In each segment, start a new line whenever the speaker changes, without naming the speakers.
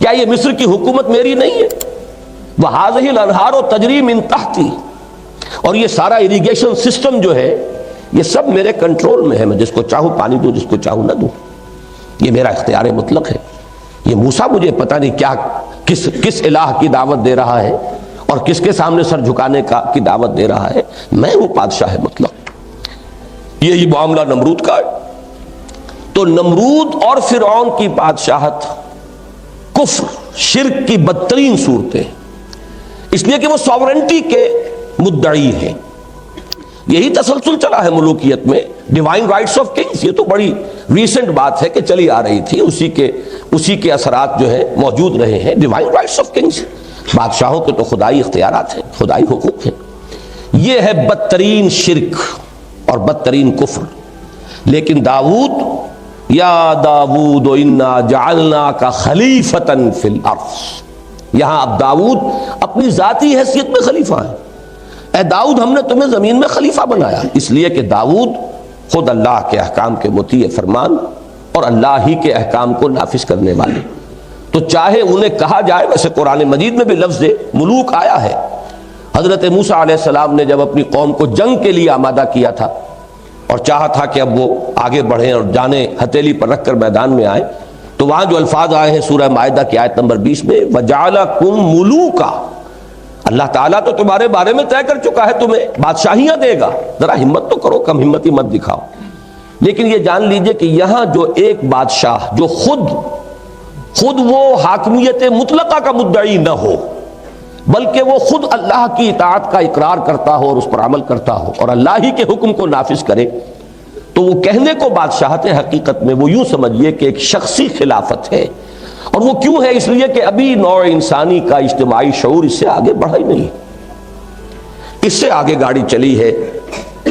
کیا یہ مصر کی حکومت میری نہیں ہے؟ وَهَٰذِهِ الْأَنْهَارُ تَجْرِي مِن تَحْتِي، اور یہ سارا اریگیشن سسٹم جو ہے یہ سب میرے کنٹرول میں ہے، میں جس کو چاہوں پانی دوں، جس کو چاہوں نہ دوں، یہ میرا اختیار مطلق ہے۔ یہ موسیٰ مجھے پتہ نہیں کیا کس الہ کی دعوت دے رہا ہے اور کس کے سامنے سر جھکانے کی دعوت دے رہا ہے، میں ہوں بادشاہ مطلق۔ یہی معاملہ نمرود کا ہے۔ تو نمرود اور فرعون کی بادشاہت کفر، شرک کی بدترین صورتیں، اس لیے کہ وہ ساورنٹی کے مدعی ہیں۔ یہی تسلسل چلا ہے ملوکیت میں، ڈیوائن رائٹس آف کنگز، یہ تو بڑی ریسنٹ بات ہے کہ چلی آ رہی تھی، اسی کے اثرات جو ہے موجود رہے ہیں۔ ڈیوائن رائٹس آف کنگز، بادشاہوں کے تو خدائی اختیارات ہیں، خدائی حقوق ہیں۔ یہ ہے بدترین شرک اور بدترین کفر۔ لیکن داؤد، یا داؤد انا جعلناک خلیفۃ فی الارض، یہاں اب داؤد اپنی ذاتی حیثیت میں خلیفہ ہیں۔ اے داؤد، ہم نے تمہیں زمین میں خلیفہ بنایا، اس لیے کہ داؤد خود اللہ کے احکام کے مطیع فرمان اور اللہ ہی کے احکام کو نافذ کرنے والے۔ تو چاہے انہیں کہا جائے، ویسے قرآن مجید میں بھی لفظ ملوک آیا ہے۔ حضرت موسیٰ علیہ السلام نے جب اپنی قوم کو جنگ کے لیے آمادہ کیا تھا اور چاہا تھا کہ اب وہ آگے بڑھیں اور جانیں ہتھیلی پر رکھ کر میدان میں آئیں، تو وہاں جو الفاظ آئے ہیں سورہ مائدہ کی آیت نمبر 20 میں، وَجَعَلَكُمْ مُلُوكًا، اللہ تعالیٰ تو تمہارے بارے میں طے کر چکا ہے تمہیں بادشاہیاں دے گا، ذرا ہمت تو کرو، کم ہمتی مت دکھاؤ۔ لیکن یہ جان لیجئے کہ یہاں جو ایک بادشاہ جو خود وہ حاکمیت مطلقہ کا مدعی نہ ہو، بلکہ وہ خود اللہ کی اطاعت کا اقرار کرتا ہو اور اس پر عمل کرتا ہو اور اللہ ہی کے حکم کو نافذ کرے، تو وہ کہنے کو بادشاہت ہے، حقیقت میں وہ یوں سمجھیے کہ ایک شخصی خلافت ہے۔ اور وہ کیوں ہے؟ اس لیے کہ ابھی نوع انسانی کا اجتماعی شعور اس سے آگے بڑھا ہی نہیں، اس سے آگے گاڑی چلی ہے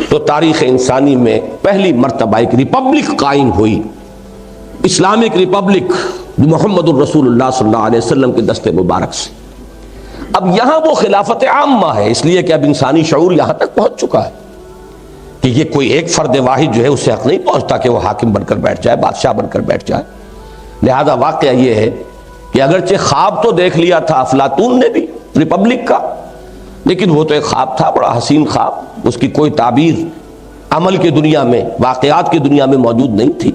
تو تاریخ انسانی میں پہلی مرتبہ ایک ریپبلک قائم ہوئی، اسلامک ریپبلک، محمد الرسول اللہ صلی اللہ علیہ وسلم کے دست مبارک سے۔ اب یہاں وہ خلافت عامہ ہے، اس لیے کہ اب انسانی شعور یہاں تک پہنچ چکا ہے کہ یہ کوئی ایک فرد واحد جو ہے اسے حق نہیں پہنچتا کہ وہ حاکم بن کر بیٹھ جائے، بادشاہ بن کر بیٹھ جائے۔ لہذا واقعہ یہ ہے کہ اگرچہ خواب تو دیکھ لیا تھا افلاطون نے بھی ریپبلک کا، لیکن وہ تو ایک خواب تھا، بڑا حسین خواب، اس کی کوئی تعبیر عمل کی دنیا میں، واقعات کی دنیا میں موجود نہیں تھی۔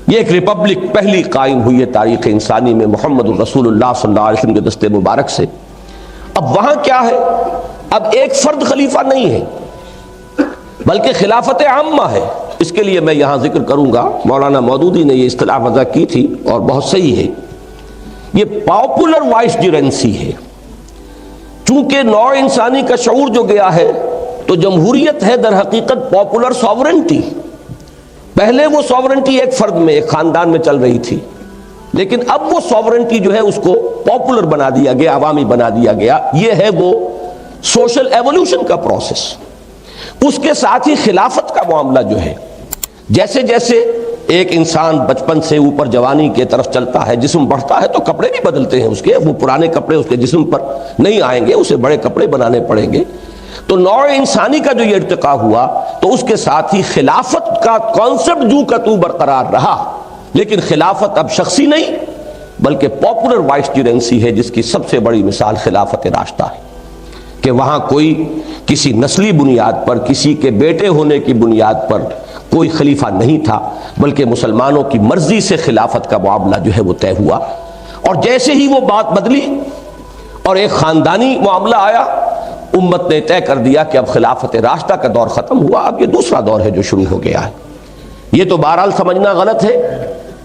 یہ ایک ریپبلک پہلی قائم ہوئی ہے تاریخ انسانی میں، محمد الرسول اللہ صلی اللہ علیہ وسلم کے دست مبارک سے۔ اب وہاں کیا ہے؟ اب ایک فرد خلیفہ نہیں ہے بلکہ خلافت عامہ ہے۔ اس کے لیے میں یہاں ذکر کروں گا، مولانا مودودی نے یہ اصطلاح وضع کی تھی اور بہت صحیح ہے، یہ پاپولر وائسجرنسی ہے۔ چونکہ نوع انسانی کا شعور جو گیا ہے تو جمہوریت ہے در حقیقت پاپولر ساورنٹی۔ پہلے وہ ساورنٹی ایک فرد میں، ایک خاندان میں چل رہی تھی، لیکن اب وہ ساورنٹی جو ہے اس کو پاپولر بنا دیا گیا، عوامی بنا دیا گیا۔ یہ ہے وہ سوشل ایولیوشن کا پروسیس۔ اس کے ساتھ ہی خلافت کا معاملہ جو ہے، جیسے جیسے ایک انسان بچپن سے اوپر جوانی کے طرف چلتا ہے، جسم بڑھتا ہے تو کپڑے بھی بدلتے ہیں اس کے، وہ پرانے کپڑے اس کے جسم پر نہیں آئیں گے، اسے بڑے کپڑے بنانے پڑیں گے۔ تو نوع انسانی کا جو یہ ارتقاء ہوا تو اس کے ساتھ ہی خلافت کا کانسیپٹ جو کا تو برقرار رہا، لیکن خلافت اب شخصی نہیں بلکہ پاپولر وائسجرنسی ہے، جس کی سب سے بڑی مثال خلافت راشدہ ہے کہ وہاں کوئی کسی نسلی بنیاد پر، کسی کے بیٹے ہونے کی بنیاد پر کوئی خلیفہ نہیں تھا، بلکہ مسلمانوں کی مرضی سے خلافت کا معاملہ جو ہے وہ طے ہوا۔ اور جیسے ہی وہ بات بدلی اور ایک خاندانی معاملہ آیا، امت نے طے کر دیا کہ اب خلافت راشدہ کا دور ختم ہوا، اب یہ دوسرا دور ہے جو شروع ہو گیا ہے۔ یہ تو بہرحال سمجھنا غلط ہے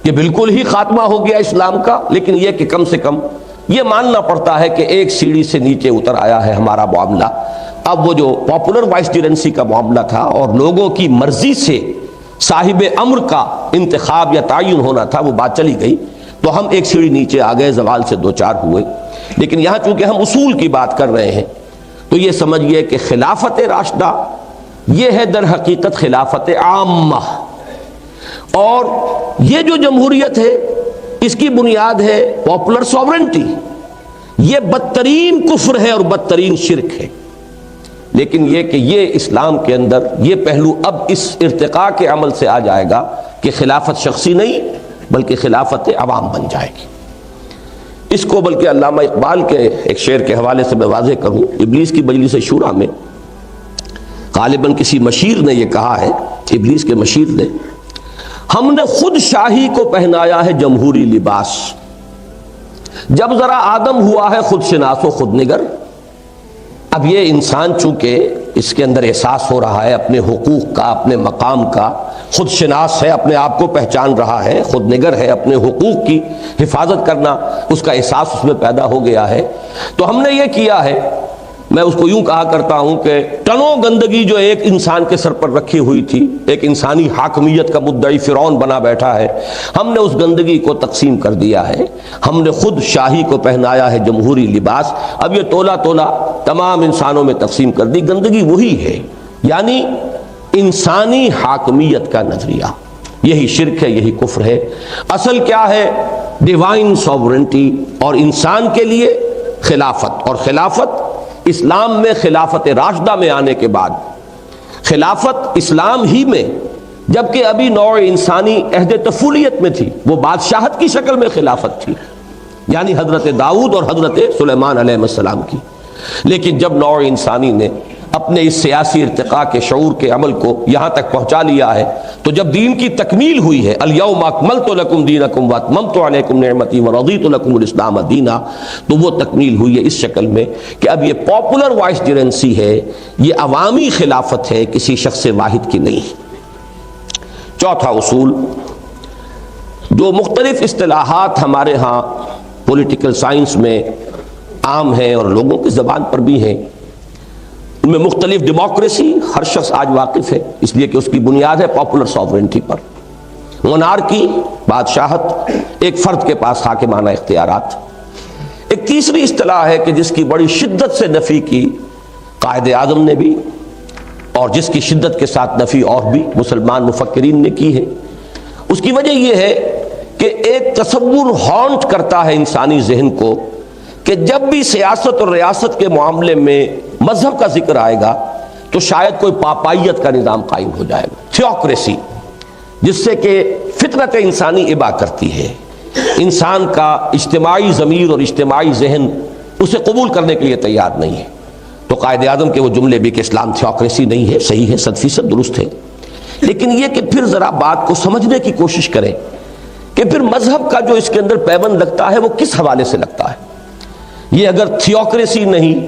کہ بالکل ہی خاتمہ ہو گیا اسلام کا، لیکن یہ کہ کم سے کم یہ ماننا پڑتا ہے کہ ایک سیڑھی سے نیچے اتر آیا ہے ہمارا معاملہ۔ اب وہ جو پاپولر وائسجرنسی کا معاملہ تھا اور لوگوں کی مرضی سے صاحب امر کا انتخاب یا تعین ہونا تھا، وہ بات چلی گئی، تو ہم ایک سیڑھی نیچے آ گئے، زوال سے دو چار ہوئے۔ لیکن یہاں چونکہ ہم اصول کی بات کر رہے ہیں تو یہ سمجھیے کہ خلافت راشدہ یہ ہے در حقیقت خلافت عامہ، اور یہ جو جمہوریت ہے اس کی بنیاد ہے پاپولر ساورنٹی۔ یہ بدترین کفر ہے اور بدترین شرک ہے، لیکن یہ کہ یہ اسلام کے اندر یہ پہلو اب اس ارتقاء کے عمل سے آ جائے گا کہ خلافت شخصی نہیں بلکہ خلافت عوام بن جائے گی۔ اس کو بلکہ علامہ اقبال کے ایک شعر کے حوالے سے میں واضح کروں. ابلیس کی مجلس شورا میں غالباً کسی مشیر نے یہ کہا ہے، ابلیس کے مشیر نے، ہم نے خود شاہی کو پہنایا ہے جمہوری لباس، جب ذرا آدم ہوا ہے خود شناس و خود نگر. اب یہ انسان چونکہ اس کے اندر احساس ہو رہا ہے اپنے حقوق کا، اپنے مقام کا، خود شناس ہے، اپنے آپ کو پہچان رہا ہے، خود نگر ہے، اپنے حقوق کی حفاظت کرنا اس کا احساس اس میں پیدا ہو گیا ہے. تو ہم نے یہ کیا ہے، میں اس کو یوں کہا کرتا ہوں کہ ٹنوں گندگی جو ایک انسان کے سر پر رکھی ہوئی تھی، ایک انسانی حاکمیت کا مدعی فرعون بنا بیٹھا ہے، ہم نے اس گندگی کو تقسیم کر دیا ہے. ہم نے خود شاہی کو پہنایا ہے جمہوری لباس. اب یہ تولا تولا تمام انسانوں میں تقسیم کر دی. گندگی وہی ہے، یعنی انسانی حاکمیت کا نظریہ. یہی شرک ہے، یہی کفر ہے. اصل کیا ہے؟ ڈیوائن سوورنٹی اور انسان کے لیے خلافت. اور خلافت اسلام میں خلافت راشدہ میں آنے کے بعد، خلافت اسلام ہی میں، جبکہ ابھی نوع انسانی عہد طفولیت میں تھی، وہ بادشاہت کی شکل میں خلافت تھی، یعنی حضرت داؤد اور حضرت سلیمان علیہ السلام کی. لیکن جب نوع انسانی نے اپنے اس سیاسی ارتقاء کے شعور کے عمل کو یہاں تک پہنچا لیا ہے، تو جب دین کی تکمیل ہوئی ہے، الیوم اکملت لکم دینکم واتممت علیکم نعمتی ورضیت لکم الاسلام دینا، تو وہ تکمیل ہوئی ہے اس شکل میں کہ اب یہ پاپولر وائسجرنسی ہے، یہ عوامی خلافت ہے، کسی شخص واحد کی نہیں. چوتھا اصول، جو مختلف اصطلاحات ہمارے ہاں پولیٹیکل سائنس میں عام ہیں اور لوگوں کی زبان پر بھی ہیں، ان میں مختلف، ڈیموکریسی ہر شخص آج واقف ہے، اس لیے کہ اس کی بنیاد ہے پاپولر سوورنٹی پر. مونارکی، بادشاہت، ایک فرد کے پاس حاکمانہ اختیارات. ایک تیسری اصطلاح ہے کہ جس کی بڑی شدت سے نفی کی قائد اعظم نے بھی، اور جس کی شدت کے ساتھ نفی اور بھی مسلمان مفکرین نے کی ہے. اس کی وجہ یہ ہے کہ ایک تصور ہانٹ کرتا ہے انسانی ذہن کو کہ جب بھی سیاست اور ریاست کے معاملے میں مذہب کا ذکر آئے گا تو شاید کوئی پاپائیت کا نظام قائم ہو جائے گا، تھیوکریسی، جس سے کہ فطرت انسانی ابا کرتی ہے. انسان کا اجتماعی ضمیر اور اجتماعی ذہن اسے قبول کرنے کے لیے تیار نہیں ہے. تو قائد اعظم کے وہ جملے بھی کہ اسلام تھیوکریسی نہیں ہے، صحیح ہے، 100% درست ہے. لیکن یہ کہ پھر ذرا بات کو سمجھنے کی کوشش کریں کہ پھر مذہب کا جو اس کے اندر پیبند لگتا ہے وہ کس حوالے سے لگتا ہے. یہ اگر تھیوکریسی نہیں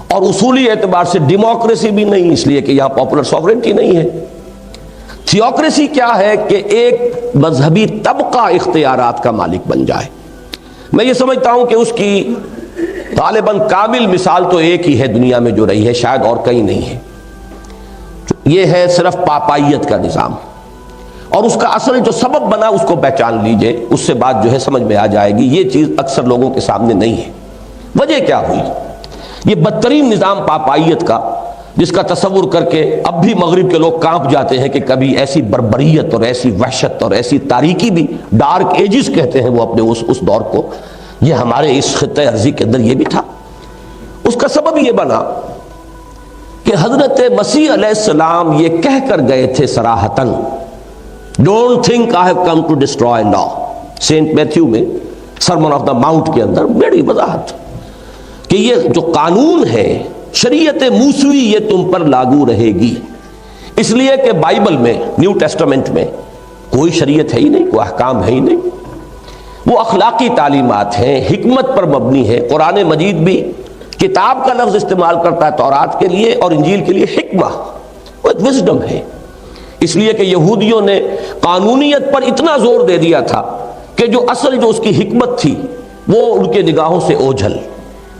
اور اصولی اعتبار سے ڈیموکریسی بھی نہیں، اس لیے کہ یہاں پاپولر سوورنٹی نہیں ہے. تھیوکریسی کیا ہے کہ ایک مذہبی طبقہ اختیارات کا مالک بن جائے. میں یہ سمجھتا ہوں کہ اس کی غالباً کامل مثال تو ایک ہی ہے دنیا میں جو رہی ہے، شاید اور کہیں نہیں ہے. یہ ہے صرف پاپائیت کا نظام، اور اس کا اصل جو سبب بنا اس کو پہچان لیجئے، اس سے بات جو ہے سمجھ میں آ جائے گی. یہ چیز اکثر لوگوں کے سامنے نہیں ہے. وجہ کیا ہوئی؟ یہ بدترین نظام پاپائیت کا، جس کا تصور کر کے اب بھی مغرب کے لوگ کانپ جاتے ہیں کہ کبھی ایسی بربریت اور ایسی وحشت اور ایسی تاریکی بھی، ڈارک ایجز کہتے ہیں وہ اپنے اس دور کو، یہ ہمارے اس خطہ ارضی کے اندر یہ بھی تھا. اس کا سبب یہ بنا کہ حضرت مسیح علیہ السلام یہ کہہ کر گئے تھے صراحتاً، Don't think I have come to destroy law. Saint Matthew میں سرمن آف دا ماؤنٹ کے اندر بڑی وضاحت کہ یہ جو قانون ہے، شریعت موسوی، یہ تم پر لاگو رہے گی. اس لیے کہ بائبل میں، نیو ٹیسٹمنٹ میں کوئی شریعت ہے ہی نہیں، کوئی احکام ہے ہی نہیں. وہ اخلاقی تعلیمات ہیں، حکمت پر مبنی ہے. قرآن مجید بھی کتاب کا لفظ استعمال کرتا ہے تورات کے لیے اور انجیل کے لیے حکمہ، وہ ایک وزڈم ہے. اس لیے کہ یہودیوں نے قانونیت پر اتنا زور دے دیا تھا کہ جو اصل جو اس کی حکمت تھی وہ ان کے نگاہوں سے اوجھل،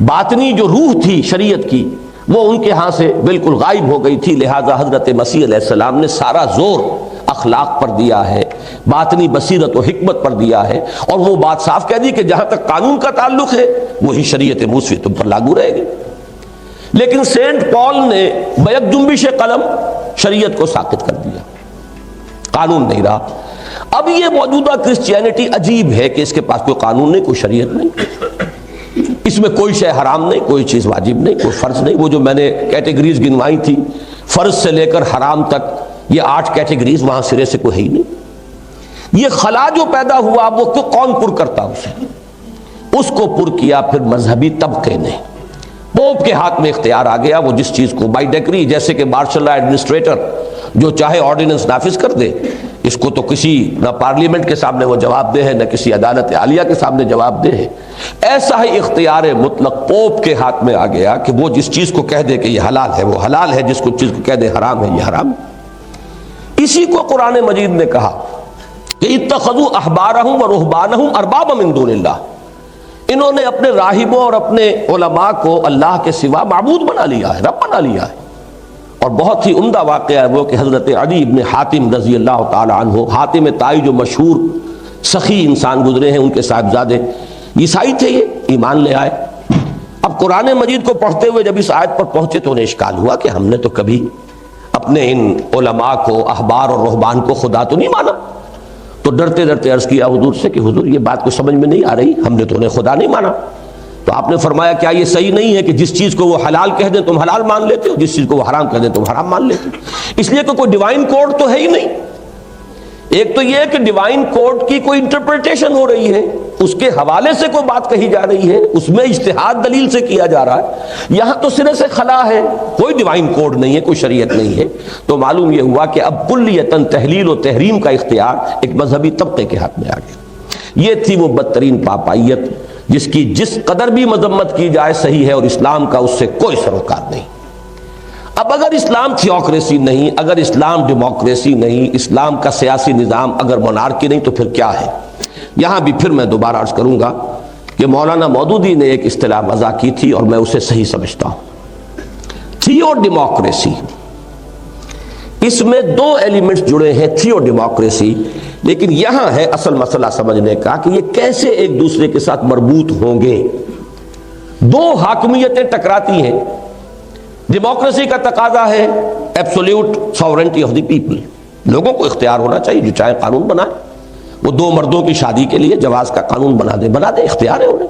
باطنی جو روح تھی شریعت کی وہ ان کے ہاں سے بالکل غائب ہو گئی تھی. لہذا حضرت مسیح علیہ السلام نے سارا زور اخلاق پر دیا ہے، باطنی بصیرت و حکمت پر دیا ہے، اور وہ بات صاف کہہ دی کہ جہاں تک قانون کا تعلق ہے وہی شریعت موسوی تم پر لاگو رہے گی. لیکن سینٹ پال نے بیک جنبش قلم شریعت کو ساقط کر دیا، قانون نہیں رہا. اب یہ موجودہ کرسچینٹی عجیب ہے کہ اس کے پاس کوئی قانون نہیں، کوئی شریعت نہیں، اس میں کوئی شے حرام نہیں، کوئی چیز واجب نہیں، کوئی فرض نہیں. وہ جو میں نے کیٹیگریز گنوائی تھی، فرض سے لے کر حرام تک، یہ 8 کیٹیگریز، وہاں سرے سے کوئی ہے ہی نہیں. یہ خلا جو پیدا ہوا وہ کون پر کرتا اسے؟ اس کو پر کیا پھر مذہبی طبقے نے. پوپ کے ہاتھ میں اختیار آ گیا، وہ جس چیز کو بائی ڈیکری، جیسے کہ مارشل لا ایڈمنسٹریٹر جو چاہے آرڈیننس نافذ کر دے، اس کو تو کسی نہ پارلیمنٹ کے سامنے وہ جواب دہ ہے، نہ کسی عدالت عالیہ کے سامنے جواب دہ ہے. ایسا ہی اختیار مطلق پوپ کے ہاتھ میں آ گیا کہ وہ جس چیز کو کہہ دے کہ یہ حلال ہے وہ حلال ہے، جس کو چیز کو کہہ دے حرام ہے یہ حرام ہے. اسی کو قرآن مجید نے کہا کہ اتخذوا احبارہم ورہبانہم اربابا من دون اللہ، انہوں نے اپنے راہبوں اور اپنے علماء کو اللہ کے سوا معبود بنا لیا ہے، رب بنا لیا ہے. اور بہت ہی عمدہ واقعہ ہے وہ کہ حضرت عدی ابن حاتم رضی اللہ تعالی عنہ، حاتم طائی جو مشہور سخی انسان گزرے ہیں، ان کے صاحبزادے عیسائی تھے، یہ ایمان لے آئے. اب قرآن مجید کو پڑھتے ہوئے جب اس آیت پر پہنچے تو انہیں اشکال ہوا کہ ہم نے تو کبھی اپنے ان علماء کو، احبار اور رہبان کو خدا تو نہیں مانا. تو ڈرتے ڈرتے عرض کیا حضور سے کہ حضور یہ بات کو سمجھ میں نہیں آ رہی، ہم نے تو انہیں خدا نہیں مانا. تو آپ نے فرمایا کیا یہ صحیح نہیں ہے کہ جس چیز کو وہ حلال کہہ دیں تم حلال مان لیتے ہو، جس چیز کو وہ حرام کہہ دیں تم حرام مان لیتے ہو؟ اس لیے کہ کوئی ڈیوائن کوڈ تو ہے ہی نہیں. ایک تو یہ کہ ڈیوائن کوڈ کی کوئی انٹرپریٹیشن ہو رہی ہے، اس کے حوالے سے کوئی بات کہی جا رہی ہے، اس میں اجتہاد دلیل سے کیا جا رہا ہے. یہاں تو سرے سے خلا ہے، کوئی ڈیوائن کوڈ نہیں ہے، کوئی شریعت نہیں ہے. تو معلوم یہ ہوا کہ اب کلیتاً تحلیل و تحریم کا اختیار ایک مذہبی طبقے کے ہاتھ میں آ گیا. یہ تھی وہ بدترین پاپائیت جس کی جس قدر بھی مذمت کی جائے صحیح ہے، اور اسلام کا اس سے کوئی سروکار نہیں. اب اگر اسلام تھیوکریسی نہیں، اگر اسلام ڈیموکریسی نہیں، اسلام کا سیاسی نظام اگر مونارکی نہیں، تو پھر کیا ہے؟ یہاں بھی پھر میں دوبارہ عرض کروں گا کہ مولانا مودودی نے ایک اصطلاح وضع کی تھی اور میں اسے صحیح سمجھتا ہوں، تھیو ڈیموکریسی. اس میں دو ایلیمنٹس جڑے ہیں، تھیو ڈیموکریسی، لیکن یہاں ہے اصل مسئلہ سمجھنے کا کہ یہ کیسے ایک دوسرے کے ساتھ مربوط ہوں گے. دو حاکمیتیں ٹکراتی ہیں. ڈیموکریسی کا تقاضا ہے absolute sovereignty of the people, لوگوں کو اختیار ہونا چاہیے، جو چاہے قانون بنائے. وہ دو مردوں کی شادی کے لیے جواز کا قانون بنا دے، اختیار ہے انہیں.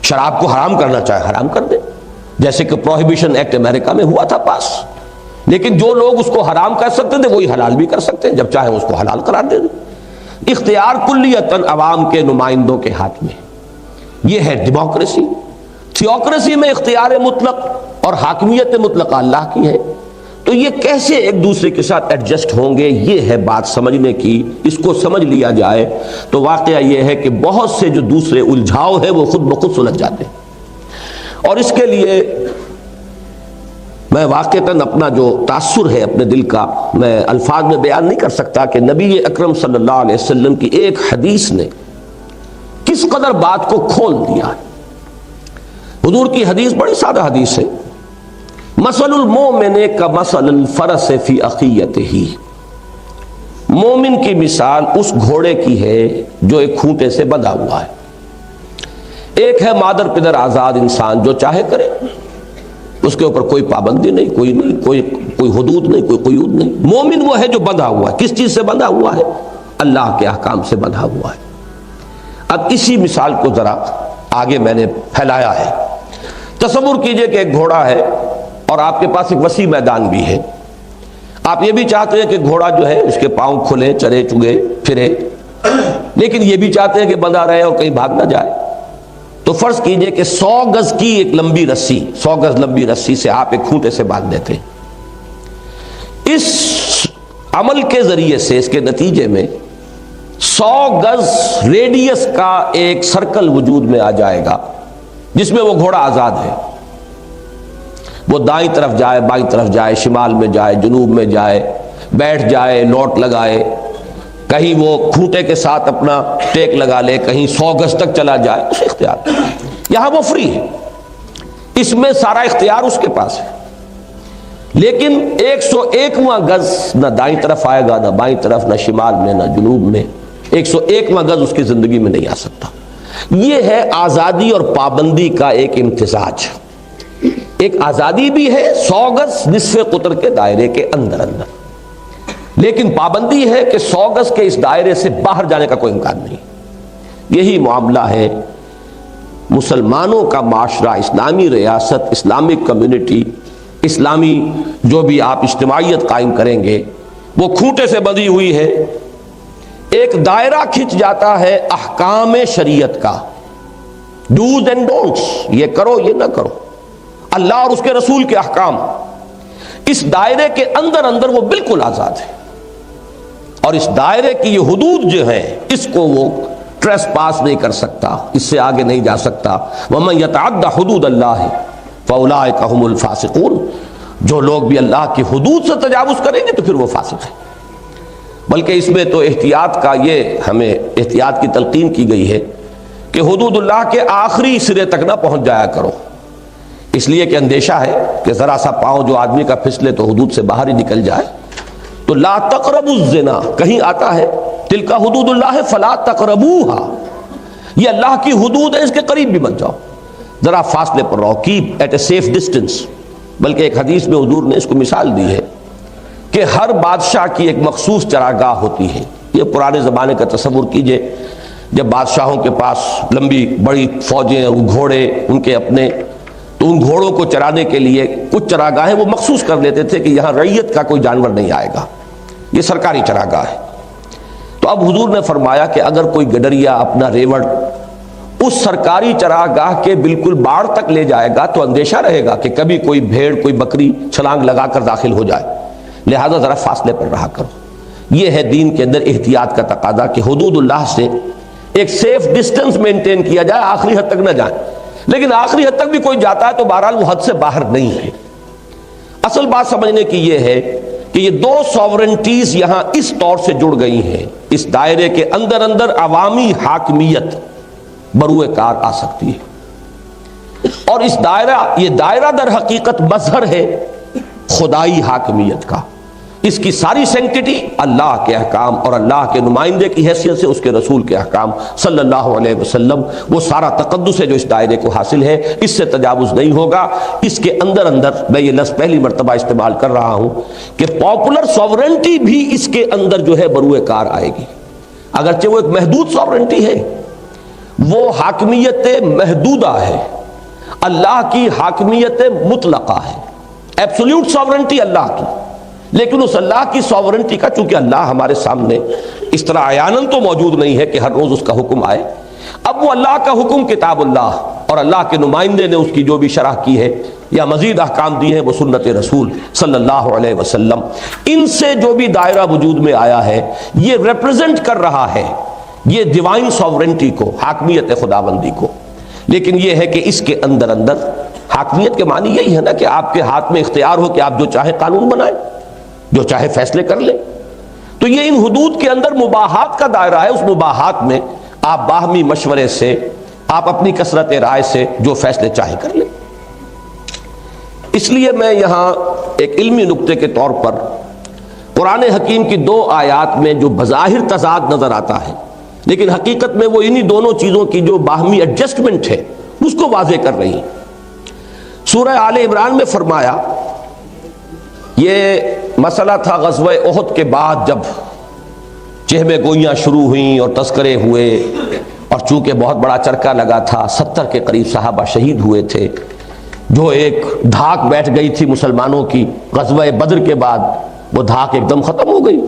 شراب کو حرام کرنا چاہے حرام کر دے، جیسے کہ پروہیبیشن ایکٹ امریکہ میں ہوا تھا پاس. لیکن جو لوگ اس کو حرام کر سکتے تھے وہی حلال بھی کر سکتے ہیں، جب چاہیں اس کو حلال قرار دے دیں. اختیار کلیتاً عوام کے نمائندوں کے ہاتھ میں. یہ ہے ڈیموکریسی. تھیوکریسی میں اختیار مطلق اور حاکمیت مطلق اللہ کی ہے. تو یہ کیسے ایک دوسرے کے ساتھ ایڈجسٹ ہوں گے، یہ ہے بات سمجھنے کی. اس کو سمجھ لیا جائے تو واقعہ یہ ہے کہ بہت سے جو دوسرے الجھاؤ ہیں وہ خود بخود سلجھ جاتے ہیں. اور اس کے لیے میں واقعتاً اپنا جو تاثر ہے اپنے دل کا میں الفاظ میں بیان نہیں کر سکتا کہ نبی اکرم صلی اللہ علیہ وسلم کی ایک حدیث نے کس قدر بات کو کھول دیا. حضور کی حدیث بڑی سادہ حدیث ہے، مثل المومن کمثل الفرس فی اخیتہ، مومن کی مثال اس گھوڑے کی ہے جو ایک کھونٹے سے بندھا ہوا ہے. ایک ہے مادر پدر آزاد انسان، جو چاہے کرے، اس کے اوپر کوئی پابندی نہیں، کوئی حدود نہیں، کوئی قیود نہیں. مومن وہ ہے جو بندھا ہوا ہے. کس چیز سے بندھا ہوا ہے؟ اللہ کے احکام سے بندھا ہوا ہے. اب اسی مثال کو ذرا آگے میں نے پھیلایا ہے. تصور کیجئے کہ ایک گھوڑا ہے اور آپ کے پاس ایک وسیع میدان بھی ہے. آپ یہ بھی چاہتے ہیں کہ گھوڑا جو ہے اس کے پاؤں کھلے، چرے چگے پھرے، لیکن یہ بھی چاہتے ہیں کہ بندھا رہے اور کہیں بھاگ نہ جائے. تو فرض کیجئے کہ 100 گز کی ایک لمبی رسی، 100 گز لمبی رسی سے آپ ایک کھونٹے سے باندھ دیتے ہیں. اس عمل کے ذریعے سے، اس کے نتیجے میں 100 گز ریڈیس کا ایک سرکل وجود میں آ جائے گا جس میں وہ گھوڑا آزاد ہے. وہ دائیں طرف جائے، بائیں طرف جائے، شمال میں جائے، جنوب میں جائے، بیٹھ جائے، لوٹ لگائے، کہیں وہ کھوٹے کے ساتھ اپنا ٹیک لگا لے، کہیں 100 گز تک چلا جائے، اس اختیار. یہاں وہ فری ہے، اس میں سارا اختیار اس کے پاس ہے. لیکن 101واں گز نہ دائیں طرف آئے گا، نہ بائیں طرف، نہ شمال میں، نہ جنوب میں. 101واں گز اس کی زندگی میں نہیں آ سکتا. یہ ہے آزادی اور پابندی کا ایک امتزاج. ایک آزادی بھی ہے 100 گز نصف قطر کے دائرے کے اندر، لیکن پابندی ہے کہ 100 گز کے اس دائرے سے باہر جانے کا کوئی امکان نہیں. یہی معاملہ ہے مسلمانوں کا معاشرہ، اسلامی ریاست، اسلامک کمیونٹی، اسلامی جو بھی آپ اجتماعیت قائم کریں گے، وہ کھوٹے سے بندھی ہوئی ہے. ایک دائرہ کھنچ جاتا ہے احکام شریعت کا، ڈوز اینڈ ڈونٹس، یہ کرو یہ نہ کرو، اللہ اور اس کے رسول کے احکام، اس دائرے کے اندر اندر وہ بالکل آزاد ہے، اور اس دائرے کی یہ حدود جو ہیں اس کو وہ ٹریس پاس نہیں کر سکتا، اس سے آگے نہیں جا سکتا۔ وَمَن يَتَعَدَّ حُدُودَ اللَّهِ فَأُولَٰئِكَ هُمُ الْفَاسِقُونَ، جو لوگ بھی اللہ کی حدود سے تجاوز کریں گے تو پھر وہ فاسق ہیں۔ بلکہ اس میں تو احتیاط کا یہ ہمیں احتیاط کی تلقین کی گئی ہے کہ حدود اللہ کے آخری سرے تک نہ پہنچ جایا کرو، اس لیے کہ اندیشہ ہے کہ ذرا سا پاؤں جو آدمی کا پھسلے تو حدود سے باہر ہی نکل جائے۔ تو لا تقربوا الزنا، کہیں آتا ہے تلک حدود اللہ فلا تقربوها، یہ اللہ کی حدود ہے، اس کے قریب بھی مت جاؤ، ذرا فاصلے پر رہو، keep at a safe distance. بلکہ ایک حدیث میں حضور نے اس کو مثال دی ہے کہ ہر بادشاہ کی ایک مخصوص چراگاہ ہوتی ہے۔ یہ پرانے زمانے کا تصور کیجئے، جب بادشاہوں کے پاس لمبی بڑی فوجیں اور گھوڑے ان کے اپنے، تو ان گھوڑوں کو چرانے کے لیے کچھ چراگاہیں وہ مخصوص کر لیتے تھے کہ یہاں رعیت کا کوئی جانور نہیں آئے گا، یہ سرکاری چراگاہ ہے۔ تو اب حضور نے فرمایا کہ اگر کوئی گڈریا اپنا ریوڑ اس سرکاری چراگاہ کے بالکل باڑ تک لے جائے گا تو اندیشہ رہے گا کہ کبھی کوئی بھیڑ کوئی بکری چھلانگ لگا کر داخل ہو جائے، لہذا ذرا فاصلے پر رہا کرو۔ یہ ہے دین کے اندر احتیاط کا تقاضا کہ حدود اللہ سے ایک سیف ڈسٹنس مینٹین کیا جائے، آخری حد تک نہ جائیں، لیکن آخری حد تک بھی کوئی جاتا ہے تو بہرحال وہ حد سے باہر نہیں ہے۔ اصل بات سمجھنے کی یہ ہے کہ یہ دو ساورنٹیز یہاں اس طور سے جڑ گئی ہیں، اس دائرے کے اندر اندر عوامی حاکمیت بروئے کار آ سکتی ہے، اور اس یہ دائرہ در حقیقت مظہر ہے خدائی حاکمیت کا۔ اس کی ساری سینکٹیٹی اللہ کے احکام اور اللہ کے نمائندے کی حیثیت سے اس کے رسول کے احکام صلی اللہ علیہ وسلم، وہ سارا تقدس ہے جو اس دائرے کو حاصل ہے، اس سے تجاوز نہیں ہوگا۔ اس کے اندر اندر میں یہ لفظ پہلی مرتبہ استعمال کر رہا ہوں کہ پاپولر ساورنٹی بھی اس کے اندر جو ہے بروئے کار آئے گی، اگرچہ وہ ایک محدود ساورنٹی ہے، وہ حاکمیت محدودہ ہے، اللہ کی حاکمیت مطلقہ ہے، ایبسولوٹ ساورنٹی اللہ کی، لیکن اس اللہ کی ساورنٹی کا چونکہ اللہ ہمارے سامنے اس طرح عیاناً تو موجود نہیں ہے کہ ہر روز اس کا حکم آئے، اب وہ اللہ کا حکم کتاب اللہ اور اللہ کے نمائندے نے اس کی جو بھی شرح کی ہے یا مزید احکام دی ہیں وہ سنت رسول صلی اللہ علیہ وسلم، ان سے جو بھی دائرہ وجود میں آیا ہے یہ ریپرزینٹ کر رہا ہے یہ ڈیوائن ساورنٹی کو، حاکمیت خداوندی کو۔ لیکن یہ ہے کہ اس کے اندر اندر حاکمیت کے معنی یہی ہے نا کہ آپ کے ہاتھ میں اختیار ہو کہ آپ جو چاہے قانون بنائیں، جو چاہے فیصلے کر لیں۔ تو یہ ان حدود کے اندر مباحات کا دائرہ ہے، اس مباحات میں آپ باہمی مشورے سے، آپ اپنی کثرت رائے سے جو فیصلے چاہے کر لیں۔ اس لیے میں یہاں ایک علمی نقطے کے طور پر قرآن حکیم کی دو آیات میں جو بظاہر تضاد نظر آتا ہے لیکن حقیقت میں وہ انہی دونوں چیزوں کی جو باہمی ایڈجسٹمنٹ ہے اس کو واضح کر رہی ہیں۔ سورہ آل عمران میں فرمایا، یہ مسئلہ تھا غزوہ احد کے بعد جب چہمے گوئیاں شروع ہوئیں اور تذکرے ہوئے، اور چونکہ بہت بڑا چرکا لگا تھا، 70 کے قریب صحابہ شہید ہوئے تھے، جو ایک دھاک بیٹھ گئی تھی مسلمانوں کی غزوہ بدر کے بعد، وہ دھاک ایک دم ختم ہو گئی۔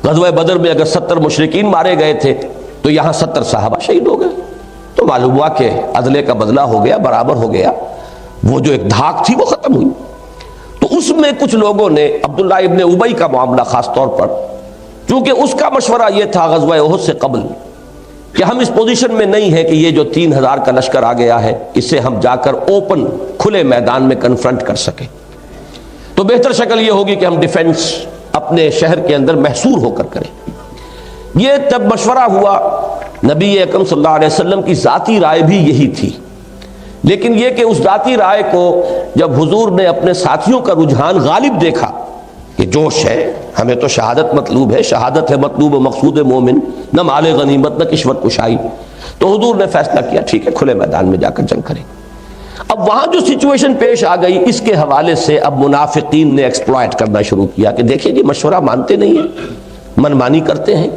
غزوہ بدر میں اگر 70 مشرکین مارے گئے تھے تو یہاں 70 صحابہ شہید ہو گئے، تو معلوم ہوا کہ عدلے کا بدلہ ہو گیا، برابر ہو گیا، وہ جو ایک دھاک تھی وہ ختم ہوئی۔ تو اس میں کچھ لوگوں نے عبداللہ ابن ابی کا معاملہ خاص طور پر، چونکہ اس کا مشورہ یہ تھا غزوہ احد سے قبل کہ ہم اس پوزیشن میں نہیں ہیں کہ یہ جو 3000 کا لشکر آ گیا ہے اس سے ہم جا کر اوپن کھلے میدان میں کنفرنٹ کر سکیں، تو بہتر شکل یہ ہوگی کہ ہم ڈیفنس اپنے شہر کے اندر محصور ہو کر کریں۔ یہ جب مشورہ ہوا، نبی اکرم صلی اللہ علیہ وسلم کی ذاتی رائے بھی یہی تھی، لیکن یہ کہ اس ذاتی رائے کو جب حضور نے اپنے ساتھیوں کا رجحان غالب دیکھا کہ جوش ہے، ہمیں تو شہادت مطلوب ہے، شہادت ہے مطلوب و مقصود مومن، نہ مال غنیمت نہ کشور کشائی، تو حضور نے فیصلہ کیا ٹھیک ہے کھلے میدان میں جا کر جنگ کریں۔ اب وہاں جو سچویشن پیش آ گئی اس کے حوالے سے اب منافقین نے ایکسپلائٹ کرنا شروع کیا کہ دیکھیں جی مشورہ مانتے نہیں ہیں، من مانی کرتے ہیں،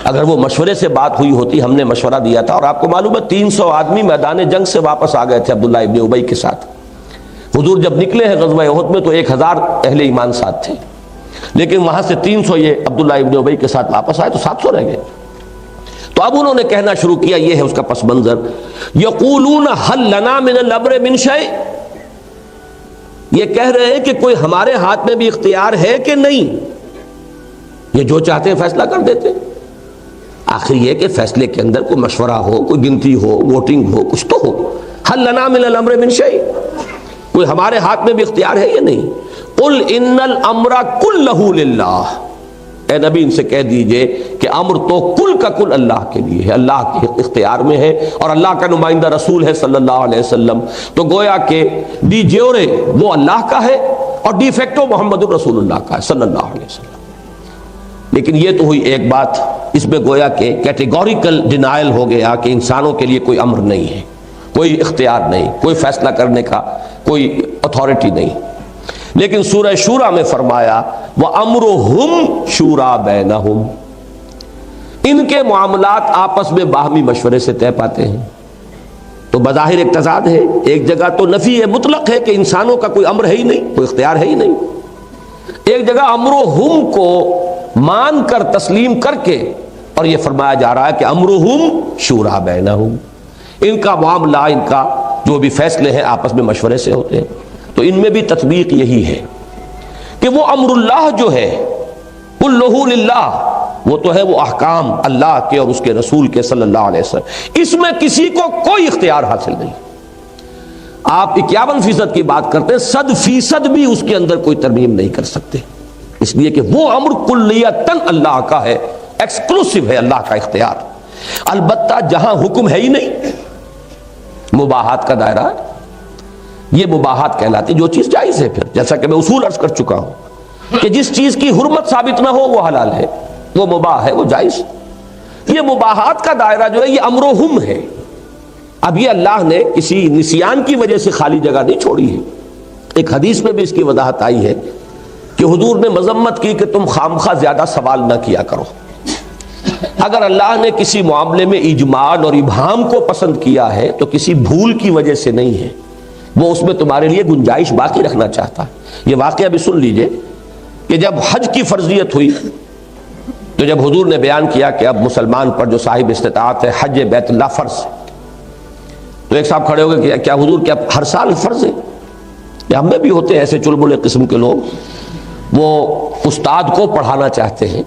اگر وہ مشورے سے بات ہوئی ہوتی، ہم نے مشورہ دیا تھا، اور آپ کو معلوم ہے 300 آدمی میدان جنگ سے واپس آ گئے تھے عبداللہ ابن ابی کے ساتھ۔ حضور جب نکلے ہیں غزوہ احد میں تو 1000 اہل ایمان ساتھ تھے، لیکن وہاں سے 300 یہ عبداللہ ابن ابی کے ساتھ واپس آئے تو 700 رہ گئے۔ تو اب انہوں نے کہنا شروع کیا، یہ ہے اس کا پس منظر، یقولون حل لنا من الامر من شیء، یہ کہہ رہے ہیں کہ کوئی ہمارے ہاتھ میں بھی اختیار ہے کہ نہیں، یہ جو چاہتے ہیں فیصلہ کر دیتے ہیں۔ آخر یہ کہ فیصلے کے اندر کوئی مشورہ ہو، کوئی گنتی ہو، ووٹنگ ہو، کچھ تو ہو۔ حل لنا من الامر من شیء، کوئی ہمارے ہاتھ میں بھی اختیار ہے یا نہیں؟ قل ان الامر کلہ للہ، اے نبی ان سے کہہ دیجئے کہ امر تو کل کا کل اللہ کے لیے ہے، اللہ کے اختیار میں ہے، اور اللہ کا نمائندہ رسول ہے صلی اللہ علیہ وسلم، تو گویا کہ ڈی جیورے وہ اللہ کا ہے اور ڈی فیکٹو محمد الرسول اللہ کا ہے صلی اللہ علیہ وسلم۔ لیکن یہ تو ہوئی ایک بات، اس میں گویا کہ کیٹیگوریکل ڈینائل ہو گیا کہ انسانوں کے لیے کوئی امر نہیں ہے، کوئی اختیار نہیں، کوئی فیصلہ کرنے کا کوئی اتھارٹی نہیں۔ لیکن سورہ شورى میں فرمایا وَأَمْرُهُمْ شُورَى بَيْنَهُمْ، ان کے معاملات آپس میں باہمی مشورے سے طے پاتے ہیں۔ تو بظاہر ایک تضاد ہے، ایک جگہ تو نفی ہے، مطلق ہے کہ انسانوں کا کوئی امر ہے ہی نہیں، کوئی اختیار ہے ہی نہیں، ایک جگہ امرہم کو مان کر تسلیم کر کے اور یہ فرمایا جا رہا ہے کہ امرہم شورى بینہم، ان کا معاملہ، ان کا جو بھی فیصلے ہیں آپس میں مشورے سے ہوتے ہیں۔ تو ان میں بھی تطبیق یہی ہے کہ وہ امر اللہ جو ہے کلہ للہ، وہ تو ہے وہ احکام اللہ کے اور اس کے رسول کے صلی اللہ علیہ وسلم، اس میں کسی کو کوئی اختیار حاصل نہیں۔ آپ 51% کی بات کرتے ہیں، 100% بھی اس کے اندر کوئی ترمیم نہیں کر سکتے، اس لیے کہ وہ امر کلیتاً اللہ کا ہے، ایکسکلوسیو ہے اللہ کا اختیار۔ البتہ جہاں حکم ہے ہی نہیں، مباحات کا دائرہ، یہ مباحات کہلاتی، جو چیز جائز ہے، پھر جیسا کہ میں اصول عرض کر چکا ہوں کہ جس چیز کی حرمت ثابت نہ ہو وہ حلال ہے، وہ مباح ہے، وہ جائز۔ یہ مباحات کا دائرہ جو ہے یہ امرہم ہے۔ اب یہ اللہ نے کسی نسیان کی وجہ سے خالی جگہ نہیں چھوڑی ہے، ایک حدیث میں بھی اس کی وضاحت آئی ہے کہ حضور نے مذمت کی کہ تم خامخواہ زیادہ سوال نہ کیا کرو۔ اگر اللہ نے کسی معاملے میں اجمال اور ابہام کو پسند کیا ہے تو کسی بھول کی وجہ سے نہیں ہے، وہ اس میں تمہارے لیے گنجائش باقی رکھنا چاہتا ہے۔ یہ واقعہ بھی سن لیجئے کہ جب حج کی فرضیت ہوئی تو جب حضور نے بیان کیا کہ اب مسلمان پر جو صاحب استطاعت ہے حج بیت اللہ فرض ہے، تو ایک صاحب کھڑے ہو گئے کہ کیا حضور کیا ہر سال فرض ہے؟ یا ہم میں بھی ہوتے ہیں ایسے چلبلے قسم کے لوگ، وہ استاد کو پڑھانا چاہتے ہیں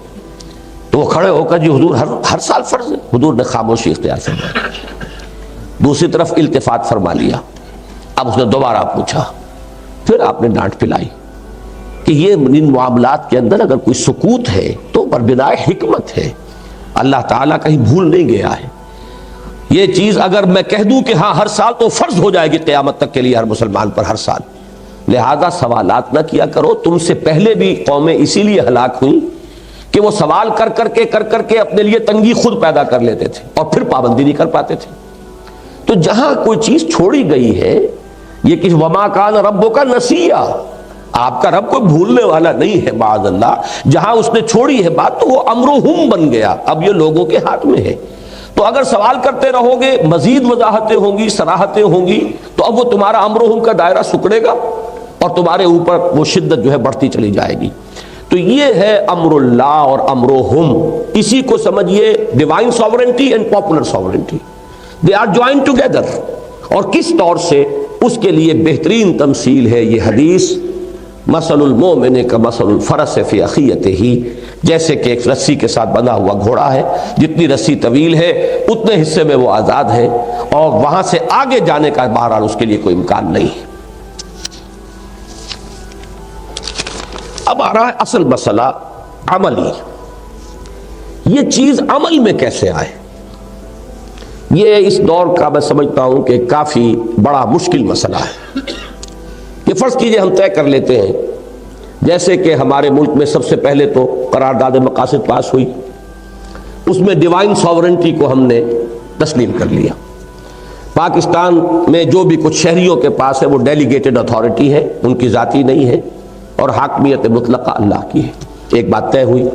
تو وہ کھڑے ہو کر جی حضور ہر سال فرض ہے۔ حضور نے خاموشی اختیار فرمائی، دوسری طرف التفات فرما لیا۔ اب اس نے دوبارہ پوچھا، پھر آپ نے ڈانٹ پلائی کہ یہ ان معاملات کے اندر اگر کوئی سکوت ہے تو بربنائے حکمت ہے، اللہ تعالیٰ کہیں بھول نہیں گیا ہے۔ یہ چیز اگر میں کہہ دوں کہ ہاں ہر سال تو فرض ہو جائے گی قیامت تک کے لیے ہر مسلمان پر ہر سال، لہذا سوالات نہ کیا کرو۔ تم سے پہلے بھی قومیں اسی لیے ہلاک ہوئیں کہ وہ سوال کر کر کے اپنے لیے تنگی خود پیدا کر لیتے تھے اور پھر پابندی نہیں کر پاتے تھے۔ تو جہاں کوئی چیز چھوڑی گئی ہے، یہ کہ وما کان ربک نسیا، آپ کا رب کوئی بھولنے والا نہیں ہے معاذ اللہ، جہاں اس نے چھوڑی ہے بات تو وہ امرہم بن گیا، اب یہ لوگوں کے ہاتھ میں ہے۔ تو اگر سوال کرتے رہو گے، مزید وضاحتیں ہوں گی، صراحتیں ہوں گی، تو اب وہ تمہارا امرہم کا دائرہ سکڑے گا اور تمہارے اوپر وہ شدت جو ہے بڑھتی چلی جائے گی۔ تو یہ ہے امر اللہ اور امرہم، اسی کو سمجھیے divine sovereignty and popular sovereignty, they are joined together. اور کس طور سے، اس کے لیے بہترین تمثیل ہے یہ حدیث، مثل المومن کمثل الفرس فی اخیتہ، جیسے کہ ایک رسی کے ساتھ بندھا ہوا گھوڑا ہے، جتنی رسی طویل ہے اتنے حصے میں وہ آزاد ہے اور وہاں سے آگے جانے کا بہرحال اس کے لیے کوئی امکان نہیں ہے۔ اب آ رہا ہے اصل مسئلہ عملی، یہ چیز عمل میں کیسے آئے؟ یہ اس دور کا میں سمجھتا ہوں کہ کافی بڑا مشکل مسئلہ ہے۔ یہ فرض کیجئے ہم طے کر لیتے ہیں، جیسے کہ ہمارے ملک میں سب سے پہلے تو قرارداد مقاصد پاس ہوئی، اس میں ڈیوائن ساورنٹی کو ہم نے تسلیم کر لیا۔ پاکستان میں جو بھی کچھ شہریوں کے پاس ہے وہ ڈیلیگیٹڈ اتھارٹی ہے، ان کی ذاتی نہیں ہے، اور حاکمیت مطلقہ اللہ کی ہے۔ ایک بات طے ہوئی۔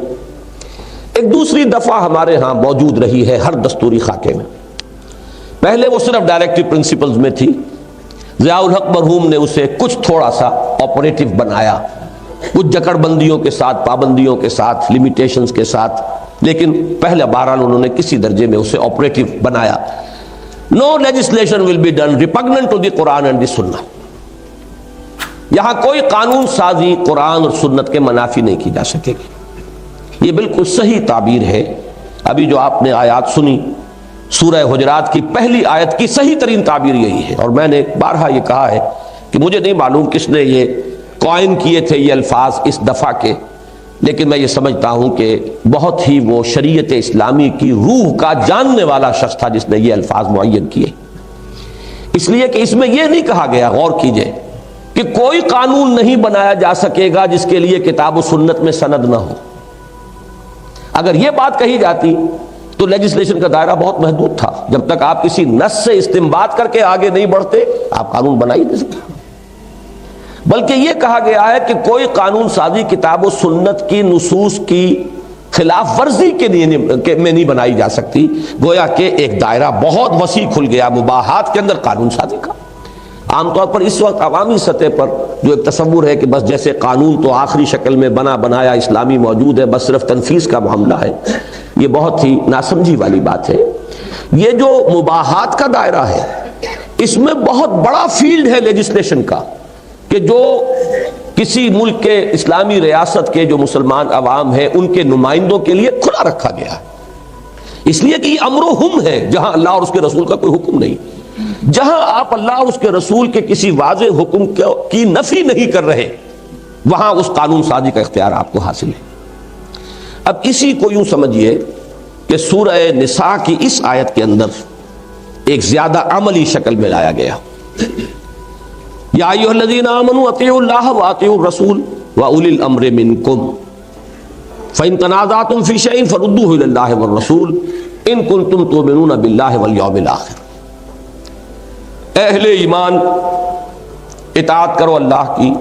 ایک دوسری دفعہ ہمارے ہاں موجود رہی ہے ہر دستوری خاکے میں، پہلے وہ صرف ڈائریکٹو پرنسپلز میں تھی، ضیاء الحق مرحوم نے اسے کچھ تھوڑا سا آپریٹو بنایا، کچھ جکڑ بندیوں کے ساتھ، پابندیوں کے ساتھ، لیمیٹیشنز کے ساتھ لیکن پہلے بہرحال انہوں نے کسی درجے میں اسے آپریٹو بنایا. No legislation will be done repugnant to the Quran and the Sunnah. یہاں کوئی قانون سازی قرآن اور سنت کے منافی نہیں کی جا سکے گی. یہ بالکل صحیح تعبیر ہے. ابھی جو آپ نے آیات سنی سورہ حجرات کی پہلی آیت کی صحیح ترین تعبیر یہی ہے. اور میں نے بارہا یہ کہا ہے کہ مجھے نہیں معلوم کس نے یہ کوائن کیے تھے یہ الفاظ اس دفعہ کے، لیکن میں یہ سمجھتا ہوں کہ بہت ہی وہ شریعت اسلامی کی روح کا جاننے والا شخص تھا جس نے یہ الفاظ معین کیے. اس لیے کہ اس میں یہ نہیں کہا گیا، غور کیجئے، کہ کوئی قانون نہیں بنایا جا سکے گا جس کے لیے کتاب و سنت میں سند نہ ہو. اگر یہ بات کہی جاتی تو لیجسلیشن کا دائرہ بہت محدود تھا. جب تک آپ کسی نص سے استنباط کر کے آگے نہیں بڑھتے آپ قانون بنا ہی نہیں سکتے. بلکہ یہ کہا گیا ہے کہ کوئی قانون سازی کتاب و سنت کی نصوص کی خلاف ورزی کے لیے میں نہیں بنائی جا سکتی. گویا کہ ایک دائرہ بہت وسیع کھل گیا مباحات کے اندر قانون سازی کا. عام طور پر اس وقت عوامی سطح پر جو ایک تصور ہے کہ بس جیسے قانون تو آخری شکل میں بنا بنایا اسلامی موجود ہے، بس صرف تنفیذ کا معاملہ ہے، یہ بہت ہی ناسمجھی والی بات ہے. یہ جو مباحات کا دائرہ ہے اس میں بہت بڑا فیلڈ ہے لیجسلیشن کا، کہ جو کسی ملک کے اسلامی ریاست کے جو مسلمان عوام ہیں ان کے نمائندوں کے لیے کھلا رکھا گیا ہے. اس لیے کہ یہ امر و ہم ہے، جہاں اللہ اور اس کے رسول کا کوئی حکم نہیں. جہاں آپ اللہ اور اس کے رسول کے کسی واضح حکم کی نفی نہیں کر رہے وہاں اس قانون سازی کا اختیار آپ کو حاصل ہے. اب اسی کو یوں سمجھیے کہ سورہ نساء کی اس آیت کے اندر ایک زیادہ عملی شکل میں لایا گیا. یا ایھا الذین آمنوا اطیعوا اللہ واطیعوا الرسول واولی الامر منکم فإن تنازعتم فی شیء فردوہ الی اللہ والرسول ان کنتم تؤمنون باللہ والیوم الآخر. اہل ایمان اطاعت کرو اللہ کی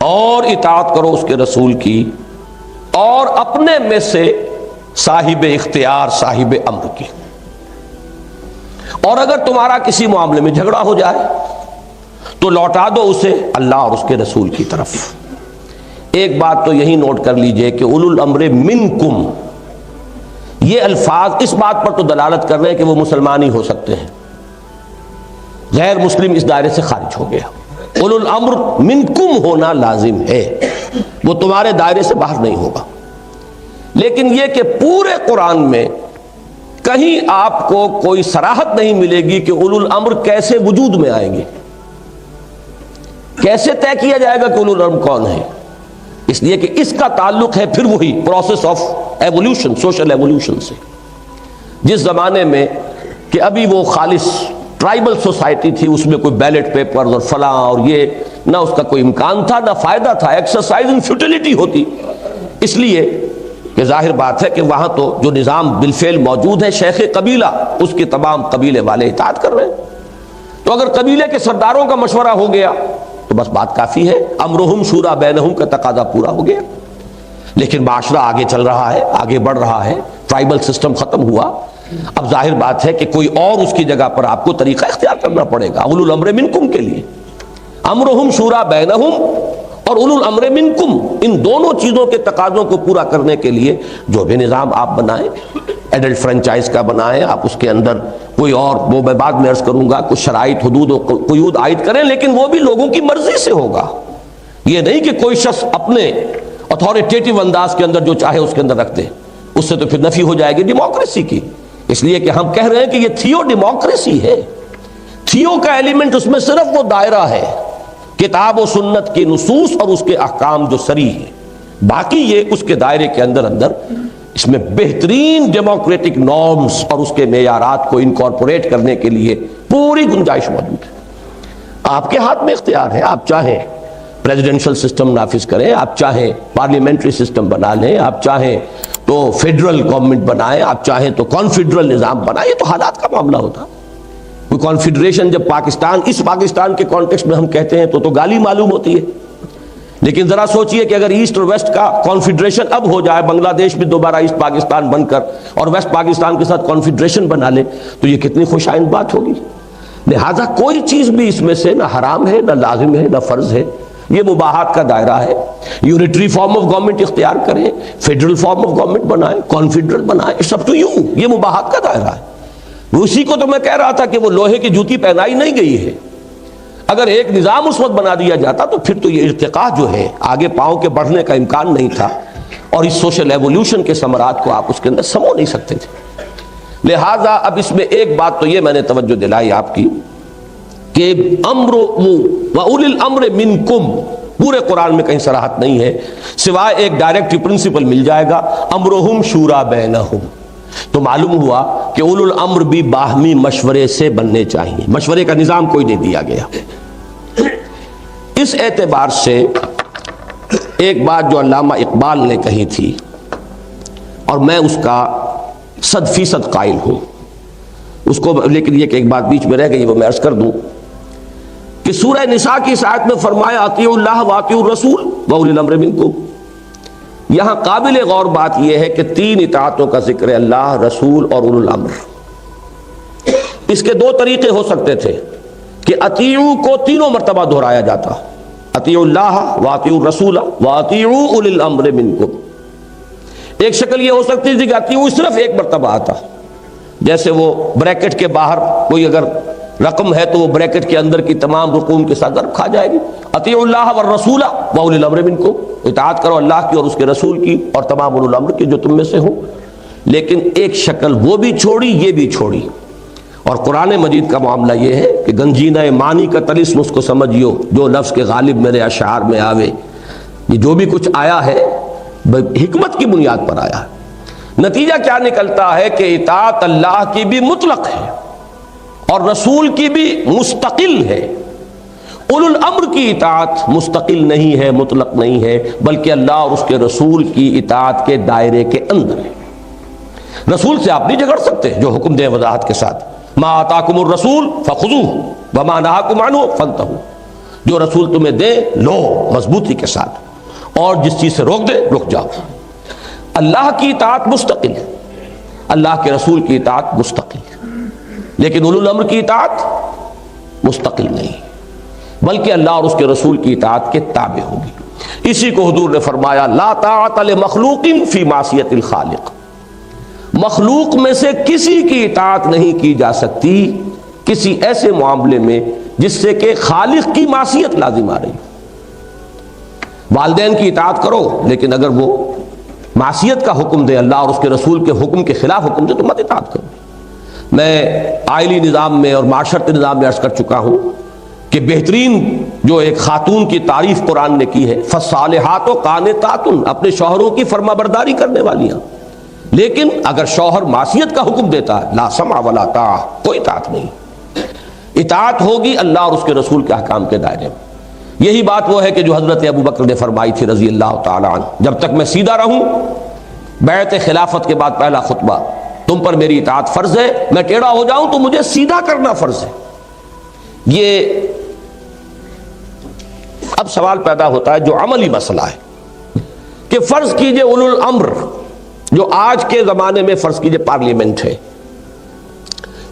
اور اطاعت کرو اس کے رسول کی، اور اپنے میں سے صاحب اختیار صاحب امر کی. اور اگر تمہارا کسی معاملے میں جھگڑا ہو جائے تو لوٹا دو اسے اللہ اور اس کے رسول کی طرف. ایک بات تو یہی نوٹ کر لیجئے کہ اولو الامر منکم، یہ الفاظ اس بات پر تو دلالت کر رہے ہیں کہ وہ مسلمان ہی ہو سکتے ہیں، غیر مسلم اس دائرے سے خارج ہو گیا. اولو الامر منکم ہونا لازم ہے، وہ تمہارے دائرے سے باہر نہیں ہوگا. لیکن یہ کہ پورے قرآن میں کہیں آپ کو کوئی صراحت نہیں ملے گی کہ اولو الامر کیسے وجود میں آئیں گے، کیسے طے کیا جائے گا کہ اولو الامر کون ہے. اس لیے کہ اس کا تعلق ہے پھر وہی process of evolution, social evolution سے. جس زمانے میں کہ ابھی وہ خالص ٹرائبل سوسائٹی تھی، اس میں کوئی بیلٹ پیپر اور فلاں اور یہ نہ اس کا کوئی امکان تھا نہ فائدہ تھا، ایکسرسائز ان فیوٹیلٹی ہوتی. اس لیے کہ ظاہر بات ہے کہ وہاں تو جو نظام بالفعل موجود ہے، شیخ قبیلہ اس کے تمام قبیلے والے اطاعت کر رہے ہیں. تو اگر قبیلے کے سرداروں کا مشورہ ہو گیا تو بس بات کافی ہے، امرہم شورا بینہم کا تقاضا پورا ہو گیا. لیکن معاشرہ آگے چل رہا ہے، آگے بڑھ رہا ہے، ٹرائبل سسٹم ختم ہوا. اب ظاہر بات ہے کہ کوئی اور اس کی جگہ پر آپ کو طریقہ اختیار کرنا پڑے گا. اولو الامر منکم کے لیے امرہم شورا بینہم اور اولو الامر منکم، ان دونوں چیزوں کے تقاضوں کو پورا کرنے کے لیے جو بھی نظام آپ بنائیں، ایڈلٹ فرنچائز کا بنائیں، آپ اس کے اندر کوئی اور وہ میں بعد میں عرض کروں گا کچھ شرائط حدود و قیود عائد کریں، لیکن وہ بھی لوگوں کی مرضی سے ہوگا. یہ نہیں کہ کوئی شخص اپنے اتھارٹیٹیو انداز کے اندر جو چاہے اس کے اندر رکھ دے، اس سے تو پھر نفی ہو جائے گی ڈیموکریسی کی. اس لیے کہ ہم کہہ رہے ہیں کہ یہ تھیو ڈیموکریسی ہے. تھیو کا ایلیمنٹ اس میں صرف وہ دائرہ ہے کتاب و سنت کی نصوص اور اس کے احکام جو صریح ہے، باقی یہ اس کے دائرے کے اندر اس میں بہترین ڈیموکریٹک نارمز اور اس کے معیارات کو انکارپوریٹ کرنے کے لیے پوری گنجائش موجود ہے. آپ کے ہاتھ میں اختیار ہے، آپ چاہیں پریزیڈنشل سسٹم نافذ کریں، آپ چاہیں پارلیمنٹری سسٹم بنا لیں، آپ چاہیں تو فیڈرل گورنمنٹ بنائیں، آپ چاہیں تو کانفیڈرل نظام بنائیں. یہ تو حالات کا معاملہ ہوتا. کوئی کانفیڈریشن جب پاکستان کے کانٹیکسٹ میں ہم کہتے ہیں تو گالی معلوم ہوتی ہے. لیکن ذرا سوچئے کہ اگر ایسٹ اور ویسٹ کا کانفیڈریشن اب ہو جائے، بنگلہ دیش بھی دوبارہ ایسٹ پاکستان بن کر اور ویسٹ پاکستان کے ساتھ کانفیڈریشن بنا لے تو یہ کتنی خوش آئند بات ہوگی. لہذا کوئی چیز بھی اس میں سے نہ حرام ہے، نہ لازم ہے، نہ فرض ہے. یہ مباحات کا دائرہ ہے. یونٹری فارم آف گورنمنٹ اختیار کریں، فیڈرل فارم آف گورنمنٹ بنائیں، کانفیڈرل بنائیں، اٹس اپ ٹو یو. یہ مباحات کا دائرہ ہے. اسی کو تو میں کہہ رہا تھا کہ وہ لوہے کی جوتی پہنائی نہیں گئی ہے. اگر ایک نظام اس وقت بنا دیا جاتا تو پھر تو یہ ارتقاء جو ہے آگے پاؤں کے بڑھنے کا امکان نہیں تھا، اور اس سوشل ایولیوشن کے ثمرات کو آپ اس کے اندر سمو نہیں سکتے تھے. لہٰذا اب اس میں ایک بات تو یہ میں نے توجہ دلائی آپ کی کہ امر وَأُولِي الْأَمْرِ مِنْكُمْ پورے قرآن میں کہیں صراحت نہیں ہے سوائے ایک ڈائریکٹ پرنسپل مل جائے گا امرہم شورا بینہم. تو معلوم ہوا کہ اولو الامر بھی باہمی مشورے سے بننے چاہیے. مشورے کا نظام کوئی نہیں دیا گیا. اس اعتبار سے ایک بات جو علامہ اقبال نے کہی تھی اور میں اس کا 100% قائل ہوں اس کو، لیکن یہ کہ ایک بات بیچ میں رہ گئی وہ میں عرض کر دوں کہ سورہ نساء کی اس آیت میں فرمایا اطیعوا اللہ واطیعوا الرسول واولی الامر منکم. یہاں قابل غور بات یہ ہے کہ 3 اطاعتوں کا ذکر ہے، اللہ، رسول اور اولو الامر. اس کے 2 طریقے ہو سکتے تھے کہ اطیعوا کو تینوں مرتبہ دہرایا جاتا، اطیعوا اللہ واطیعوا الرسول واطیعوا اولی الامر منکم. ایک شکل یہ ہو سکتی تھی کہ اطیعوا صرف ایک مرتبہ آتا، جیسے وہ بریکٹ کے باہر کوئی اگر رقم ہے تو وہ بریکٹ کے اندر کی تمام رقوم کے ساتھ ضرب کھا جائے گی. اطیعوا اللہ والرسول واولی الامر منکم، اطاعت کرو اللہ کی اور اس کے رسول کی اور تمام اولو الامر کی جو تم میں سے ہوں. لیکن ایک شکل وہ بھی چھوڑی، یہ بھی چھوڑی. اور قرآن مجید کا معاملہ یہ ہے کہ گنجینہ معنی کا طلسم اس کو سمجھیو جو لفظ کے غالب میرے اشعار میں آوے. یہ جو بھی کچھ آیا ہے حکمت کی بنیاد پر آیا ہے. نتیجہ کیا نکلتا ہے کہ اطاعت اللہ کی بھی مطلق ہے اور رسول کی بھی مستقل ہے. اولو الامر کی اطاعت مستقل نہیں ہے، مطلق نہیں ہے، بلکہ اللہ اور اس کے رسول کی اطاعت کے دائرے کے اندر ہے. رسول سے آپ نہیں جھگڑ سکتے جو حکم دے وضاحت کے ساتھ، ما آتاکم الرسول فخذوہ وما نہاکم عنہ فانتہوا. جو رسول تمہیں دے لو مضبوطی کے ساتھ، اور جس چیز سے روک دے رک جاؤ. اللہ کی اطاعت مستقل ہے، اللہ کے رسول کی اطاعت مستقل ہے، لیکن اولو الامر کی اطاعت مستقل نہیں بلکہ اللہ اور اس کے رسول کی اطاعت کے تابع ہوگی. اسی کو حضور نے فرمایا لا طاعت لمخلوق فی معصیت الخالق. مخلوق میں سے کسی کی اطاعت نہیں کی جا سکتی کسی ایسے معاملے میں جس سے کہ خالق کی معصیت لازم آ رہی. والدین کی اطاعت کرو لیکن اگر وہ معصیت کا حکم دے، اللہ اور اس کے رسول کے حکم کے خلاف حکم دے تو مت اطاعت کرو. میں آئلی نظام میں اور معاشرتی نظام میں عرض کر چکا ہوں کہ بہترین جو ایک خاتون کی تعریف قرآن نے کی ہے فالصالحات قانتات، اپنے شوہروں کی فرما برداری کرنے والیاں. لیکن اگر شوہر معصیت کا حکم دیتا ہے لا سمع ولا طاعہ، کوئی اطاعت نہیں. اطاعت ہوگی اللہ اور اس کے رسول کے احکام کے دائرے میں. یہی بات وہ ہے کہ جو حضرت ابو بکر نے فرمائی تھی رضی اللہ تعالی عنہ، جب تک میں سیدھا رہوں، بیعت خلافت کے بعد پہلا خطبہ، تم پر میری اطاعت فرض ہے، میں ٹیڑھا ہو جاؤں تو مجھے سیدھا کرنا فرض ہے. یہ اب سوال پیدا ہوتا ہے جو عملی مسئلہ ہے کہ فرض کیجئے اولو الامر جو آج کے زمانے میں فرض کیجئے پارلیمنٹ ہے،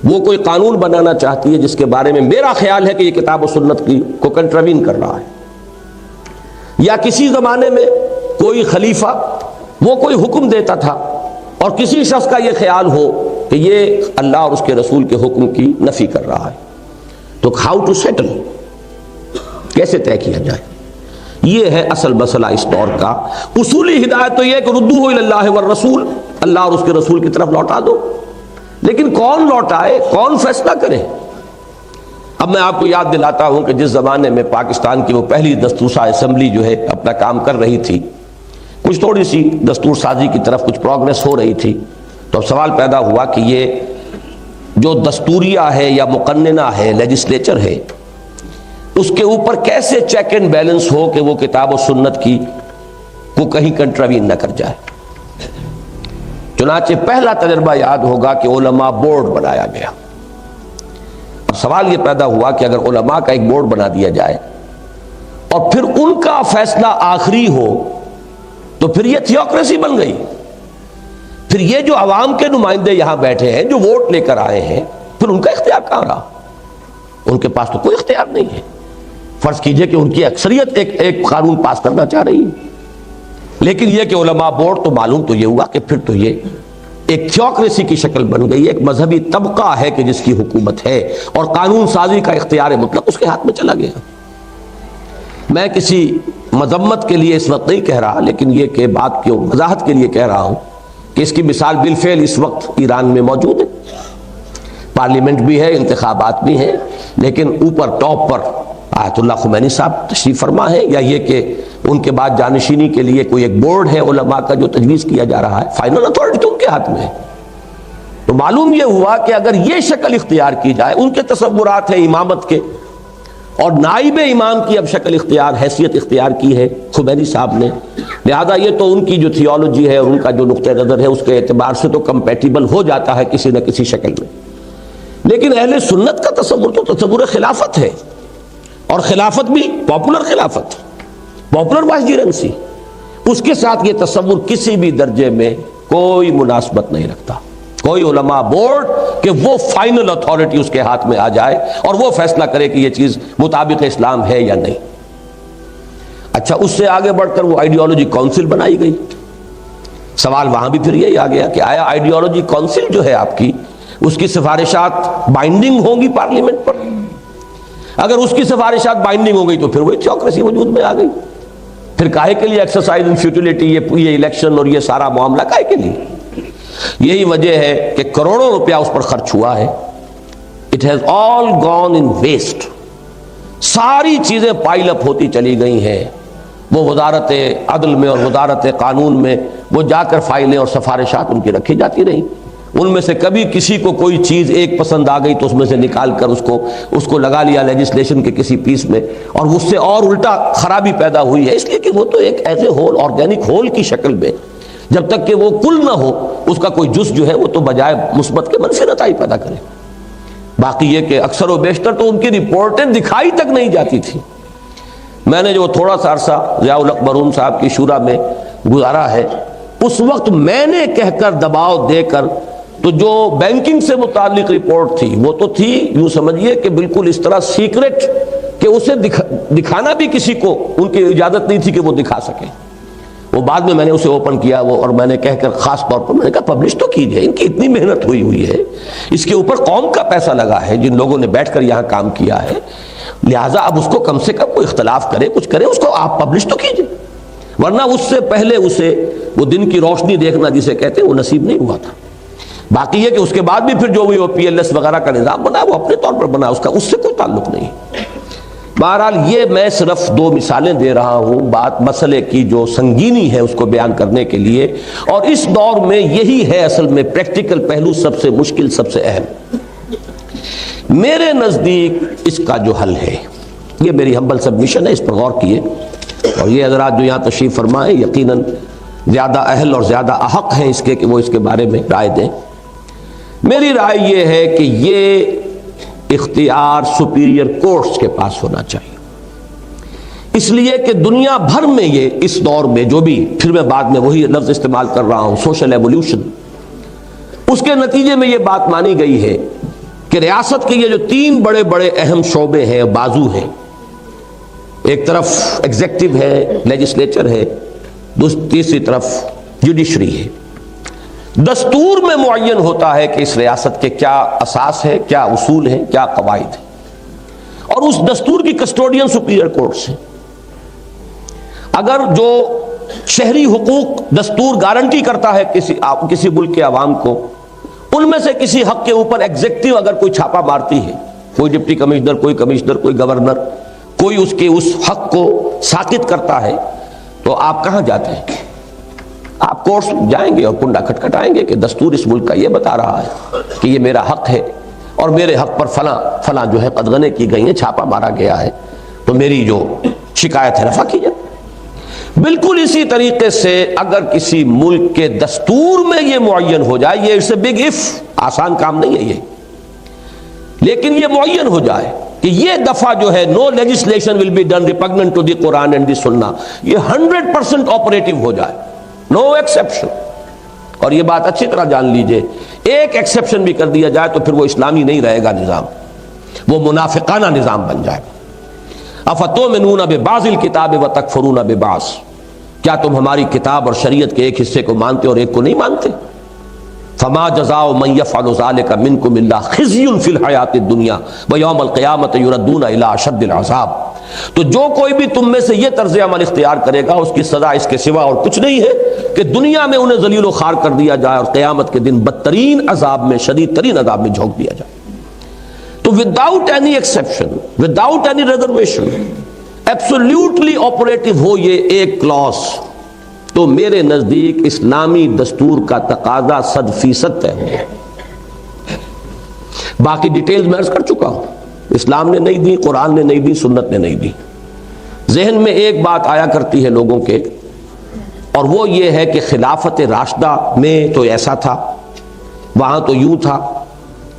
وہ کوئی قانون بنانا چاہتی ہے جس کے بارے میں میرا خیال ہے کہ یہ کتاب و سنت کی کو کنٹروین کر رہا ہے، یا کسی زمانے میں کوئی خلیفہ وہ کوئی حکم دیتا تھا اور کسی شخص کا یہ خیال ہو کہ یہ اللہ اور اس کے رسول کے حکم کی نفی کر رہا ہے، تو ہاؤ ٹو سیٹل، کیسے طے کیا جائے؟ یہ ہے اصل مسئلہ اس دور کا. اصولی ہدایت تو یہ ہے کہ ردوہ الی اللہ والرسول، اللہ اور اس کے رسول کی طرف لوٹا دو. لیکن کون لوٹائے، کون فیصلہ کرے؟ اب میں آپ کو یاد دلاتا ہوں کہ جس زمانے میں پاکستان کی وہ پہلی دستور اسمبلی جو ہے اپنا کام کر رہی تھی، کچھ تھوڑی سی دستور سازی کی طرف کچھ پروگریس ہو رہی تھی، تو اب سوال پیدا ہوا کہ یہ جو دستوریہ ہے یا مقننہ ہے، لیجسلیچر ہے، اس کے اوپر کیسے چیک اینڈ بیلنس ہو کہ وہ کتاب و سنت کی کو کہیں کنٹروین نہ کر جائے. چنانچہ پہلا تجربہ یاد ہوگا کہ علماء بورڈ بنایا گیا. اب سوال یہ پیدا ہوا کہ اگر علماء کا ایک بورڈ بنا دیا جائے اور پھر ان کا فیصلہ آخری ہو تو پھر یہ تھیوکریسی بن گئی. پھر یہ جو عوام کے نمائندے یہاں بیٹھے ہیں جو ووٹ لے کر آئے ہیں، پھر ان کا اختیار کہاں رہا؟ ان کے پاس تو کوئی اختیار نہیں ہے. فرض کیجئے کہ ان کی اکثریت ایک قانون پاس کرنا چاہ رہی ہے، لیکن یہ کہ علماء بورڈ تو معلوم تو یہ ہوا کہ پھر تو یہ ایک تھیوکریسی کی شکل بن گئی، ایک مذہبی طبقہ ہے کہ جس کی حکومت ہے اور قانون سازی کا اختیار مطلق اس کے ہاتھ میں چلا گیا۔ میں کسی مذمت کے لیے اس وقت نہیں کہہ رہا، لیکن یہ کہ بات کی وضاحت کے لیے کہہ رہا ہوں کہ اس کی مثال بالفعل اس وقت ایران میں موجود ہے۔ پارلیمنٹ بھی ہے، انتخابات بھی ہیں، لیکن اوپر ٹاپ پر آیت اللہ خمینی صاحب تشریف فرما ہے، یا یہ کہ ان کے بعد جانشینی کے لیے کوئی ایک بورڈ ہے علماء کا جو تجویز کیا جا رہا ہے، فائنل اتھارٹی تو ان کے ہاتھ میں ہے۔ تو معلوم یہ ہوا کہ اگر یہ شکل اختیار کی جائے، ان کے تصورات ہیں امامت کے، اور نائب امام کی اب شکل اختیار، حیثیت اختیار کی ہے خمینی صاحب نے، لہذا یہ تو ان کی جو تھیولوجی ہے اور ان کا جو نقطہ نظر ہے اس کے اعتبار سے تو کمپیٹیبل ہو جاتا ہے کسی نہ کسی شکل میں، لیکن اہل سنت کا تصور تو تصور خلافت ہے، اور خلافت بھی پاپولر خلافت، پاپولر وائسریگنسی، اس کے ساتھ یہ تصور کسی بھی درجے میں کوئی مناسبت نہیں رکھتا۔ کوئی علماء بورڈ کہ وہ فائنل اتھارٹی اس کے ہاتھ میں آ جائے اور وہ فیصلہ کرے کہ یہ چیز مطابق اسلام ہے یا نہیں۔ اچھا، اس سے آگے بڑھ کر وہ آئیڈیالوجی کونسل بنائی گئی۔ سوال وہاں بھی پھر یہی آ گیا کہ آیا آئیڈیالوجی کونسل جو ہے آپ کی، اس کی سفارشات بائنڈنگ ہوں گی پارلیمنٹ پر؟ اگر اس کی سفارشات بائنڈنگ ہو گئی تو پھر وہی تھیوکریسی وجود میں آ گئی۔ پھر کاہے کے لیے ایکسرسائز ان فیوٹیلٹی، یہ الیکشن اور یہ سارا معاملہ کاہے کے لیے؟ یہی وجہ ہے کہ کروڑوں روپیہ اس پر خرچ ہوا ہے۔ It has all gone in waste. ساری چیزیں پائل اپ ہوتی چلی گئی ہیں، وہ وزارت عدل میں اور وزارت قانون میں وہ جا کر فائلیں اور سفارشات ان کی رکھی جاتی رہیں، ان میں سے کبھی کسی کو کوئی چیز ایک پسند آ گئی تو اس میں سے نکال کر اس کو لگا لیا لیجسلیشن کے کسی پیس میں، اور اس سے اور الٹا خرابی پیدا ہوئی ہے، اس لیے کہ وہ تو ایک as a whole, organic whole کی شکل میں، جب تک کہ وہ کل نہ ہو اس کا کوئی جز جو ہے وہ تو بجائے مثبت کے منفی نتائج پیدا کرے۔ باقی یہ کہ اکثر و بیشتر تو ان کی رپورٹیں دکھائی تک نہیں جاتی تھی۔ میں نے جو تھوڑا سا عرصہ ضیاء الحق برون صاحب کی شورا میں گزارا ہے، اس وقت میں نے کہہ کر دباؤ دے کر تو جو بینکنگ سے متعلق رپورٹ تھی وہ تو تھی یوں سمجھیے کہ بالکل اس طرح سیکرٹ کہ اسے دکھانا بھی کسی کو ان کی اجازت نہیں تھی کہ وہ دکھا سکے۔ وہ بعد میں نے اسے اوپن کیا وہ، اور میں نے کہہ کر خاص طور پر میں نے کہا پبلش تو کیجئے، ان کی اتنی محنت ہوئی ہے، اس کے اوپر قوم کا پیسہ لگا ہے جن لوگوں نے بیٹھ کر یہاں کام کیا ہے، لہٰذا اب اس کو کم سے کم کوئی اختلاف کرے کچھ کرے اس کو آپ پبلش تو کیجئے، ورنہ اس سے پہلے اسے وہ دن کی روشنی دیکھنا جسے کہتے ہیں وہ نصیب نہیں ہوا تھا۔ باقی یہ کہ اس کے بعد بھی پھر جو بھی وہ پی ایل ایس وغیرہ کا نظام بنا وہ اپنے طور پر بنا، اس سے کوئی تعلق نہیں۔ بہرحال یہ میں صرف دو مثالیں دے رہا ہوں بات مسئلے کی جو سنگینی ہے اس کو بیان کرنے کے لیے، اور اس دور میں یہی ہے اصل میں پریکٹیکل پہلو سب سے مشکل، سب سے اہم۔ میرے نزدیک اس کا جو حل ہے، یہ میری ہمبل سبمیشن ہے، اس پر غور کیے، اور یہ حضرات جو یہاں تشریف فرمائے یقیناً زیادہ اہل اور زیادہ احق ہیں اس کے کہ وہ اس کے بارے میں رائے دیں۔ میری رائے یہ ہے کہ یہ اختیار سپیریئر کورٹس کے پاس ہونا چاہیے، اس لیے کہ دنیا بھر میں یہ اس دور میں جو بھی، پھر میں بعد میں وہی لفظ استعمال کر رہا ہوں، سوشل ایولیوشن، اس کے نتیجے میں یہ بات مانی گئی ہے کہ ریاست کے یہ جو تین بڑے بڑے اہم شعبے ہیں، بازو ہیں، ایک طرف ایگزیکٹو ہے، لیجسلیچر ہے، تیسری طرف جوڈیشری ہے، دستور میں معین ہوتا ہے کہ اس ریاست کے کیا اساس ہے، کیا اصول ہیں، کیا قواعد ہیں، اور اس دستور کی کسٹوڈین سپیریئر کورٹس ہیں۔ اگر جو شہری حقوق دستور گارنٹی کرتا ہے کسی ملک کے عوام کو، ان میں سے کسی حق کے اوپر ایگزیکٹو اگر کوئی چھاپا مارتی ہے، کوئی ڈپٹی کمشنر، کوئی کمشنر، کوئی گورنر، کوئی اس حق کو ساقط کرتا ہے، تو آپ کہاں جاتے ہیں؟ آپ کورٹس جائیں گے اور کنڈا کھٹکھٹائیں گے کہ دستور اس ملک کا یہ بتا رہا ہے کہ یہ میرا حق ہے اور میرے حق پر فلاں جو ہے قدغنیں کی گئی ہیں، چھاپا مارا گیا ہے، تو میری جو شکایت ہے رفع کی جائے۔ بالکل اسی طریقے سے اگر کسی ملک کے دستور میں یہ معین ہو جائے، یہ اٹس اے بگ اف، آسان کام نہیں ہے یہ، لیکن یہ معین ہو جائے کہ یہ دفعہ جو ہے no legislation will be done repugnant to the Quran and the Sunnah, یہ 100% آپریٹو ہو جائے، نو ایکسیپشن۔ اور یہ بات اچھی طرح جان لیجئے، ایک ایکسیپشن بھی کر دیا جائے تو پھر وہ اسلامی نہیں رہے گا نظام، وہ منافقانہ نظام بن جائے گا۔ افتؤمنون ببعض الکتاب وتکفرون ببعض، کیا تم ہماری کتاب اور شریعت کے ایک حصے کو مانتے اور ایک کو نہیں مانتے؟ فما جزاء من يفعل ذلك منكم الا خزي في الحیاۃ الدنیا ویوم القیامۃ یردون الی اشد العذاب، تو جو کوئی بھی تم میں سے یہ طرز عمل اختیار کرے گا اس کی سزا اس کے سوا اور کچھ نہیں ہے کہ دنیا میں انہیں ذلیل و خوار کر دیا جائے اور قیامت کے دن بدترین عذاب میں، شدید ترین عذاب میں جھونک دیا جائے۔ تو without any exception, without any reservation, absolutely operative ہو یہ ایک کلاس، تو میرے نزدیک اسلامی دستور کا تقاضا 100% طے ہے۔ باقی ڈیٹیلز میں عرض کر چکا ہوں، اسلام نے نہیں دی، قرآن نے نہیں دی، سنت نے نہیں دی۔ ذہن میں ایک بات آیا کرتی ہے لوگوں کے، اور وہ یہ ہے کہ خلافت راشدہ میں تو ایسا تھا، وہاں تو یوں تھا۔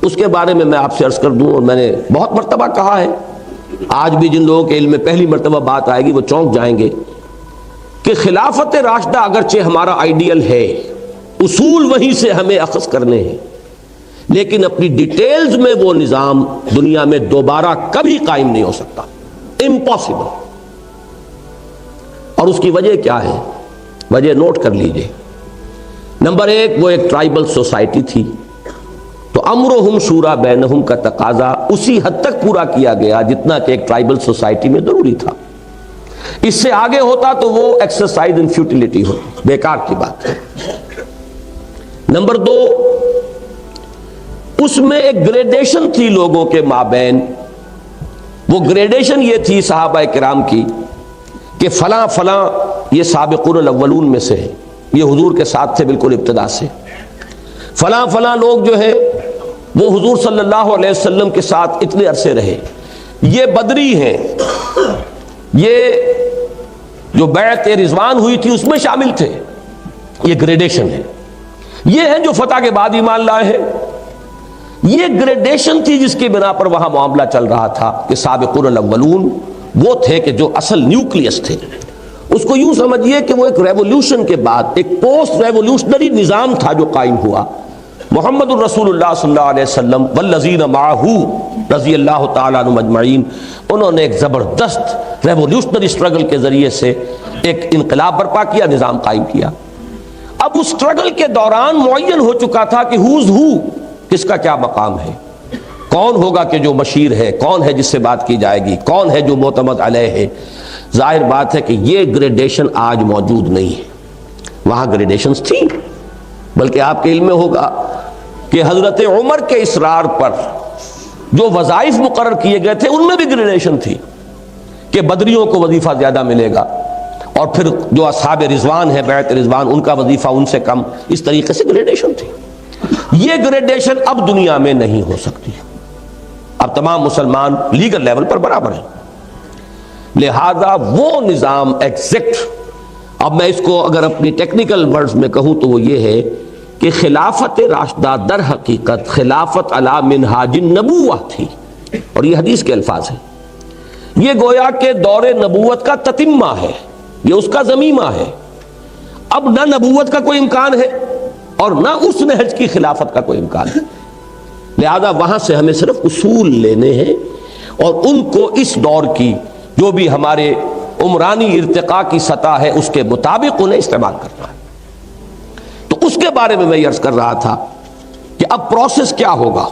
اس کے بارے میں آپ سے عرض کر دوں، اور میں نے بہت مرتبہ کہا ہے، آج بھی جن لوگوں کے علم میں پہلی مرتبہ بات آئے گی وہ چونک جائیں گے کہ خلافت راشدہ اگرچہ ہمارا آئیڈیل ہے، اصول وہیں سے ہمیں اخذ کرنے ہیں، لیکن اپنی ڈیٹیلز میں وہ نظام دنیا میں دوبارہ کبھی قائم نہیں ہو سکتا، امپاسبل۔ اور اس کی وجہ کیا ہے؟ وجہ نوٹ کر لیجئے۔ نمبر ایک، وہ ایک ٹرائبل سوسائٹی تھی، تو امرہم شورا بینہم کا تقاضا اسی حد تک پورا کیا گیا جتنا کہ ایک ٹرائبل سوسائٹی میں ضروری تھا۔ اس سے آگے ہوتا تو وہ ایکسرسائز ان فیوٹیلیٹی ہوتی، بیکار کی بات ہے۔ نمبر دو، اس میں ایک گریڈیشن تھی لوگوں کے مابین۔ وہ گریڈیشن یہ تھی صحابہ کرام کی کہ فلاں فلاں یہ سابقون الاولون میں سے ہے، یہ حضور کے ساتھ تھے بالکل ابتدا سے، فلاں فلاں لوگ جو ہے وہ حضور صلی اللہ علیہ وسلم کے ساتھ اتنے عرصے رہے، یہ بدری ہیں، یہ جو بیعت رضوان ہوئی تھی اس میں شامل تھے۔ یہ گریڈیشن ہے۔ یہ ہے جو فتح کے بعد ایمان لائے ہیں۔ یہ گریڈیشن تھی جس کی بنا پر وہاں معاملہ چل رہا تھا کہ سابقون الاولون وہ تھے کہ جو اصل نیوکلیس تھے۔ اس کو یوں سمجھیے کہ وہ ایک ریولوشن کے بعد ایک پوسٹ ریولوشنری نظام تھا جو قائم ہوا۔ محمد الرسول اللہ صلی اللہ علیہ وسلم والذین معہ رضی اللہ تعالیٰ عنہم اجمعین، انہوں نے ایک زبردست ریولوشنری سٹرگل کے ذریعے سے ایک انقلاب برپا کیا، نظام قائم کیا۔ اب اس سٹرگل کے دوران معین ہو چکا تھا کہ ہوز ہو، کس کا کیا مقام ہے، کون ہوگا کہ جو مشیر ہے، کون ہے جس سے بات کی جائے گی، کون ہے جو معتمد علیہ ہے۔ ظاہر بات ہے کہ یہ گریڈیشن آج موجود نہیں ہے۔ وہاں گریڈیشنز تھیں، بلکہ آپ کے علم میں ہوگا کہ حضرت عمر کے اصرار پر جو وظائف مقرر کیے گئے تھے ان میں بھی گریڈیشن تھی کہ بدریوں کو وظیفہ زیادہ ملے گا، اور پھر جو اصحاب رضوان ہے، بیعت رضوان، ان کا وظیفہ ان سے کم، اس طریقے سے گریڈیشن تھی۔ یہ گریڈیشن اب دنیا میں نہیں ہو سکتی۔ اب تمام مسلمان لیگل لیول پر برابر ہیں، لہذا وہ نظام ایگزیکٹ، اب میں اس کو اگر اپنی ٹیکنیکل ورڈز میں کہوں تو وہ یہ ہے کہ خلافت راشدہ در حقیقت خلافت علی منہاج النبوہ تھی، اور یہ حدیث کے الفاظ ہیں۔ یہ گویا کہ دور نبوت کا تتمہ ہے، یہ اس کا ضمیمہ ہے۔ اب نہ نبوت کا کوئی امکان ہے اور نہ اس نہج کی خلافت کا کوئی امکان ہے، لہذا وہاں سے ہمیں صرف اصول لینے ہیں اور ان کو اس دور کی جو بھی ہمارے عمرانی ارتقاء کی سطح ہے اس کے مطابق انہیں استعمال کرنا ہے۔ تو اس کے بارے میں یہ عرض کر رہا تھا کہ اب پروسیس کیا ہوگا۔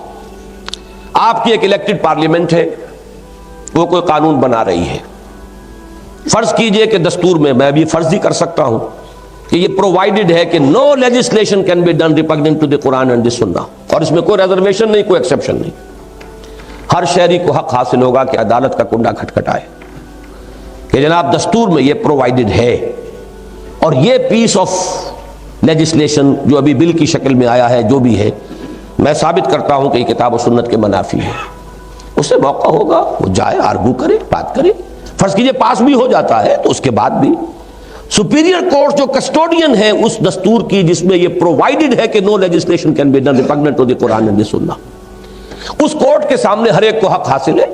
آپ کی ایک الیکٹڈ پارلیمنٹ ہے، وہ کوئی قانون بنا رہی ہے۔ فرض کیجئے کہ دستور میں بھی فرض ہی کر سکتا ہوں کہ یہ پرووائڈڈ ہے کہ no legislation can be done repugnant to the Quran and the Sunnah, اور اس میں کوئی ریزرویشن نہیں، کوئی ایکسیپشن نہیں۔ ہر شہری کو حق حاصل ہوگا کہ عدالت کا کنڈا کھٹکھٹائے کہ جناب دستور میں یہ پرووائڈڈ ہے، اور یہ پیس آف لیجسلیشن جو ابھی بل کی شکل میں آیا ہے، جو بھی ہے، میں ثابت کرتا ہوں کہ یہ کتاب و سنت کے منافی ہے۔ اسے موقع ہوگا وہ جائے، آرگو کرے، بات کرے۔ فرض کیجئے پاس بھی ہو جاتا ہے تو اس کے بعد بھی سپیریئر کورٹ جو کسٹوڈین ہے اس دستور کی جس میں یہ پرووائڈڈ ہے کہ no legislation can be done repugnant to the Quran and the Sunnah, اس کورٹ کے سامنے ہر ایک کو حق حاصل ہے۔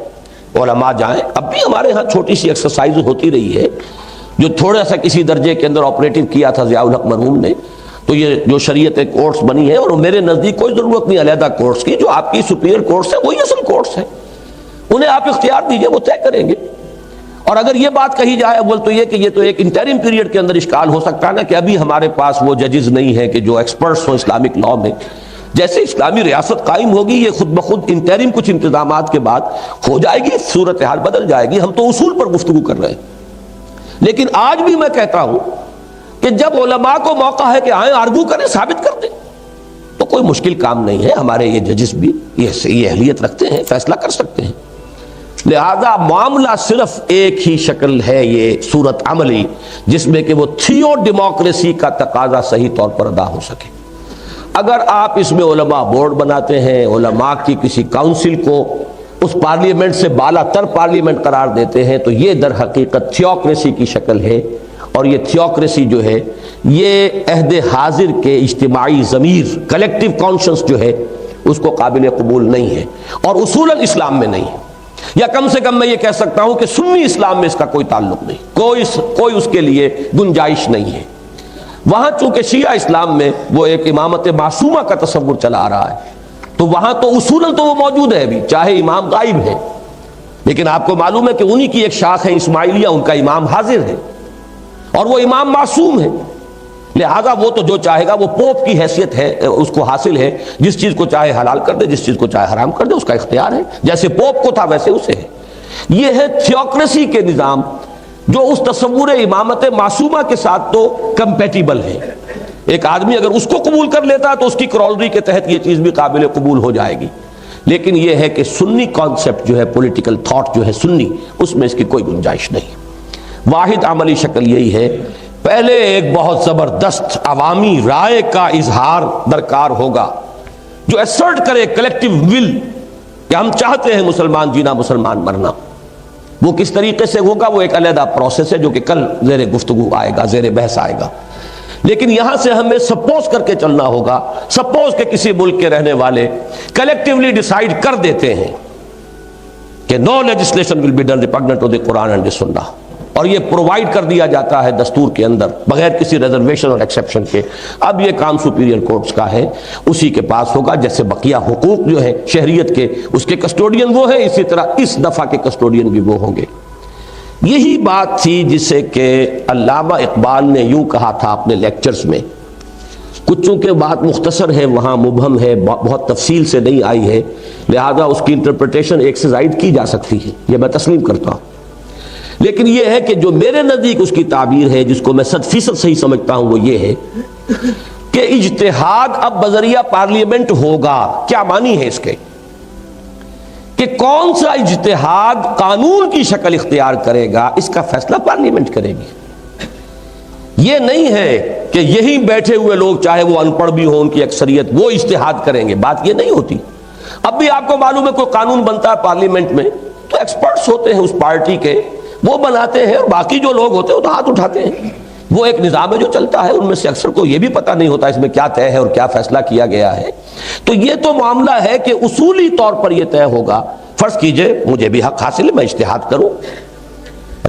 علماء جائیں، اب بھی ہمارے ہاں چھوٹی سی ایکسرسائز ہوتی رہی ہے جو تھوڑا سا کسی درجے کے اندر آپریٹو کیا تھا ضیاء الحق مرحوم نے، تو یہ جو شریعت کورٹس بنی ہے، اور میرے نزدیک کوئی ضرورت نہیں علیحدہ کورٹس کی، جو آپ کی سپیریئر کورٹس ہیں وہی اصل کورٹس ہیں، انہیں آپ اختیار دیجئے، وہ طے کریں گے۔ اور اگر یہ بات کہی جائے اول تو یہ کہ یہ تو ایک انٹرم پیریڈ کے اندر اشکال ہو سکتا ہے نا کہ ابھی ہمارے پاس وہ ججز نہیں ہیں کہ جو ایکسپرٹس ہوں اسلامک لا میں. جیسے اسلامی ریاست قائم ہوگی یہ خود بخود انٹرم کچھ انتظامات کے بعد ہو جائے گی, صورتحال بدل جائے گی. ہم تو اصول پر گفتگو کر رہے ہیں. لیکن آج بھی میں کہتا ہوں کہ جب علماء کو موقع ہے کہ آئیں آرگو کریں, ثابت کر دیں, تو کوئی مشکل کام نہیں ہے. ہمارے یہ ججز بھی یہ اہلیت رکھتے ہیں, فیصلہ کر سکتے ہیں. لہذا معاملہ صرف ایک ہی شکل ہے, یہ صورت عملی, جس میں کہ وہ تھیو ڈیموکریسی کا تقاضا صحیح طور پر ادا ہو سکے. اگر آپ اس میں علماء بورڈ بناتے ہیں, علماء کی کسی کاؤنسل کو اس پارلیمنٹ سے بالا تر پارلیمنٹ قرار دیتے ہیں, تو یہ در حقیقت تھیوکریسی کی شکل ہے. اور یہ تھیوکریسی جو ہے یہ عہد حاضر کے اجتماعی ضمیر, کلیکٹیو کانشنس جو ہے, اس کو قابل قبول نہیں ہے, اور اصولاً اسلام میں نہیں ہے. یا کم سے کم میں یہ کہہ سکتا ہوں کہ سنی اسلام میں اس کا کوئی تعلق نہیں, کوئی اس کے لیے گنجائش نہیں ہے. وہاں چونکہ شیعہ اسلام میں وہ ایک امامت معصومہ کا تصور چلا آ رہا ہے, تو وہاں تو اصولاً تو وہ موجود ہے ابھی, چاہے امام غائب ہے. لیکن آپ کو معلوم ہے کہ انہی کی ایک شاخ ہے اسماعیلیہ, ان کا امام حاضر ہے اور وہ امام معصوم ہے. لہذا وہ تو جو چاہے گا, وہ پوپ کی حیثیت ہے, اس کو حاصل ہے, جس چیز کو چاہے حلال کر دے, جس چیز کو چاہے حرام کر دے, اس کا اختیار ہے. جیسے پوپ کو تھا ویسے اسے ہے. یہ ہے تھیوکریسی کے نظام جو اس تصور امامت معصومہ کے ساتھ تو کمپیٹیبل ہے. ایک آدمی اگر اس کو قبول کر لیتا ہے تو اس کی کرولری کے تحت یہ چیز بھی قابل قبول ہو جائے گی. لیکن یہ ہے کہ سنی کانسیپٹ جو ہے, پولیٹیکل تھاٹ جو ہے سنی, اس میں اس کی کوئی گنجائش نہیں. واحد عملی شکل یہی ہے, پہلے ایک بہت زبردست عوامی رائے کا اظہار درکار ہوگا جو ایسرٹ کرے کلیکٹیو ول کہ ہم چاہتے ہیں مسلمان جینا, مسلمان مرنا. وہ کس طریقے سے ہوگا وہ ایک علیحدہ پروسیس ہے جو کہ کل زیر گفتگو آئے گا, زیر بحث آئے گا. لیکن یہاں سے ہمیں سپوز کر کے چلنا ہوگا, سپوز کہ کسی ملک کے رہنے والے کلیکٹیولی ڈیسائیڈ کر دیتے ہیں کہ no legislation will be done repugnant to the Quran and the Sunnah, اور یہ پرووائڈ کر دیا جاتا ہے دستور کے اندر بغیر کسی ریزرویشن اور ایکسیپشن کے. اب یہ کام سپیریئر کورٹس کا ہے, اسی کے پاس ہوگا. جیسے بقیہ حقوق جو ہے شہریت کے, اس کے کسٹوڈین وہ ہیں, اسی طرح اس دفعہ کے کسٹوڈین بھی وہ ہوں گے. یہی بات تھی جسے کہ علامہ اقبال نے یوں کہا تھا اپنے لیکچرز میں. کچھ چونکہ بات مختصر ہے, وہاں مبہم ہے, بہت تفصیل سے نہیں آئی ہے, لہذا اس کی انٹرپریٹیشن ایک سے زائد کی جا سکتی ہے, یہ میں تسلیم کرتا ہوں. لیکن یہ ہے کہ جو میرے نزدیک اس کی تعبیر ہے, جس کو میں 100% صحیح سمجھتا ہوں, وہ یہ ہے کہ اجتہاد اب بذریعہ پارلیمنٹ ہوگا. کیا معنی ہے اس کے کہ کون سا اجتہاد قانون کی شکل اختیار کرے گا, اس کا فیصلہ پارلیمنٹ کرے گی. یہ نہیں ہے کہ یہیں بیٹھے ہوئے لوگ, چاہے وہ ان پڑھ بھی ہوں, ان کی اکثریت, وہ اجتہاد کریں گے. بات یہ نہیں ہوتی. اب بھی آپ کو معلوم ہے کوئی قانون بنتا ہے پارلیمنٹ میں تو ایکسپرٹس ہوتے ہیں اس پارٹی کے, وہ بناتے ہیں, اور باقی جو لوگ ہوتے ہیں وہ تو ہاتھ اٹھاتے ہیں. وہ ایک نظام ہے جو چلتا ہے, ان میں سے اکثر کو یہ بھی پتہ نہیں ہوتا اس میں کیا طے ہے اور کیا فیصلہ کیا گیا ہے. تو یہ تو معاملہ ہے کہ اصولی طور پر یہ طے ہوگا. فرض کیجئے مجھے بھی حق حاصل ہے, میں اجتہاد کروں,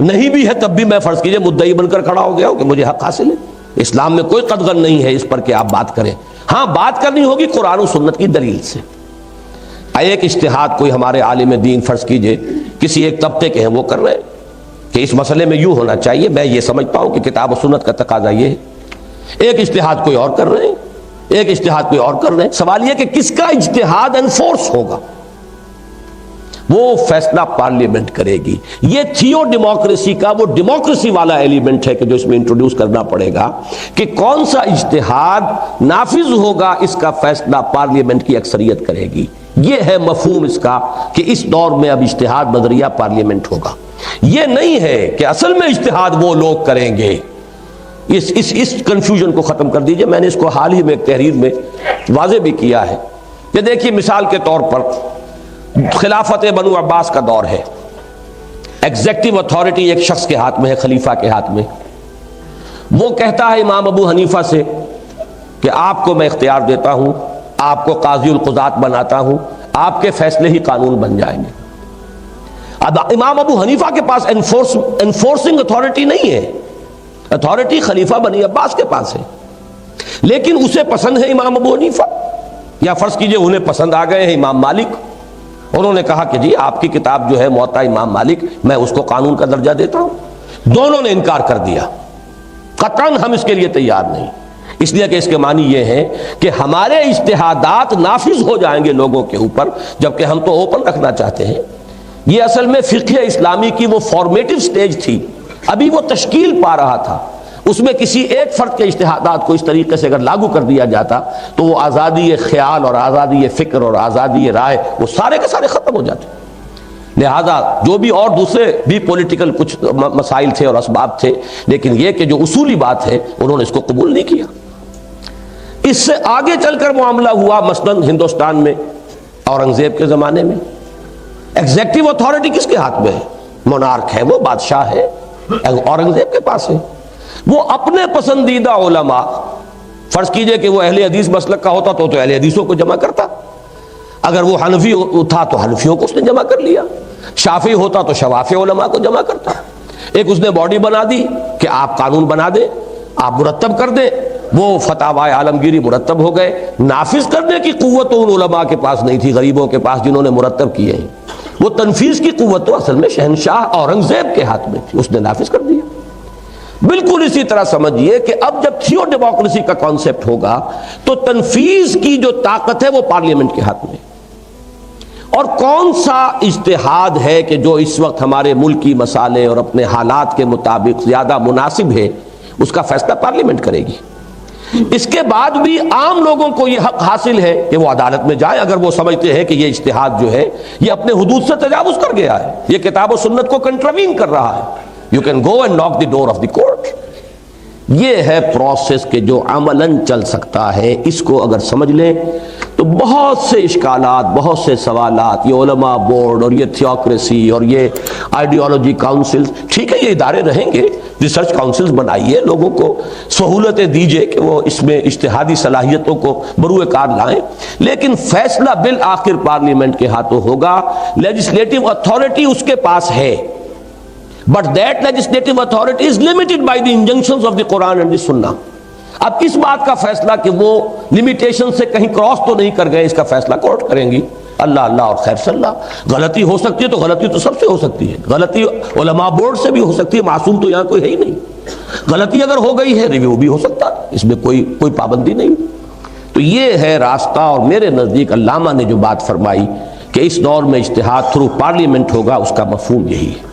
نہیں بھی ہے تب بھی میں فرض کیجئے مدعی بن کر کھڑا ہو گیا ہوں کہ مجھے حق حاصل ہے. اسلام میں کوئی قدغن نہیں ہے اس پر کہ آپ بات کریں. ہاں بات کرنی ہوگی قرآن و سنت کی دلیل سے. ایک اجتہاد کوئی ہمارے عالم دین فرض کیجئے کسی ایک طبقے کے ہیں, وہ کر رہے ہیں کہ اس مسئلے میں یوں ہونا چاہیے, میں یہ سمجھتا ہوں کہ کتاب و سنت کا تقاضا یہ ہے. ایک اجتہاد کوئی اور کر رہے ہیں, ایک اجتہاد کوئی اور کر رہے ہیں. سوال یہ کہ کس کا اجتہاد انفورس ہوگا, وہ فیصلہ پارلیمنٹ کرے گی. یہ تھیو ڈیموکریسی کا وہ ڈیموکریسی والا ایلیمنٹ ہے کہ جو اس میں انٹروڈیوس کرنا پڑے گا کہ کون سا اجتہاد نافذ ہوگا, اس کا فیصلہ پارلیمنٹ کی اکثریت کرے گی. یہ ہے مفہوم اس کا کہ اس دور میں اب اجتہاد بذریعہ پارلیمنٹ ہوگا. یہ نہیں ہے کہ اصل میں اجتہاد وہ لوگ کریں گے. اس کنفیوژن کو ختم کر دیجئے. میں نے اس کو حال ہی میں ایک تحریر میں واضح بھی کیا ہے کہ دیکھیے مثال کے طور پر خلافت بنو عباس کا دور ہے, ایگزیکٹو اتھارٹی ایک شخص کے ہاتھ میں ہے, خلیفہ کے ہاتھ میں. وہ کہتا ہے امام ابو حنیفہ سے کہ آپ کو میں اختیار دیتا ہوں, آپ کو قاضی القضات بناتا ہوں, آپ کے فیصلے ہی قانون بن جائیں گے. اب امام ابو حنیفہ کے پاس انفورسنگ اتھارٹی نہیں ہے, اتھارٹی خلیفہ بنی عباس کے پاس ہے. لیکن اسے پسند ہے امام ابو حنیفہ, یا فرض کیجئے انہیں پسند آ گئے ہیں امام مالک, انہوں نے کہا کہ جی آپ کی کتاب جو ہے موطا امام مالک، میں اس کو قانون کا درجہ دیتا ہوں۔ دونوں نے انکار کر دیا، قطعاً ہم اس کے لیے تیار نہیں، اس لیے کہ اس کے معنی یہ ہے کہ ہمارے اجتہادات نافذ ہو جائیں گے لوگوں کے اوپر، جبکہ ہم تو اوپن رکھنا چاہتے ہیں۔ یہ اصل میں فقہ اسلامی کی وہ فارمیٹو سٹیج تھی، ابھی وہ تشکیل پا رہا تھا، اس میں کسی ایک فرد کے اجتہادات کو اس طریقے سے اگر لاگو کر دیا جاتا تو وہ آزادی خیال اور آزادی فکر اور آزادی رائے وہ سارے کے سارے ختم ہو جاتے۔ لہذا جو بھی اور دوسرے بھی پولیٹیکل کچھ مسائل تھے اور اسباب تھے، لیکن یہ کہ جو اصولی بات ہے انہوں نے اس کو قبول نہیں کیا۔ اس سے آگے چل کر معاملہ ہوا مثلاً ہندوستان میں اورنگزیب کے زمانے میں، ایگزیکٹو اتھارٹی کس کے ہاتھ میں ہے؟ مونارک ہے، وہ بادشاہ ہے، اورنگزیب کے پاس ہے۔ وہ اپنے پسندیدہ علماء، فرض کیجئے کہ وہ اہل حدیث مسلک کا ہوتا تو اہل حدیثوں کو جمع کرتا، اگر وہ حنفی تھا تو حنفیوں کو اس نے جمع کر لیا، شافعی ہوتا تو شوافی علماء کو جمع کرتا۔ ایک اس نے باڈی بنا دی کہ آپ قانون بنا دیں، آپ مرتب کر دیں، وہ فتاوی عالمگیری مرتب ہو گئے۔ نافذ کرنے کی قوت تو ان علماء کے پاس نہیں تھی، غریبوں کے پاس جنہوں نے مرتب کیے ہیں، وہ تنفیذ کی قوت تو اصل میں شہنشاہ اورنگزیب کے ہاتھ میں تھی، اس نے نافذ کر دیا۔ بالکل اسی طرح سمجھیے کہ اب جب تھیو ڈیموکریسی کا کانسیپٹ ہوگا تو تنفیذ کی جو طاقت ہے وہ پارلیمنٹ کے ہاتھ میں، اور کون سا اجتہاد ہے کہ جو اس وقت ہمارے ملکی مسائل اور اپنے حالات کے مطابق زیادہ مناسب ہے، اس کا فیصلہ پارلیمنٹ کرے گی۔ اس کے بعد بھی عام لوگوں کو یہ حق حاصل ہے کہ وہ عدالت میں جائیں اگر وہ سمجھتے ہیں کہ یہ اجتہاد جو ہے یہ اپنے حدود سے تجاوز کر گیا ہے، یہ کتاب و سنت کو کنٹروین کر رہا ہے۔ You can go and knock the door of the court۔ یہ ہے پروسیس کہ جو عملاً چل سکتا ہے۔ اس کو اگر سمجھ لیں تو بہت سے اشکالات، بہت سے سوالات، یہ علماء بورڈ اور یہ تھیوکریسی اور یہ آئیڈیالوجی کاؤنسل، ٹھیک ہے یہ ادارے رہیں گے، ریسرچ کاؤنسلز بنائیے، لوگوں کو سہولتیں دیجئے کہ وہ اس میں اجتہادی صلاحیتوں کو بروئے کار لائیں، لیکن فیصلہ بالآخر پارلیمنٹ کے ہاتھوں ہوگا۔ لیجسلیٹو اتھارٹی اس کے پاس ہے، but that legislative authority is limited by the injunctions of the Quran and the Sunnah۔ اب اس بات کا فیصلہ کہ وہ لمیٹیشن سے کہیں کراس تو نہیں کر گئے، اس کا فیصلہ کورٹ کریں گی۔ اللہ اللہ اور خیر صلی اللہ۔ غلطی ہو سکتی ہے تو غلطی تو سب سے ہو سکتی ہے، غلطی علماء بورڈ سے بھی ہو سکتی ہے، معصوم تو یہاں کوئی ہے ہی نہیں۔ غلطی اگر ہو گئی ہے ریویو بھی ہو سکتا ہے، اس میں کوئی پابندی نہیں۔ تو یہ ہے راستہ، اور میرے نزدیک علامہ نے جو بات فرمائی کہ اس دور میں اجتہاد تھرو پارلیمنٹ ہوگا، اس کا مفہوم یہی ہے۔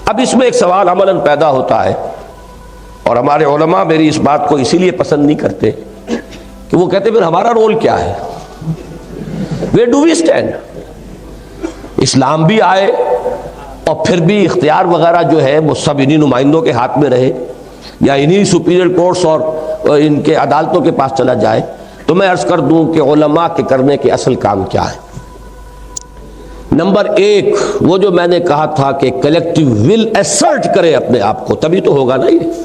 اب اس میں ایک سوال عملاً پیدا ہوتا ہے، اور ہمارے علماء میری اس بات کو اسی لیے پسند نہیں کرتے کہ وہ کہتے پھر ہمارا رول کیا ہے، ویئر ڈو وی اسٹینڈ؟ اسلام بھی آئے اور پھر بھی اختیار وغیرہ جو ہے وہ سب انہی نمائندوں کے ہاتھ میں رہے، یا انہی سپیریئر کورٹس اور ان کے عدالتوں کے پاس چلا جائے، تو میں عرض کر دوں کہ علماء کے کرنے کے اصل کام کیا ہے۔ نمبر ایک، وہ جو میں نے کہا تھا کہ کلیکٹیو ول ایسرٹ کرے اپنے آپ کو، تبھی تو ہوگا نا۔ یہ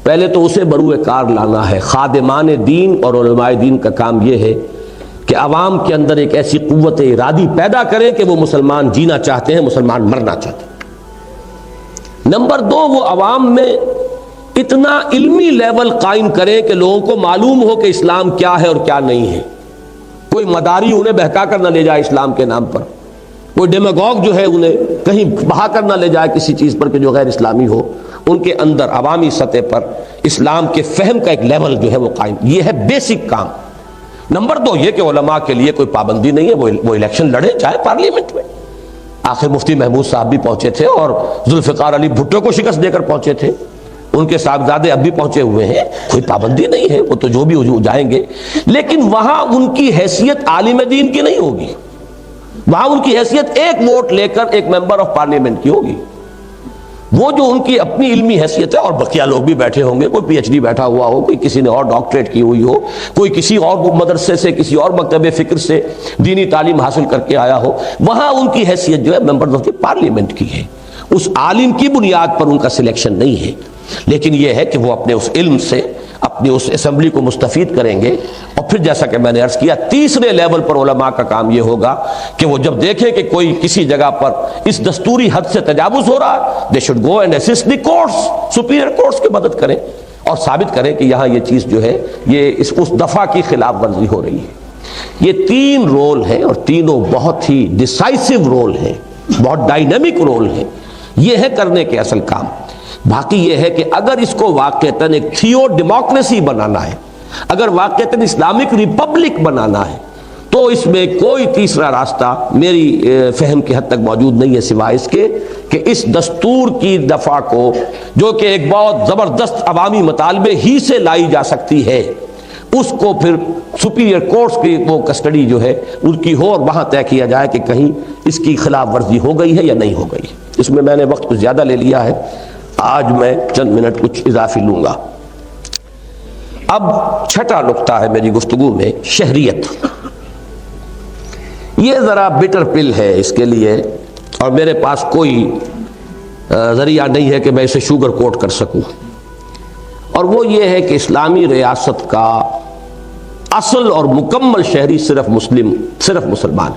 پہلے تو اسے بروئے کار لانا ہے۔ خادمان دین اور علماء دین کا کام یہ ہے کہ عوام کے اندر ایک ایسی قوت ارادی پیدا کریں کہ وہ مسلمان جینا چاہتے ہیں، مسلمان مرنا چاہتے ہیں۔ نمبر دو، وہ عوام میں اتنا علمی لیول قائم کریں کہ لوگوں کو معلوم ہو کہ اسلام کیا ہے اور کیا نہیں ہے، کوئی مداری انہیں بہکا کر نہ لے جائے اسلام کے نام پر، کوئی ڈیماگوگ جو ہے انہیں کہیں بہا کر نہ لے جائے کسی چیز پر کہ جو غیر اسلامی ہو۔ ان کے اندر عوامی سطح پر اسلام کے فہم کا ایک لیول جو ہے وہ قائم، یہ ہے بیسک کام۔ نمبر دو یہ کہ علماء کے لیے کوئی پابندی نہیں ہے، وہ الیکشن لڑے چاہے پارلیمنٹ میں۔ آخر مفتی محمود صاحب بھی پہنچے تھے اور ذوالفقار علی بھٹو کو شکست دے کر پہنچے تھے، ان کے صاحبزادے اب بھی پہنچے ہوئے ہیں، کوئی پابندی نہیں ہے، وہ تو جو بھی جائیں گے۔ لیکن وہاں ان کی حیثیت عالم دین کی نہیں ہوگی، وہاں ان کی حیثیت ایک ووٹ لے کر ایک ممبر آف پارلیمنٹ کی ہوگی۔ وہ جو ان کی اپنی علمی حیثیت ہے، اور بقیہ لوگ بھی بیٹھے ہوں گے، کوئی پی ایچ ڈی بیٹھا ہوا ہو، کوئی کسی نے اور ڈاکٹریٹ کی ہوئی ہو، کوئی کسی اور مدرسے سے، کسی اور مکتب فکر سے دینی تعلیم حاصل کر کے آیا ہو، وہاں ان کی حیثیت جو ہے ممبر آف دی پارلیمنٹ کی ہے۔ اس عالم کی بنیاد پر ان کا سلیکشن نہیں ہے، لیکن یہ ہے کہ وہ اپنے اس علم سے اپنی اس اسمبلی کو مستفید کریں گے۔ اور پھر جیسا کہ میں نے عرض کیا، تیسرے لیول پر علماء کا کام یہ ہوگا کہ وہ جب دیکھیں کہ کوئی کسی جگہ پر اس دستوری حد سے تجاوز ہو رہا ہے، they should go and assist the courts, superior courts کی مدد کریں اور ثابت کریں کہ یہاں یہ چیز جو ہے یہ اس دفعہ کی خلاف ورزی ہو رہی ہے۔ یہ تین رول ہیں اور تینوں بہت ہی ڈیسائسو رول ہیں، بہت ڈائنامک رول ہیں. یہ ہے کرنے کے اصل کام. باقی یہ ہے کہ اگر اس کو واقعتاً ایک تھیو ڈیموکریسی بنانا ہے، اگر واقعتاً اسلامک ریپبلک بنانا ہے، تو اس میں کوئی تیسرا راستہ میری فہم کی حد تک موجود نہیں ہے سوائے اس کے کہ اس دستور کی دفعہ کو، جو کہ ایک بہت زبردست عوامی مطالبے ہی سے لائی جا سکتی ہے، اس کو پھر سپیریئر کورٹس کی وہ کسٹڈی جو ہے ان کی ہو اور وہاں طے کیا جائے کہ کہیں اس کی خلاف ورزی ہو گئی ہے یا نہیں ہو گئی. اس میں نے وقت کچھ زیادہ لے لیا ہے، آج میں چند منٹ کچھ اضافی لوں گا. اب چھٹا نقطہ ہے میری گفتگو میں، شہریت. یہ ذرا بٹر پل ہے اس کے لیے، اور میرے پاس کوئی ذریعہ نہیں ہے کہ میں اسے شوگر کوٹ کر سکوں. اور وہ یہ ہے کہ اسلامی ریاست کا اصل اور مکمل شہری صرف مسلمان.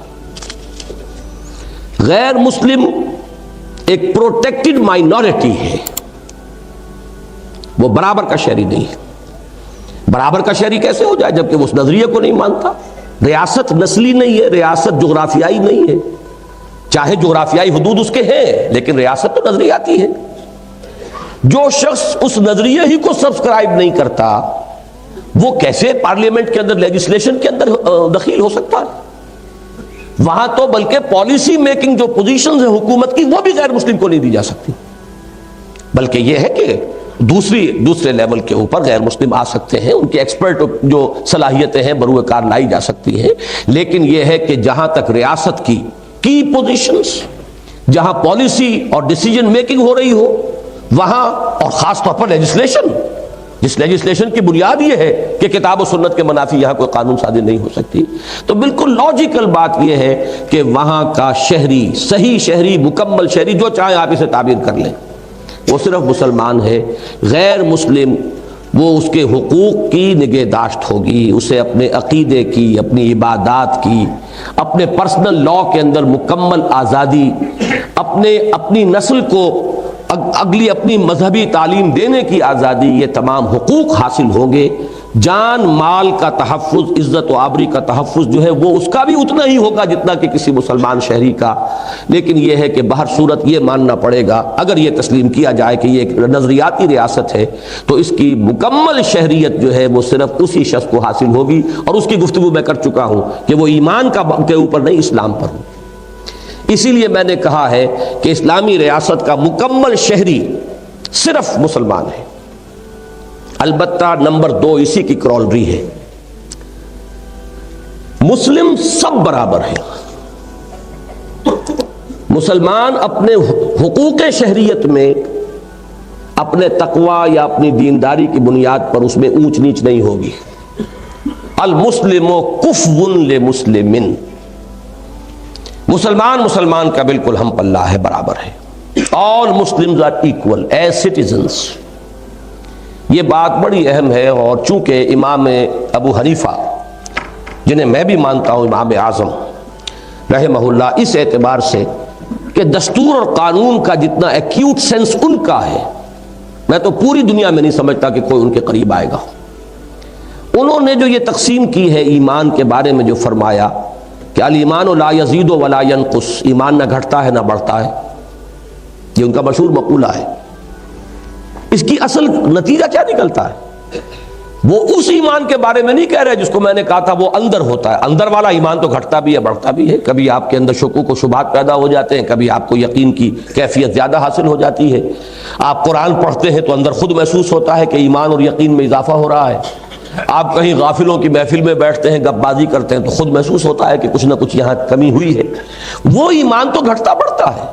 غیر مسلم ایک پروٹیکٹڈ مائنورٹی ہے، وہ برابر کا شہری نہیں ہے. برابر کا شہری کیسے ہو جائے جبکہ وہ اس نظریے کو نہیں مانتا؟ ریاست نسلی نہیں ہے، ریاست جغرافیائی نہیں ہے، چاہے جغرافیائی حدود اس کے ہیں لیکن ریاست تو نظریاتی ہے. جو شخص اس نظریے ہی کو سبسکرائب نہیں کرتا وہ کیسے پارلیمنٹ کے اندر لیجسلیشن کے اندر دخیل ہو سکتا ہے؟ وہاں تو بلکہ پالیسی میکنگ جو پوزیشنز ہیں حکومت کی وہ بھی غیر مسلم کو نہیں دی جا سکتی. بلکہ یہ ہے کہ دوسرے لیول کے اوپر غیر مسلم آ سکتے ہیں، ان کے ایکسپرٹ جو صلاحیتیں ہیں بروئے کار لائی جا سکتی ہیں. لیکن یہ ہے کہ جہاں تک ریاست کی پوزیشنز، جہاں پالیسی اور ڈیسیجن میکنگ ہو رہی ہو وہاں، اور خاص طور پر لیجسلیشن، جس لیجسلیشن کی بنیاد یہ ہے کہ کتاب و سنت کے منافی یہاں کوئی قانون سازی نہیں ہو سکتی، تو بالکل لاجیکل بات یہ ہے کہ وہاں کا شہری، صحیح شہری، مکمل شہری، جو چاہے آپ اسے تعبیر کر لیں، وہ صرف مسلمان ہے. غیر مسلم وہ اس کے حقوق کی نگہداشت ہوگی، اسے اپنے عقیدے کی، اپنی عبادات کی، اپنے پرسنل لا کے اندر مکمل آزادی، اپنی نسل کو اپنی مذہبی تعلیم دینے کی آزادی، یہ تمام حقوق حاصل ہوں گے. جان مال کا تحفظ، عزت و آبری کا تحفظ جو ہے وہ اس کا بھی اتنا ہی ہوگا جتنا کہ کسی مسلمان شہری کا. لیکن یہ ہے کہ بہر صورت یہ ماننا پڑے گا، اگر یہ تسلیم کیا جائے کہ یہ ایک نظریاتی ریاست ہے تو اس کی مکمل شہریت جو ہے وہ صرف اسی شخص کو حاصل ہوگی. اور اس کی گفتگو میں کر چکا ہوں کہ وہ ایمان کے اوپر نہیں، اسلام پر ہوں. اسی لیے میں نے کہا ہے کہ اسلامی ریاست کا مکمل شہری صرف مسلمان ہے. البتہ نمبر 2 اسی کی کرولری ہے، مسلم سب برابر ہیں. مسلمان اپنے حقوق شہریت میں اپنے تقوی یا اپنی دینداری کی بنیاد پر اس میں اونچ نیچ نہیں ہوگی. المسلم کفو لمسلم، مسلمان کا بالکل ہم پلہ ہے، برابر ہے. All Muslims are equal as citizens. یہ بات بڑی اہم ہے، اور چونکہ امام ابو حنیفہ جنہیں میں بھی مانتا ہوں امام اعظم رحمہ اللہ، اس اعتبار سے کہ دستور اور قانون کا جتنا ایکیوٹ سینس ان کا ہے، میں تو پوری دنیا میں نہیں سمجھتا کہ کوئی ان کے قریب آئے گا. انہوں نے جو یہ تقسیم کی ہے ایمان کے بارے میں، جو فرمایا کہ الایمان لا یزید ولا ینقص، ایمان نہ گھٹتا ہے نہ بڑھتا ہے، یہ ان کا مشہور مقولہ ہے. اس کی اصل نتیجہ کیا نکلتا ہے؟ وہ اس ایمان کے بارے میں نہیں کہہ رہے جس کو میں نے کہا تھا وہ اندر ہوتا ہے. اندر والا ایمان تو گھٹتا بھی ہے بڑھتا بھی ہے، کبھی آپ کے اندر شکوک و شبہات پیدا ہو جاتے ہیں، کبھی آپ کو یقین کی کیفیت زیادہ حاصل ہو جاتی ہے. آپ قرآن پڑھتے ہیں تو اندر خود محسوس ہوتا ہے کہ ایمان اور یقین میں اضافہ ہو رہا ہے. آپ کہیں غافلوں کی محفل میں بیٹھتے ہیں، گپ بازی کرتے ہیں تو خود محسوس ہوتا ہے کہ کچھ نہ کچھ یہاں کمی ہوئی ہے. وہ ایمان تو گھٹتا بڑھتا ہے.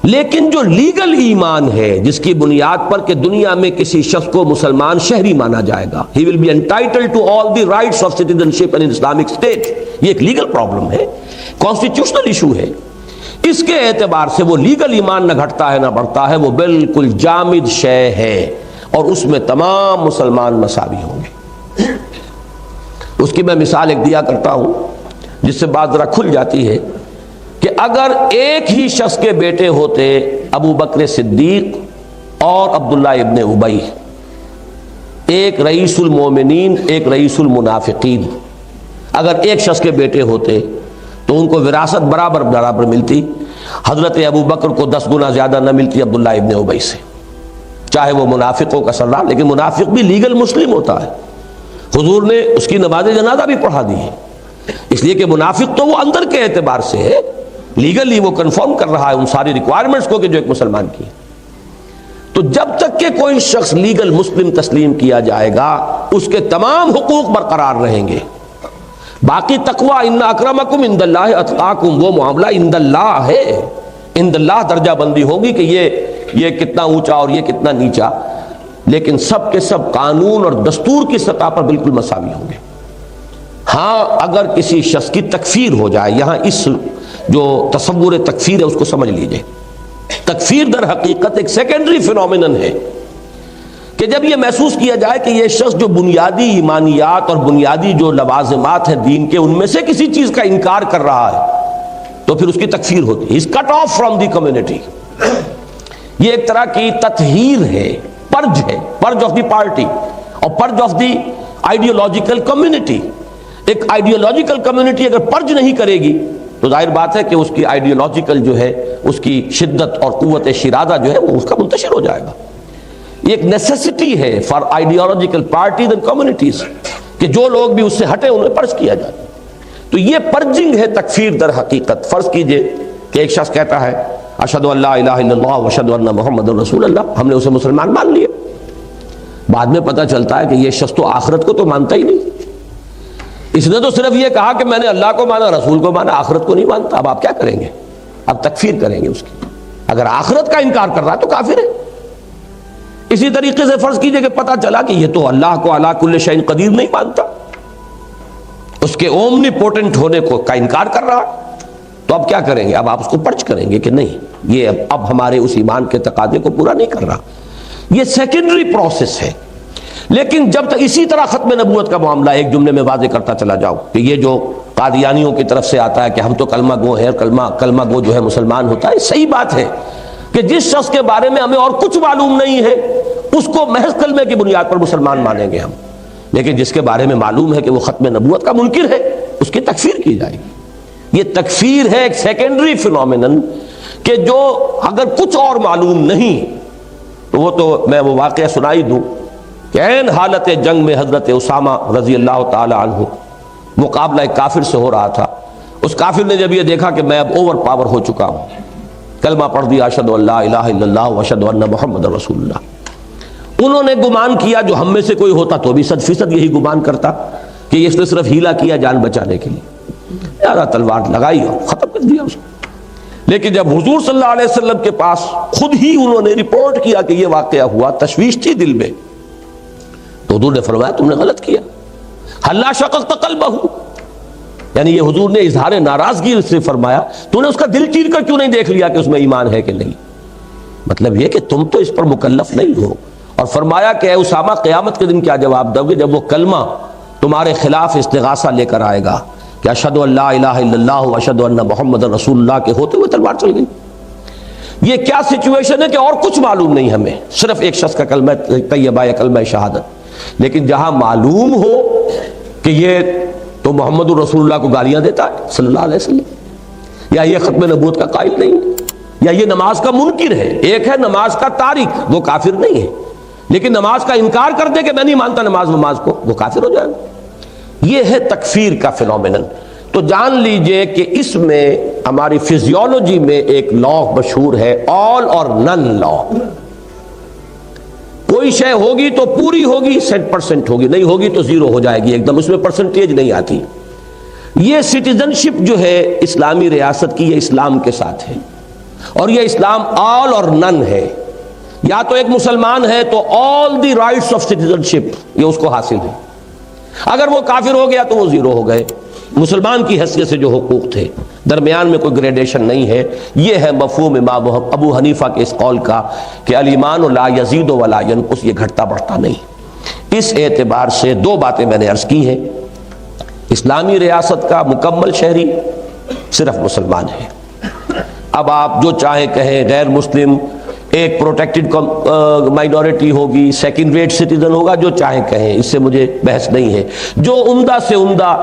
لیکن جو لیگل ایمان ہے، جس کی بنیاد پر کہ دنیا میں کسی شخص کو مسلمان شہری مانا جائے گا، he will be entitled to all the rights of citizenship in Islamic state، یہ ایک لیگل پرابلم ہے، کانسٹیٹیوشنل ایشو ہے. اس کے اعتبار سے وہ لیگل ایمان نہ گھٹتا ہے نہ بڑھتا ہے، وہ بالکل جامد شے ہے، اور اس میں تمام مسلمان مساوی ہوں گے. اس کی میں مثال ایک دیا کرتا ہوں جس سے بات ذرا کھل جاتی ہے کہ اگر ایک ہی شخص کے بیٹے ہوتے ابو بکر صدیق اور عبداللہ ابن ابی، ایک رئیس المومنین ایک رئیس المنافقین، اگر ایک شخص کے بیٹے ہوتے تو ان کو وراثت برابر برابر ملتی. حضرت ابو بکر کو 10 گنا زیادہ نہ ملتی عبداللہ ابن ابی سے، چاہے وہ منافقوں کا سردار، لیکن منافق بھی لیگل مسلم ہوتا ہے. حضور نے اس کی نماز جنازہ بھی پڑھا دی ہے، اس لیے کہ منافق تو وہ اندر کے اعتبار سے ہے، لیگلی وہ کنفرم کر رہا ہے ان ساری ریکوائرمنٹس کو کہ جو ایک مسلمان کی ہے. تو جب تک کہ کوئی شخص لیگل مسلم تسلیم کیا جائے گا اس کے تمام حقوق برقرار رہیں گے. باقی تقوی ان اکرمکم عند اللہ اتقاکم، وہ معاملہ عند اللہ ہے، عند اللہ درجہ بندی ہوگی کہ یہ کتنا اونچا اور یہ کتنا نیچا، لیکن سب کے سب قانون اور دستور کی سطح پر بالکل مساوی ہوں گے. ہاں اگر کسی شخص کی تکفیر ہو جائے، یہاں اس جو تصور تکفیر ہے اس کو سمجھ لیجئے. تکفیر در حقیقت ایک سیکنڈری فینومینن ہے کہ جب یہ محسوس کیا جائے کہ یہ شخص جو بنیادی ایمانیات اور بنیادی جو لوازمات ہیں دین کے ان میں سے کسی چیز کا انکار کر رہا ہے تو پھر اس کی تکفیر ہوتی ہے. Is cut off from the community. یہ ایک طرح کی تطہیر ہے، پرج ہے، پرج آف دی پارٹی اور purge of the ideological community. ایک آئیڈیولوجیکل کمیونٹی اگر پرج نہیں کرے گی تو ظاہر بات ہے کہ اس کی آئیڈیولوجیکل جو ہے اس کی شدت اور قوت شرادہ جو ہے وہ اس کا منتشر ہو جائے گا. یہ ایک نیسیسٹی ہے for ideological parties and communities کہ جو لوگ بھی اس سے ہٹے انہیں پرج کیا جائے. تو یہ پرجنگ ہے تکفیر در حقیقت. فرض کیجئے کہ ایک شخص کہتا ہے اشہد ان لا الہ الا اللہ واشہد ان محمد رسول اللہ، ہم نے اسے مسلمان مان لیا. بعد میں پتہ چلتا ہے کہ یہ شخص تو آخرت کو تو مانتا ہی نہیں، اس نے تو صرف یہ کہا کہ میں نے اللہ کو مانا، رسول کو مانا، آخرت کو نہیں مانتا. اب آپ کیا کریں گے؟ اب تکفیر کریں گے اس کی. اگر آخرت کا انکار کر رہا ہے تو کافر ہے. اسی طریقے سے فرض کیجئے کہ پتہ چلا کہ یہ تو اللہ کو علی کل شیء قدیر نہیں مانتا، اس کے اومنی پوٹنٹ ہونے کو کا انکار کر رہا ہے، تو اب کیا کریں گے؟ اب آپ اس کو پرچ کریں گے کہ نہیں، یہ اب ہمارے اس ایمان کے تقاضے کو پورا نہیں کر رہا. یہ سیکنڈری پروسیس ہے. لیکن جب تک اسی طرح ختم نبوت کا معاملہ ایک جملے میں واضح کرتا چلا جاؤ کہ یہ جو قادیانیوں کی طرف سے آتا ہے کہ ہم تو کلمہ گو ہیں، کلمہ گو جو ہے مسلمان ہوتا ہے، صحیح بات ہے کہ جس شخص کے بارے میں ہمیں اور کچھ معلوم نہیں ہے اس کو محض کلمے کی بنیاد پر مسلمان مانیں گے ہم، لیکن جس کے بارے میں معلوم ہے کہ وہ ختم نبوت کا منکر ہے اس کی تکفیر کی جائے گی. یہ تکفیر ہے ایک سیکنڈری فینومینن کہ جو اگر کچھ اور معلوم نہیں تو وہ تو میں وہ واقعہ سنائی دوں کہ عین حالت جنگ میں حضرت اسامہ رضی اللہ تعالی عنہ مقابلہ ایک کافر سے ہو رہا تھا. اس کافر نے جب یہ دیکھا کہ میں اب اوور پاور ہو چکا ہوں، کلمہ پڑھ دیا اشہد ان لا الہ الا اللہ واشہد ان محمد رسول اللہ، انہوں نے گمان کیا جو ہم میں سے کوئی ہوتا تو بھی 100% یہی گمان کرتا کہ اس نے صرف ہیلا کیا جان بچانے کے لیے، زیادہ تلوار لگائی اور ختم کر دیا اس کو. لیکن جب حضور صلی اللہ علیہ وسلم کے پاس خود ہی انہوں نے رپورٹ کیا کہ یہ واقعہ ہوا، تشویش تھی دل میں، تو حضور نے فرمایا تم نے غلط کیا. حلا شققت قلبہ، یعنی یہ حضور نے اظہار ناراضگی سے فرمایا تو نے اس کا دل چیر کر کیوں نہیں دیکھ لیا کہ اس میں ایمان ہے کہ نہیں. مطلب یہ کہ تم تو اس پر مکلف نہیں ہو. اور فرمایا کہ اے اسامہ قیامت کے دن کیا جواب دو گے جب وہ کلمہ تمہارے خلاف استغاثہ لے کر آئے گا کہ اشہد ان لا الہ الا اللہ واشہد ان محمد رسول اللہ کے ہوتے ہوئے تلوار چل گئی. یہ کیا سچویشن ہے کہ اور کچھ معلوم نہیں ہمیں، صرف ایک شخص کا کلمہ طیبہ یا کلمہ شہادت. لیکن جہاں معلوم ہو کہ یہ تو محمد الرسول اللہ کو گالیاں دیتا ہے صلی اللہ علیہ وسلم، یا یہ ختم نبوت کا قائل نہیں ہے، یا یہ نماز کا منکر ہے. ایک ہے نماز کا تارک، وہ کافر نہیں ہے، لیکن نماز کا انکار کر دے کہ میں نہیں مانتا نماز کو، وہ کافر ہو جائے گا. یہ ہے تکفیر کا فینومینن. تو جان لیجئے کہ اس میں ہماری فزیولوجی میں ایک لا مشہور ہے، آل اور نن لا. کوئی شے ہوگی تو پوری ہوگی 100% ہوگی، نہیں ہوگی تو زیرو ہو جائے گی، ایک دم اس میں پرسنٹیج نہیں آتی. یہ سٹیزن شپ جو ہے اسلامی ریاست کی، یہ اسلام کے ساتھ ہے، اور یہ اسلام آل اور نن ہے. یا تو ایک مسلمان ہے تو آل دی رائٹس آف سٹیزن شپ یہ اس کو حاصل ہے، اگر وہ کافر ہو گیا تو وہ زیرو ہو گئے. مسلمان کی حیثیت سے جو حقوق تھے درمیان میں کوئی گریڈیشن نہیں ہے. یہ ہے مفہوم امام ابو حنیفہ کے اس قول کا کہ الایمان لا یزید ولا ینقص، یہ گھٹتا بڑھتا نہیں. اس اعتبار سے دو باتیں میں نے عرض کی ہیں. اسلامی ریاست کا مکمل شہری صرف مسلمان ہے. اب آپ جو چاہے کہیں غیر مسلم ایک پروٹیکٹڈ مائنورٹی ہوگی، سیکنڈ ریٹ سٹیزن ہوگا، جو چاہیں کہیں، اس سے مجھے بحث نہیں ہے۔ جو عمدہ سے عمدہ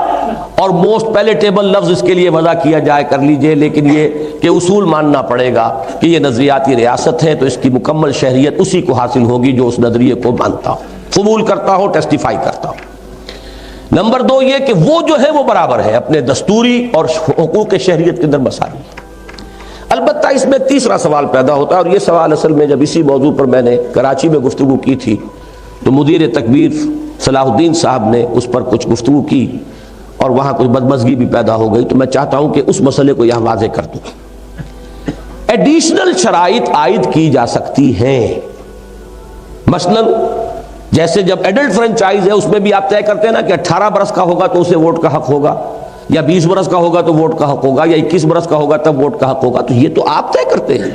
اور موسٹ پیلیٹیبل لفظ اس کے لیے وضع کیا جائے کر لیجئے، لیکن یہ کہ اصول ماننا پڑے گا کہ یہ نظریاتی ریاست ہے، تو اس کی مکمل شہریت اسی کو حاصل ہوگی جو اس نظریے کو مانتا ہو، قبول کرتا ہو، ٹیسٹیفائی کرتا ہو۔ نمبر 2 یہ کہ وہ جو ہے وہ برابر ہے اپنے دستوری اور حقوق شہریت کے اندر مساوی۔ البتہ اس میں تیسرا سوال پیدا ہوتا ہے، اور یہ سوال اصل میں جب اسی موضوع پر میں نے کراچی میں گفتگو کی تھی تو مدیر تکبیر صلاح الدین صاحب نے اس پر کچھ گفتگو کی اور وہاں کچھ بدمزگی بھی پیدا ہو گئی، تو میں چاہتا ہوں کہ اس مسئلے کو یہاں واضح کر دوں۔ ایڈیشنل شرائط عائد کی جا سکتی ہیں، مثلا جیسے جب ایڈلٹ فرنچائز ہے اس میں بھی آپ طے کرتے ہیں نا کہ 18 برس کا ہوگا تو اسے ووٹ کا حق ہوگا، یا 20 برس کا ہوگا تو ووٹ کا حق ہوگا، یا 21 برس کا ہوگا تب ووٹ کا حق ہوگا، تو یہ تو آپ طے کرتے ہیں،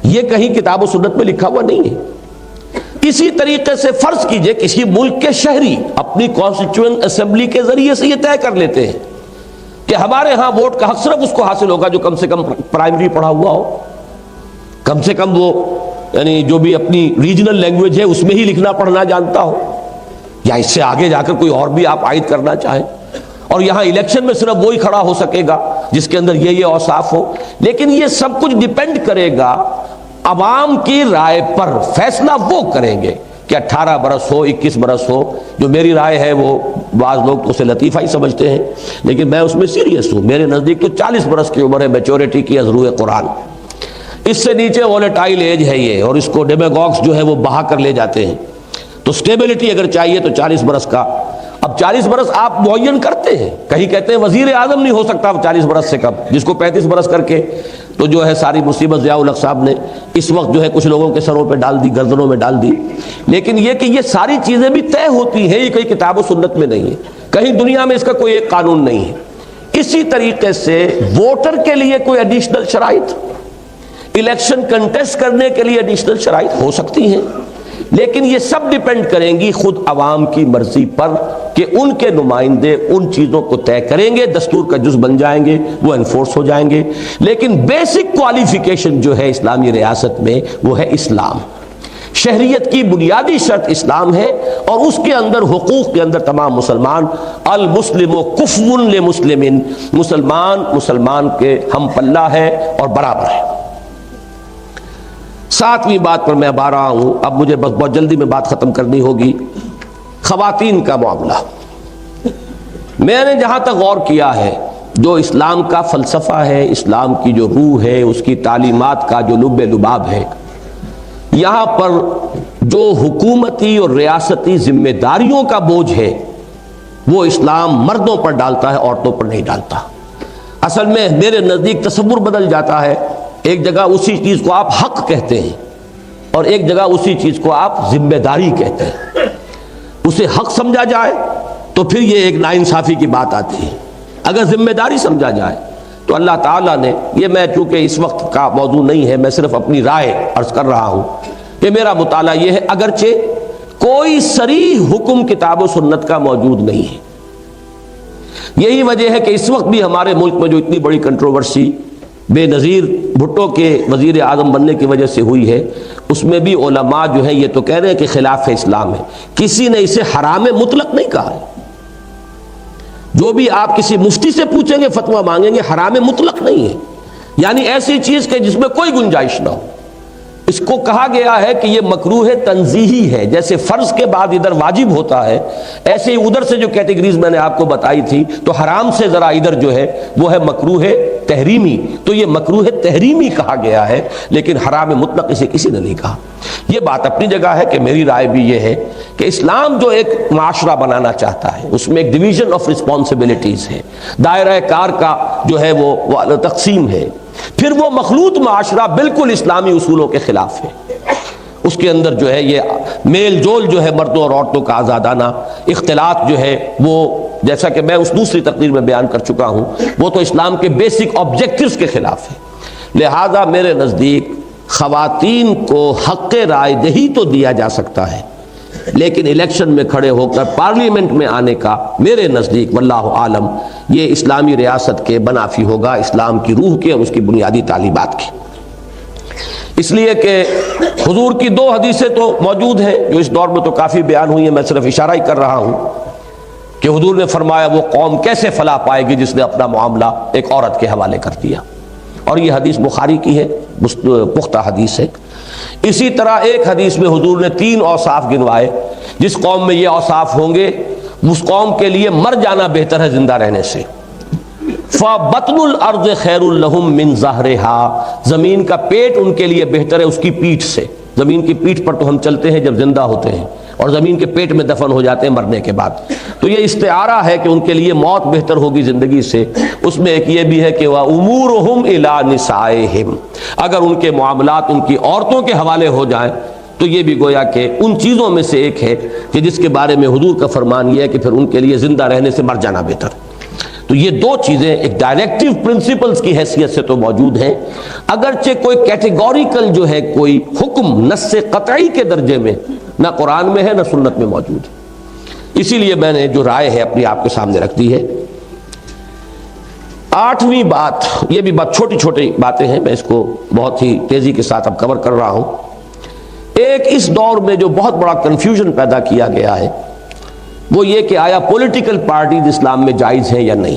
یہ کہیں کتاب و سنت میں لکھا ہوا نہیں ہے۔ اسی طریقے سے فرض کیجئے کسی ملک کے شہری اپنی کانسٹیٹیوئنٹ اسمبلی کے ذریعے سے یہ طے کر لیتے ہیں کہ ہمارے ہاں ووٹ کا حق صرف اس کو حاصل ہوگا جو کم سے کم پرائمری پڑھا ہوا ہو، کم سے کم وہ یعنی جو بھی اپنی ریجنل لینگویج ہے اس میں ہی لکھنا پڑھنا جانتا ہو، یا اس سے آگے جا کر کوئی اور بھی آپ عائد کرنا چاہیں، اور یہاں الیکشن میں صرف وہی کھڑا ہو سکے گا جس کے اندر یہ اوصاف ہو۔ لیکن یہ سب کچھ ڈیپینڈ کرے گا عوام کی رائے پر، فیصلہ وہ کریں گے کہ 18 برس ہو، 21 برس ہو۔ جو میری رائے ہے وہ بعض لوگ تو اسے لطیفہ ہی سمجھتے ہیں، لیکن میں اس میں سیریس ہوں۔ میرے نزدیک تو 40 برس کی عمر ہے میچورٹی کی از روح قرآن، اس سے نیچے وولیٹائل ایج ہے یہ، اور اس کو ڈیمیگوگس جو ہے وہ بہا کر لے جاتے ہیں۔ تو سٹیبلٹی اگر چاہیے تو 40 برس کا، اب 40 برس آپ معین کرتے ہیں، کہیں کہتے ہیں وزیر اعظم نہیں ہو سکتا 40 برس سے کم، جس کو 35 برس کر کے تو جو ہے ساری مصیبت ضیاء الحق صاحب نے اس وقت جو ہے کچھ لوگوں کے سروں پہ ڈال دی، گردنوں میں ڈال دی۔ لیکن یہ کہ یہ ساری چیزیں بھی طے ہوتی ہیں، یہ کوئی کتاب و سنت میں نہیں ہے، کہیں دنیا میں اس کا کوئی ایک قانون نہیں ہے۔ اسی طریقے سے ووٹر کے لیے کوئی ایڈیشنل شرائط، الیکشن کنٹیسٹ کرنے کے لیے ایڈیشنل شرائط ہو سکتی ہیں، لیکن یہ سب ڈیپینڈ کریں گی خود عوام کی مرضی پر کہ ان کے نمائندے ان چیزوں کو طے کریں گے، دستور کا جز بن جائیں گے، وہ انفورس ہو جائیں گے۔ لیکن بیسک کوالیفیکیشن جو ہے اسلامی ریاست میں وہ ہے اسلام، شہریت کی بنیادی شرط اسلام ہے، اور اس کے اندر حقوق کے اندر تمام مسلمان، المسلم کفو لمسلم، مسلمان کے ہم پلہ ہے اور برابر ہے۔ 7ویں بات پر میں اب آ رہا ہوں، اب مجھے بس بہت جلدی میں بات ختم کرنی ہوگی۔ خواتین کا معاملہ، میں نے جہاں تک غور کیا ہے، جو اسلام کا فلسفہ ہے، اسلام کی جو روح ہے، اس کی تعلیمات کا جو لب لباب ہے، یہاں پر جو حکومتی اور ریاستی ذمہ داریوں کا بوجھ ہے وہ اسلام مردوں پر ڈالتا ہے، عورتوں پر نہیں ڈالتا۔ اصل میں میرے نزدیک تصور بدل جاتا ہے، ایک جگہ اسی چیز کو آپ حق کہتے ہیں اور ایک جگہ اسی چیز کو آپ ذمہ داری کہتے ہیں۔ اسے حق سمجھا جائے تو پھر یہ ایک ناانصافی کی بات آتی ہے، اگر ذمہ داری سمجھا جائے تو اللہ تعالیٰ نے، یہ میں چونکہ اس وقت کا موضوع نہیں ہے، میں صرف اپنی رائے عرض کر رہا ہوں کہ میرا مطالعہ یہ ہے، اگرچہ کوئی صریح حکم کتاب و سنت کا موجود نہیں ہے۔ یہی وجہ ہے کہ اس وقت بھی ہمارے ملک میں جو اتنی بڑی کنٹروورسی بے نظیر بھٹو کے وزیر اعظم بننے کی وجہ سے ہوئی ہے، اس میں بھی علماء جو ہیں یہ تو کہہ رہے ہیں کہ خلاف اسلام ہے، کسی نے اسے حرام مطلق نہیں کہا ہے۔ جو بھی آپ کسی مفتی سے پوچھیں گے، فتویٰ مانگیں گے، حرام مطلق نہیں ہے، یعنی ایسی چیز کہ جس میں کوئی گنجائش نہ ہو۔ اس کو کہا گیا ہے کہ یہ مکروہ تنزیہی ہے، جیسے فرض کے بعد ادھر واجب ہوتا ہے، ایسے ہی ادھر سے جو کیٹیگریز میں نے آپ کو بتائی تھی، تو حرام سے ذرا ادھر جو ہے وہ ہے مکروہ تحریمی، تو یہ مکروہ تحریمی کہا گیا ہے، لیکن حرام مطلق اسے کسی نے نہیں کہا۔ یہ بات اپنی جگہ ہے کہ میری رائے بھی یہ ہے کہ اسلام جو ایک معاشرہ بنانا چاہتا ہے، اس میں ایک ڈویژن آف رسپانسبلٹیز ہے، دائرہ کار کا جو ہے وہ تقسیم ہے، پھر وہ مخلوط معاشرہ بالکل اسلامی اصولوں کے خلاف ہے۔ اس کے اندر جو ہے یہ میل جول جو ہے مردوں اور عورتوں کا آزادانہ اختلاط جو ہے وہ، جیسا کہ میں اس دوسری تقریر میں بیان کر چکا ہوں، وہ تو اسلام کے بیسک آبجیکٹیوز کے خلاف ہے۔ لہذا میرے نزدیک خواتین کو حق رائے دہی تو دیا جا سکتا ہے، لیکن الیکشن میں کھڑے ہو کر پارلیمنٹ میں آنے کا میرے نزدیک واللہ عالم یہ اسلامی ریاست کے منافی ہوگا، اسلام کی روح کے اور اس کی بنیادی تعلیمات کی۔ اس لیے کہ حضور کی دو حدیثیں تو موجود ہیں جو اس دور میں تو کافی بیان ہوئی ہیں، میں صرف اشارہ ہی کر رہا ہوں کہ حضور نے فرمایا وہ قوم کیسے فلاح پائے گی جس نے اپنا معاملہ ایک عورت کے حوالے کر دیا، اور یہ حدیث بخاری کی ہے، پختہ حدیث ہے۔ اسی طرح ایک حدیث میں حضور نے 3 اوصاف گنوائے، جس قوم میں یہ اوصاف ہوں گے اس قوم کے لیے مر جانا بہتر ہے زندہ رہنے سے۔ فَبَطْنُ الْأَرْضِ خَيْرٌ لَهُم مِّن ظَهْرِهَا، زمین کا پیٹ ان کے لیے بہتر ہے اس کی پیٹھ سے۔ زمین کی پیٹھ پر تو ہم چلتے ہیں جب زندہ ہوتے ہیں، اور زمین کے پیٹ میں دفن ہو جاتے ہیں مرنے کے بعد، تو یہ استعارہ ہے کہ ان کے لیے موت بہتر ہوگی زندگی سے۔ اس میں ایک یہ بھی ہے کہ وَأُمُورُهُمْ إِلَىٰ نِسَائِهِمْ، اگر ان کے معاملات ان کی عورتوں کے حوالے ہو جائیں تو یہ بھی گویا کہ ان چیزوں میں سے ایک ہے کہ جس کے بارے میں حضور کا فرمان یہ ہے کہ پھر ان کے لیے زندہ رہنے سے مر جانا بہتر۔ تو یہ دو چیزیں ایک ڈائریکٹیو پرنسپلز کی حیثیت سے تو موجود ہیں، اگرچہ کوئی کیٹیگوریکل جو ہے کوئی حکم نص قطعی کے درجے میں نہ قرآن میں ہے نہ سنت میں موجود ہے۔ اسی لیے میں نے جو رائے ہے اپنی آپ کے سامنے رکھ دی ہے۔ 8ویں بات، یہ بھی بات چھوٹی چھوٹی باتیں ہیں، میں اس کو بہت ہی تیزی کے ساتھ اب کور کر رہا ہوں۔ ایک اس دور میں جو بہت بڑا کنفیوژن پیدا کیا گیا ہے وہ یہ کہ آیا پولیٹیکل پارٹیز اسلام میں جائز ہیں یا نہیں۔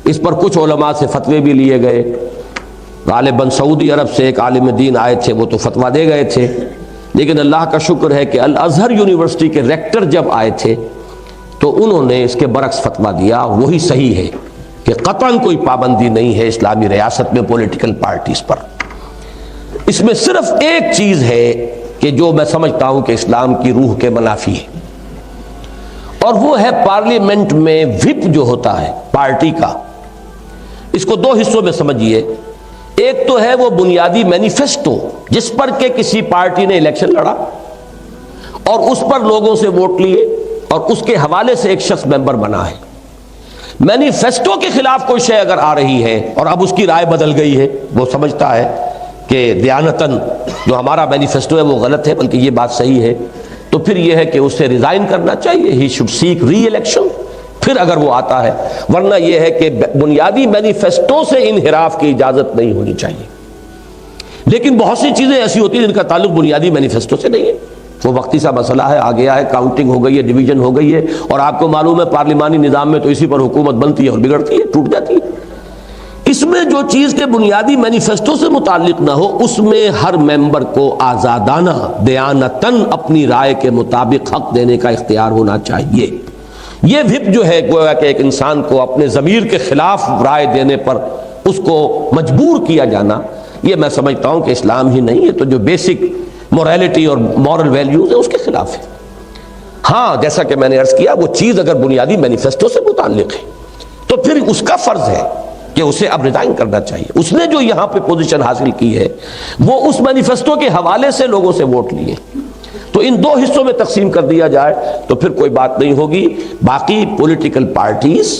اس پر کچھ علماء سے فتوے بھی لیے گئے، غالباً سعودی عرب سے ایک عالم دین آئے تھے، وہ تو فتویٰ دے گئے تھے، لیکن اللہ کا شکر ہے کہ الازہر یونیورسٹی کے ریکٹر جب آئے تھے تو انہوں نے اس کے برعکس فتویٰ دیا، وہی صحیح ہے کہ قطعاً کوئی پابندی نہیں ہے اسلامی ریاست میں پولیٹیکل پارٹیز پر۔ اس میں صرف ایک چیز ہے کہ جو میں سمجھتا ہوں کہ اسلام کی روح کے منافی ہے، اور وہ ہے پارلیمنٹ میں وپ جو ہوتا ہے پارٹی کا۔ اس کو 2 حصوں میں سمجھیے، ایک تو ہے وہ بنیادی مینیفیسٹو جس پر کہ کسی پارٹی نے الیکشن لڑا اور اس پر لوگوں سے ووٹ لیے اور اس کے حوالے سے ایک شخص ممبر بنا ہے۔ مینیفیسٹو کے خلاف کوئی شے اگر آ رہی ہے اور اب اس کی رائے بدل گئی ہے، وہ سمجھتا ہے کہ دیانتاً جو ہمارا مینیفیسٹو ہے وہ غلط ہے بلکہ یہ بات صحیح ہے، تو پھر یہ ہے کہ اسے ریزائن کرنا چاہیے، he should seek re election, پھر اگر وہ آتا ہے، ورنہ یہ ہے کہ بنیادی مینیفیسٹو سے انحراف کی اجازت نہیں ہونی چاہیے۔ لیکن بہت سی چیزیں ایسی ہوتی ہیں جن کا تعلق بنیادی مینیفیسٹو سے نہیں ہے، وہ وقتی سا مسئلہ ہے، آ گیا ہے، کاؤنٹنگ ہو گئی ہے، ڈویژن ہو گئی ہے، اور آپ کو معلوم ہے پارلیمانی نظام میں تو اسی پر حکومت بنتی ہے اور بگڑتی ہے، ٹوٹ جاتی ہے۔ اس میں جو چیز کے بنیادی مینیفیسٹو سے متعلق نہ ہو اس میں ہر ممبر کو آزادانہ دیانتاً اپنی رائے کے مطابق حق دینے کا اختیار ہونا چاہیے۔ یہ وپ جو ہے گویا کہ ایک انسان کو اپنے ضمیر کے خلاف رائے دینے پر اس کو مجبور کیا جانا، یہ میں سمجھتا ہوں کہ اسلام ہی نہیں ہے، تو جو بیسک موریلٹی اور مورل ویلیوز ہیں اس کے خلاف ہے۔ ہاں جیسا کہ میں نے عرض کیا، وہ چیز اگر بنیادی مینیفیسٹو سے متعلق ہے تو پھر اس کا فرض ہے کہ اسے اب ریزائن کرنا چاہیے۔ اس نے جو یہاں پہ پوزیشن حاصل کی ہے وہ اس مینیفیسٹو کے حوالے سے لوگوں سے ووٹ لیے، تو ان 2 حصوں میں تقسیم کر دیا جائے تو پھر کوئی بات نہیں ہوگی۔ باقی پولیٹیکل پارٹیز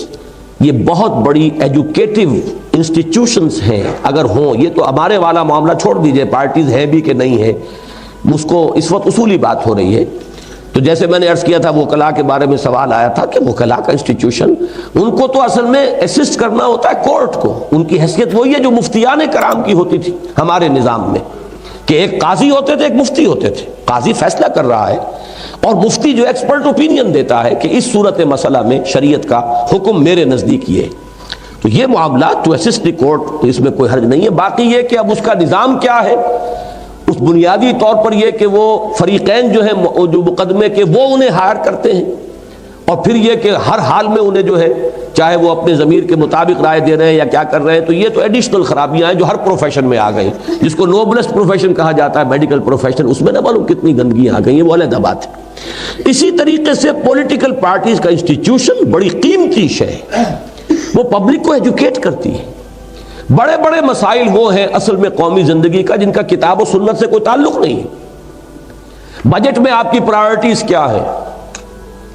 یہ بہت بڑی ایجوکیٹو انسٹیٹیوشنز ہیں، اگر ہوں، یہ تو ہمارے والا معاملہ چھوڑ دیجئے پارٹیز ہیں بھی کہ نہیں ہے، اس کو اس وقت اصولی بات ہو رہی ہے۔ تو جیسے میں نے عرض کیا تھا وکلاء کے بارے میں سوال آیا تھا کہ وکلاء کا انسٹیٹیوشن، ان کو تو اصل میں اسسٹ کرنا ہوتا ہے کورٹ کو، ان کی حیثیت وہی ہے جو مفتیان کرام کی ہوتی تھی ہمارے نظام میں، کہ ایک قاضی ہوتے تھے، ایک مفتی ہوتے تھے، قاضی فیصلہ کر رہا ہے اور مفتی جو ایکسپرٹ اوپینین دیتا ہے کہ اس صورت مسئلہ میں شریعت کا حکم میرے نزدیک یہ ہے۔ تو یہ معاملات ٹو اسسٹ دی کورٹ، اس میں کوئی حرج نہیں ہے۔ باقی یہ کہ اب اس کا نظام کیا ہے، اس بنیادی طور پر یہ کہ وہ فریقین جو ہیں جو مقدمے کے وہ انہیں ہائر کرتے ہیں، اور پھر یہ کہ ہر حال میں انہیں جو ہے چاہے وہ اپنے ضمیر کے مطابق رائے دے رہے ہیں یا کیا کر رہے ہیں، تو یہ تو ایڈیشنل خرابیاں ہیں جو ہر پروفیشن میں آ گئی، جس کو نوبلسٹ پروفیشن کہا جاتا ہے میڈیکل پروفیشن، اس میں نہ معلوم کتنی گندگیاں آ گئی ہیں، وہ علیحدہ بات ہے۔ اسی طریقے سے پولیٹیکل پارٹیز کا انسٹیٹیوشن بڑی قیمتی شے ہے، وہ پبلک کو ایجوکیٹ کرتی ہے۔ بڑے بڑے مسائل وہ ہیں اصل میں قومی زندگی کا جن کا کتاب و سنت سے کوئی تعلق نہیں ہے۔ بجٹ میں آپ کی پرائورٹیز کیا ہے،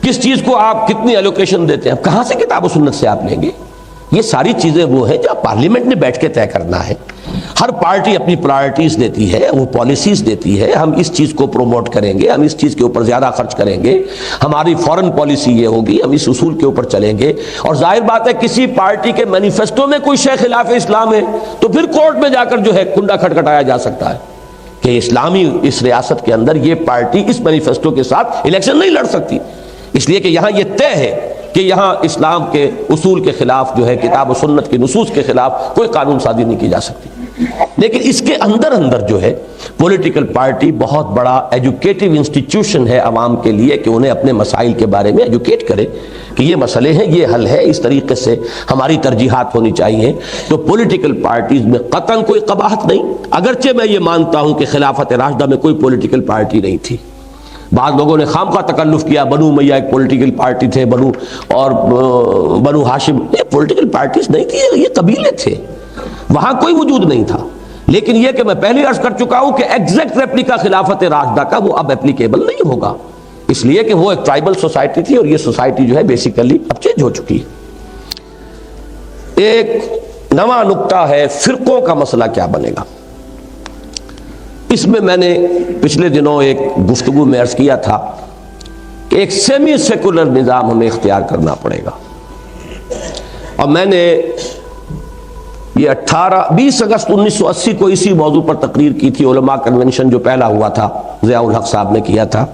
کس چیز کو آپ کتنی ایلوکیشن دیتے ہیں، کہاں سے کتاب و سنت سے آپ لیں گے؟ یہ ساری چیزیں وہ ہیں جو پارلیمنٹ نے بیٹھ کے طے کرنا ہے۔ ہر پارٹی اپنی پرائرٹیز دیتی ہے، وہ پالیسیز دیتی ہے، ہم اس چیز کو پروموٹ کریں گے، ہم اس چیز کے اوپر زیادہ خرچ کریں گے، ہماری فورن پالیسی یہ ہوگی، ہم اس اصول کے اوپر چلیں گے. اور ظاہر بات ہے کسی پارٹی کے مینیفیسٹو میں کوئی شے خلاف اسلام ہے تو پھر کورٹ میں جا کر جو ہے کنڈا کھٹکھٹایا جا سکتا ہے کہ اسلامی اس ریاست کے اندر یہ پارٹی اس مینیفیسٹو کے ساتھ الیکشن نہیں لڑ سکتی، اس لیے کہ یہاں یہ طے ہے کہ یہاں اسلام کے اصول کے خلاف جو ہے کتاب و سنت کے نصوص کے خلاف کوئی قانون سازی نہیں کی جا سکتی. لیکن اس کے اندر جو ہے پولیٹیکل پارٹی بہت بڑا ایجوکیٹو انسٹیٹیوشن ہے عوام کے لیے کہ انہیں اپنے مسائل کے بارے میں ایجوکیٹ کرے کہ یہ مسئلے ہیں، یہ حل ہے، اس طریقے سے ہماری ترجیحات ہونی چاہیے. تو پولیٹیکل پارٹیز میں قطعاً کوئی قباحت نہیں، اگرچہ میں یہ مانتا ہوں کہ خلافت راشدہ میں کوئی پولیٹیکل پارٹی نہیں تھی. بعض لوگوں نے خامخواہ تکلف کیا، بنو امیہ ایک پولیٹیکل پارٹی تھے، بنو ہاشم، یہ پولیٹیکل پارٹیز نہیں تھی، یہ قبیلے تھے، وہاں کوئی وجود نہیں تھا. لیکن یہ کہ میں پہلے عرض کر چکا ہوں کہ ایگزیکٹ ریپلیکا خلافت راشدہ کا وہ اب اپلیکیبل نہیں ہوگا، اس لیے کہ وہ ایک ٹرائبل سوسائٹی تھی اور یہ سوسائٹی جو ہے بیسیکلی اب چینج ہو چکی ہے. ایک نواں نقطہ ہے فرقوں کا مسئلہ کیا بنے گا. اس میں نے پچھلے دنوں ایک گفتگو میں عرض کیا تھا کہ ایک سیمی سیکولر نظام ہمیں اختیار کرنا پڑے گا، اور میں نے یہ 20 اگست 1980 کو اسی موضوع پر تقریر کی تھی. علماء کنونشن جو پہلا ہوا تھا ضیاء الحق صاحب نے کیا تھا،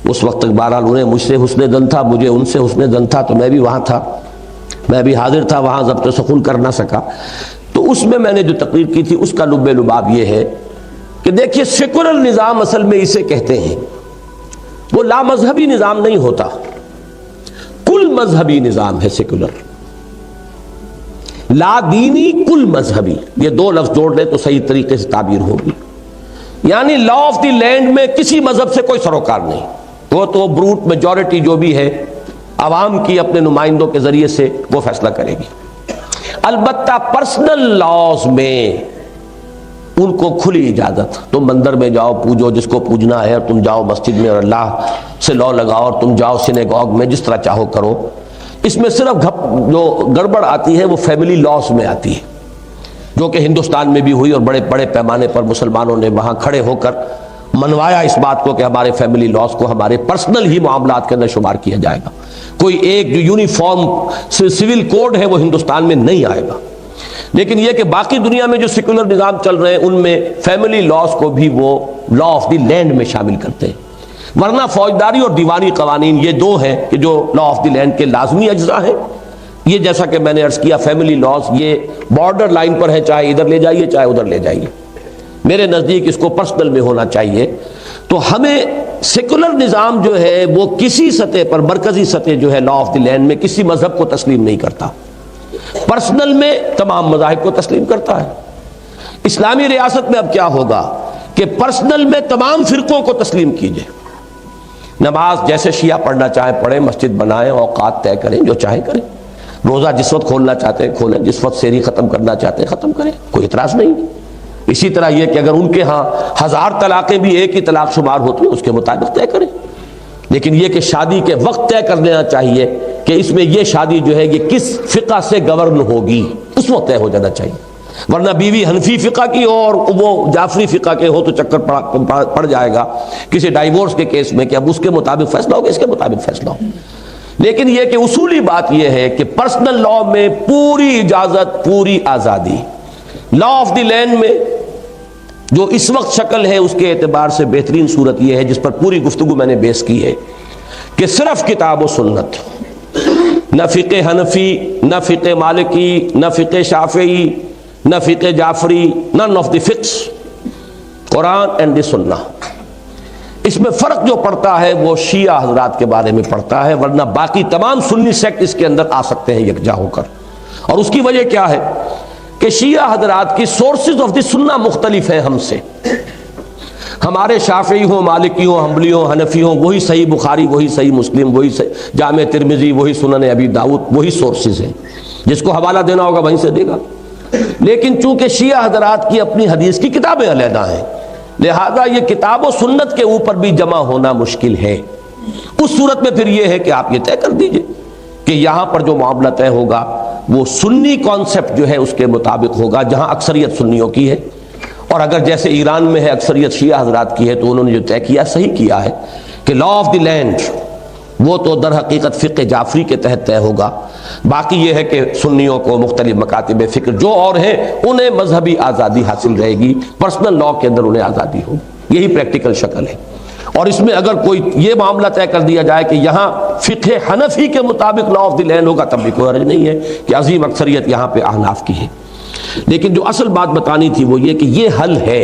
اس وقت تک بہرحال انہیں مجھ سے حسن دن تھا، مجھے ان سے حسن دن تھا، تو میں بھی وہاں تھا، میں بھی حاضر تھا وہاں، ضبط سخن کر نہ سکا. تو اس میں نے جو تقریر کی تھی اس کا لب لباب یہ ہے کہ دیکھیے سیکولر نظام اصل میں اسے کہتے ہیں، وہ لا مذہبی نظام نہیں ہوتا، کل مذہبی نظام ہے سیکولر. لا دینی کل مذہبی، یہ دو لفظ جوڑ لیں تو صحیح طریقے سے تعبیر ہوگی. یعنی لا آف دی لینڈ میں کسی مذہب سے کوئی سروکار نہیں، وہ تو بروٹ میجورٹی جو بھی ہے عوام کی اپنے نمائندوں کے ذریعے سے وہ فیصلہ کرے گی. البتہ پرسنل لاز میں ان کو کھلی اجازت، تم مندر میں جاؤ پوجو جس کو پوجنا ہے، اور تم جاؤ مسجد میں اور اللہ سے لو لگاؤ، اور تم جاؤ سینیگوگ میں، جس طرح چاہو کرو. اس میں صرف جو گڑبڑ آتی ہے وہ فیملی لاز میں آتی ہے، جو کہ ہندوستان میں بھی ہوئی اور بڑے بڑے پیمانے پر مسلمانوں نے وہاں کھڑے ہو کر منوایا اس بات کو کہ ہمارے فیملی لاز کو ہمارے پرسنل ہی معاملات کے اندر شمار کیا جائے گا. کوئی ایک جو یونیفارم سول کوڈ ہے وہ ہندوستان میں نہیں آئے گا. لیکن یہ کہ باقی دنیا میں جو سیکولر نظام چل رہے ہیں ان میں فیملی لاز کو بھی وہ لا آف دی لینڈ میں شامل کرتے ہیں. ورنہ فوجداری اور دیوانی قوانین یہ دو ہیں کہ جو لا آف دی لینڈ کے لازمی اجزاء ہیں. یہ جیسا کہ میں نے عرض کیا فیملی لاز یہ بارڈر لائن پر ہے، چاہے ادھر لے جائیے چاہے ادھر لے جائیے. میرے نزدیک اس کو پرسنل میں ہونا چاہیے. تو ہمیں سیکولر نظام جو ہے وہ کسی سطح پر مرکزی سطح جو ہے لا آف دی لینڈ میں کسی مذہب کو تسلیم نہیں کرتا، پرسنل میں تمام مذاہب کو تسلیم کرتا ہے. اسلامی ریاست میں اب کیا ہوگا کہ پرسنل میں تمام فرقوں کو تسلیم کیجئے. نماز جیسے شیعہ پڑھنا چاہیں پڑھیں، مسجد بنائیں، اوقات طے کریں، جو چاہیں کریں. روزہ جس وقت کھولنا چاہتے ہیں کھولیں، جس وقت سحری ختم کرنا چاہتے ہیں ختم کریں، کوئی اعتراض نہیں. اسی طرح یہ کہ اگر ان کے ہاں 1000 طلاقیں بھی ایک ہی طلاق شمار ہوتی ہیں اس کے مطابق طے کریں. لیکن یہ کہ شادی کے وقت طے کر دینا چاہیے کہ اس میں یہ شادی جو ہے یہ کس فقہ سے گورن ہوگی، اس وقت طے ہو جانا چاہیے. ورنہ بیوی حنفی فقہ کی ہو اور وہ جعفری فقہ کے ہو تو چکر پڑ جائے گا کسی ڈائیورس کے کیس میں کہ اب اس کے مطابق فیصلہ ہوگا، اس کے مطابق فیصلہ ہو. لیکن یہ کہ اصولی بات یہ ہے کہ پرسنل لا میں پوری اجازت، پوری آزادی. لا آف دی لینڈ میں جو اس وقت شکل ہے اس کے اعتبار سے بہترین صورت یہ ہے جس پر پوری گفتگو میں نے بیس کی ہے کہ صرف کتاب و سنت، نہ فقہ حنفی، نہ فقہ مالکی، نہ فقہ شافعی، نہ فقہ Jafari, none of the fiqh، Quran and the Sunnah. اس میں فرق جو پڑتا ہے وہ شیعہ حضرات کے بارے میں پڑتا ہے، ورنہ باقی تمام سنی سیکٹ اس کے اندر آ سکتے ہیں یکجا ہو کر. اور اس کی وجہ کیا ہے کہ شیعہ حضرات کی سورسز آف دی سنہ مختلف ہیں ہم سے. ہمارے شافعی ہوں، مالکی ہوں، حنبلی ہوں، حنفی ہوں، وہی صحیح بخاری، وہی صحیح مسلم، وہی جامع ترمذی، وہی سنن ابی داؤد، وہی سورسز ہیں. جس کو حوالہ دینا ہوگا وہیں سے دے گا. لیکن چونکہ شیعہ حضرات کی اپنی حدیث کی کتابیں علیحدہ ہیں، لہذا یہ کتاب و سنت کے اوپر بھی جمع ہونا مشکل ہے. اس صورت میں پھر یہ ہے کہ آپ یہ طے کر دیجئے کہ یہاں پر جو معاملہ طے ہوگا وہ سنی کانسیپٹ جو ہے اس کے مطابق ہوگا، جہاں اکثریت سنیوں کی ہے. اور اگر جیسے ایران میں ہے اکثریت شیعہ حضرات کی ہے تو انہوں نے جو طے کیا صحیح کیا ہے کہ لا آف دی لینڈ وہ تو در حقیقت فقہ جعفری کے تحت طے ہوگا. باقی یہ ہے کہ سنیوں کو مختلف مکاتب فکر جو اور ہیں انہیں مذہبی آزادی حاصل رہے گی، پرسنل لا کے اندر انہیں آزادی ہوگی. یہی پریکٹیکل شکل ہے. اور اس میں اگر کوئی یہ معاملہ طے کر دیا جائے کہ یہاں فقہ حنفی کے مطابق لا آف دی لینڈ ہوگا تب بھی کوئی حرج نہیں ہے کہ عظیم اکثریت یہاں پہ احناف کی ہے. لیکن جو اصل بات بتانی تھی وہ یہ کہ یہ حل ہے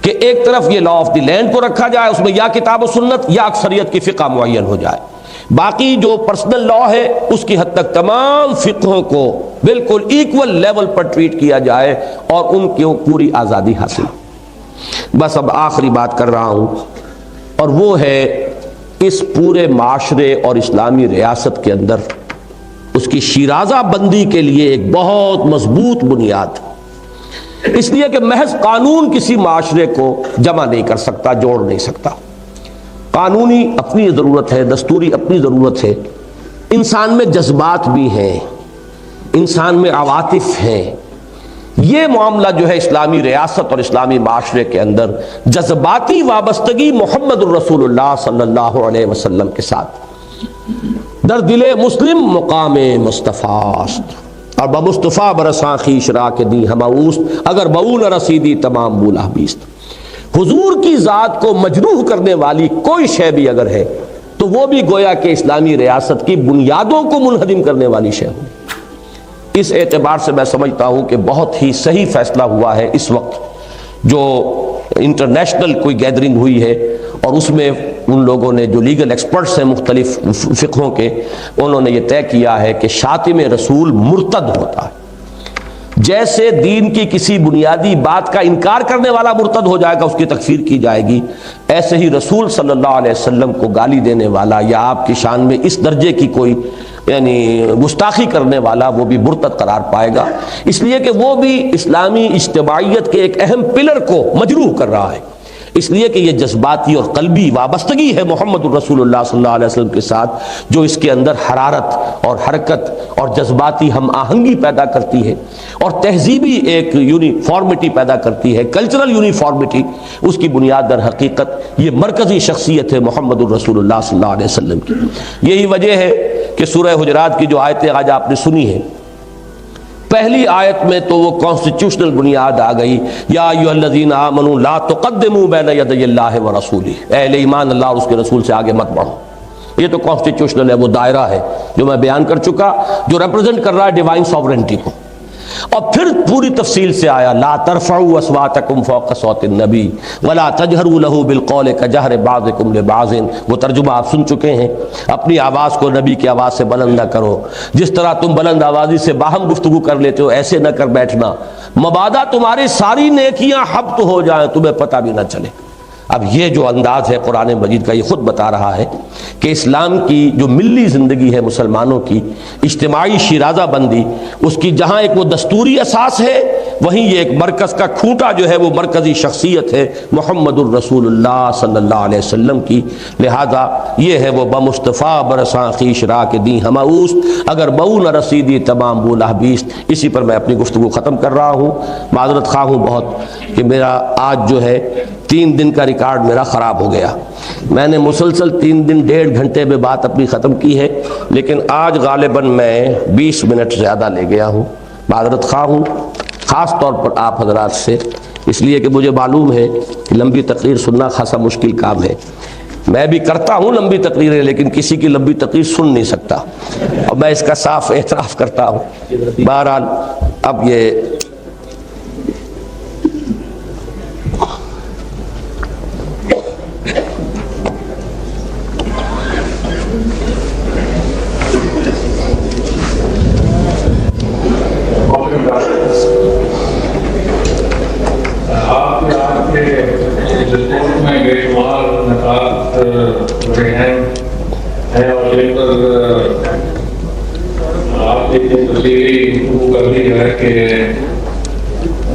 کہ ایک طرف یہ لا آف دی لینڈ کو رکھا جائے، اس میں یا کتاب و سنت یا اکثریت کی فقہ معین ہو جائے. باقی جو پرسنل لا ہے اس کی حد تک تمام فقہوں کو بالکل ایکول لیول پر ٹریٹ کیا جائے اور ان کی پوری آزادی حاصل. بس اب آخری بات کر رہا ہوں اور وہ ہے اس پورے معاشرے اور اسلامی ریاست کے اندر اس کی شیرازہ بندی کے لیے ایک بہت مضبوط بنیاد. اس لیے کہ محض قانون کسی معاشرے کو جمع نہیں کر سکتا، جوڑ نہیں سکتا. قانونی اپنی ضرورت ہے، دستوری اپنی ضرورت ہے. انسان میں جذبات بھی ہیں، انسان میں عواطف ہیں. یہ معاملہ جو ہے اسلامی ریاست اور اسلامی معاشرے کے اندر جذباتی وابستگی محمد الرسول اللہ صلی اللہ علیہ وسلم کے ساتھ در دل مسلم مقام مصطفیٰ اور بمصطفیٰ برساں خویش را کے دی ہماوست اگر بہو نہ رسیدی تمام بولا بیست. حضور کی ذات کو مجروح کرنے والی کوئی شے بھی اگر ہے تو وہ بھی گویا کہ اسلامی ریاست کی بنیادوں کو منہدم کرنے والی شے ہوگی. اس اعتبار سے میں سمجھتا ہوں کہ بہت ہی صحیح فیصلہ ہوا ہے اس وقت جو انٹرنیشنل کوئی گیدرنگ ہوئی ہے اور اس میں ان لوگوں نے جو لیگل ایکسپرٹس ہیں مختلف فقہوں کے انہوں نے یہ طے کیا ہے کہ شاتم رسول مرتد ہوتا ہے. جیسے دین کی کسی بنیادی بات کا انکار کرنے والا مرتد ہو جائے گا اس کی تکفیر کی جائے گی، ایسے ہی رسول صلی اللہ علیہ وسلم کو گالی دینے والا یا آپ کی شان میں اس درجے کی کوئی یعنی گستاخی کرنے والا وہ بھی مرتد قرار پائے گا. اس لیے کہ وہ بھی اسلامی اجتماعیت کے ایک اہم پلر کو مجروح کر رہا ہے. اس لیے کہ یہ جذباتی اور قلبی وابستگی ہے محمد الرسول اللہ صلی اللہ علیہ وسلم کے ساتھ جو اس کے اندر حرارت اور حرکت اور جذباتی ہم آہنگی پیدا کرتی ہے اور تہذیبی ایک یونیفارمٹی پیدا کرتی ہے، کلچرل یونیفارمٹی. اس کی بنیاد در حقیقت یہ مرکزی شخصیت ہے محمد الرسول اللہ صلی اللہ علیہ وسلم کی. یہی وجہ ہے کہ سورہ حجرات کی جو آیتیں آج آپ نے سنی ہیں پہلی آیت میں تو وہ کانسٹیٹیوشنل بنیاد آ گئی، یا ایھا الذین آمنوا لا تقدموا بین یدی اللہ ورسولہ، اے اہل ایمان اللہ اور اس کے رسول سے آگے مت بڑھو. یہ تو کانسٹیٹیوشنل ہے، وہ دائرہ ہے جو میں بیان کر چکا جو ریپرزینٹ کر رہا ہے ڈیوائن ساورنٹی کو. اور پھر پوری تفصیل سے آیا لا ترفعوا اصواتکم فوق صوت النبی ولا تجہروا له بالقول کجہر بعضکم لبعض. وہ ترجمہ آپ سن چکے ہیں. اپنی آواز کو نبی کی آواز سے بلند نہ کرو، جس طرح تم بلند آوازی سے باہم گفتگو کر لیتے ہو ایسے نہ کر بیٹھنا، مبادا تمہاری ساری نیکیاں حبط ہو جائیں تمہیں پتہ بھی نہ چلے. اب یہ جو انداز ہے قرآن مجید کا یہ خود بتا رہا ہے کہ اسلام کی جو ملی زندگی ہے مسلمانوں کی اجتماعی شیرازہ بندی اس کی جہاں ایک وہ دستوری اساس ہے وہیں یہ ایک مرکز کا کھوٹا جو ہے وہ مرکزی شخصیت ہے محمد الرسول اللہ صلی اللہ علیہ وسلم کی. لہذا یہ ہے وہ بمصطفیٰ برساں خویش را کے دی ہماوست اگر بہو نہ رسیدی تمام بولا بیست. اسی پر میں اپنی گفتگو ختم کر رہا ہوں. معذرت خواہ ہوں بہت کہ میرا آج جو ہے 3 دن کا ریکارڈ میرا خراب ہو گیا. میں نے مسلسل 3 دن 1.5 گھنٹے میں بات اپنی ختم کی ہے لیکن آج غالباً میں 20 منٹ زیادہ لے گیا ہوں. معذرت خواہ ہوں خاص طور پر آپ حضرات سے، اس لیے کہ مجھے معلوم ہے کہ لمبی تقریر سننا خاصا مشکل کام ہے. میں بھی کرتا ہوں لمبی تقریریں لیکن کسی کی لمبی تقریر سن نہیں سکتا اور میں اس کا صاف اعتراف کرتا ہوں. بہرحال اب یہ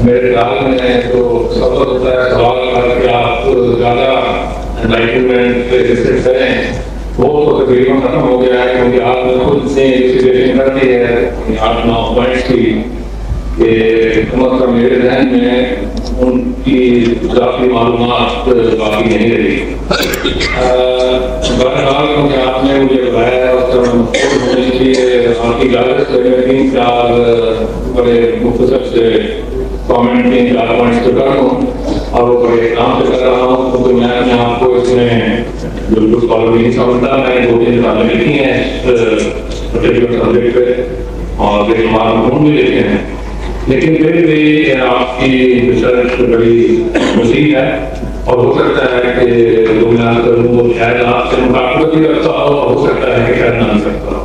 میرے خیال میں جو سفر ہوتا ہے سوال کر کے آپ زیادہ انلائٹمنٹ ریزسٹنٹ کریں وہ تو تقریباً ختم ہو گیا ہے کیونکہ آپ نے خود سے سچویشن کر دی ہے 8-9 پوائنٹس کی کہ کم میرے ذہن میں ان کی ذاتی معلومات باقی نہیں رہی. بہرحال کیونکہ آپ نے مجھے بتایا اس طرح مقبول ہونے کے لیے آپ کی اجازت سے میں 3-4 بڑے مختصر سے کامنٹ 3-4 پوائنٹس پہ کر دوں اور وہ بڑے کام سے کر رہا ہوں کیونکہ میں اپنے آپ کو اس میں بالکل سالو نہیں سمجھتا. میں نے 2-3 کتابیں لکھی ہیں اس پرٹیکولر سبجیکٹ پہ اور بے شمار مضمون بھی لکھے ہیں, لیکن پھر بھی آپ کی ریسرچ بڑی وسیع ہے اور ہو سکتا ہے کہ جو میں کروں وہ شاید آپ سے مطابقت بھی رکھتا ہو سکتا ہے کہ شاید نہ مل سکتا ہو,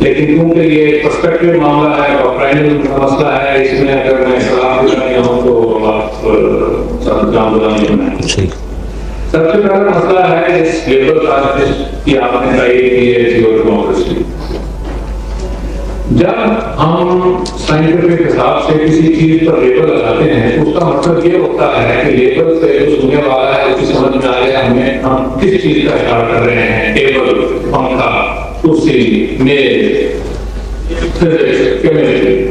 لیکن کیونکہ یہ پرسپیکٹو معاملہ ہے اور پرائمری مسئلہ ہے, اس میں اگر میں صلاح دے رہی ہوں تو آپ جان بلانی میں. سب سے پہلا مسئلہ ہے اس لیبل کی آپ نے تعریف کی ہے تھیوری ڈیموکریسی. جب ہم سائنٹیفک حساب سے کسی چیز پر لیبل لگاتے ہیں اس کا مطلب یہ ہوتا ہے کہ لیبل سے جو سننے والا ہے اس کی سمجھ میں آ جائے ہم کس چیز کا اشارہ کر رہے ہیں. ٹیبل, پنکھا, کرسی, میز, فزکس, کیمسٹری.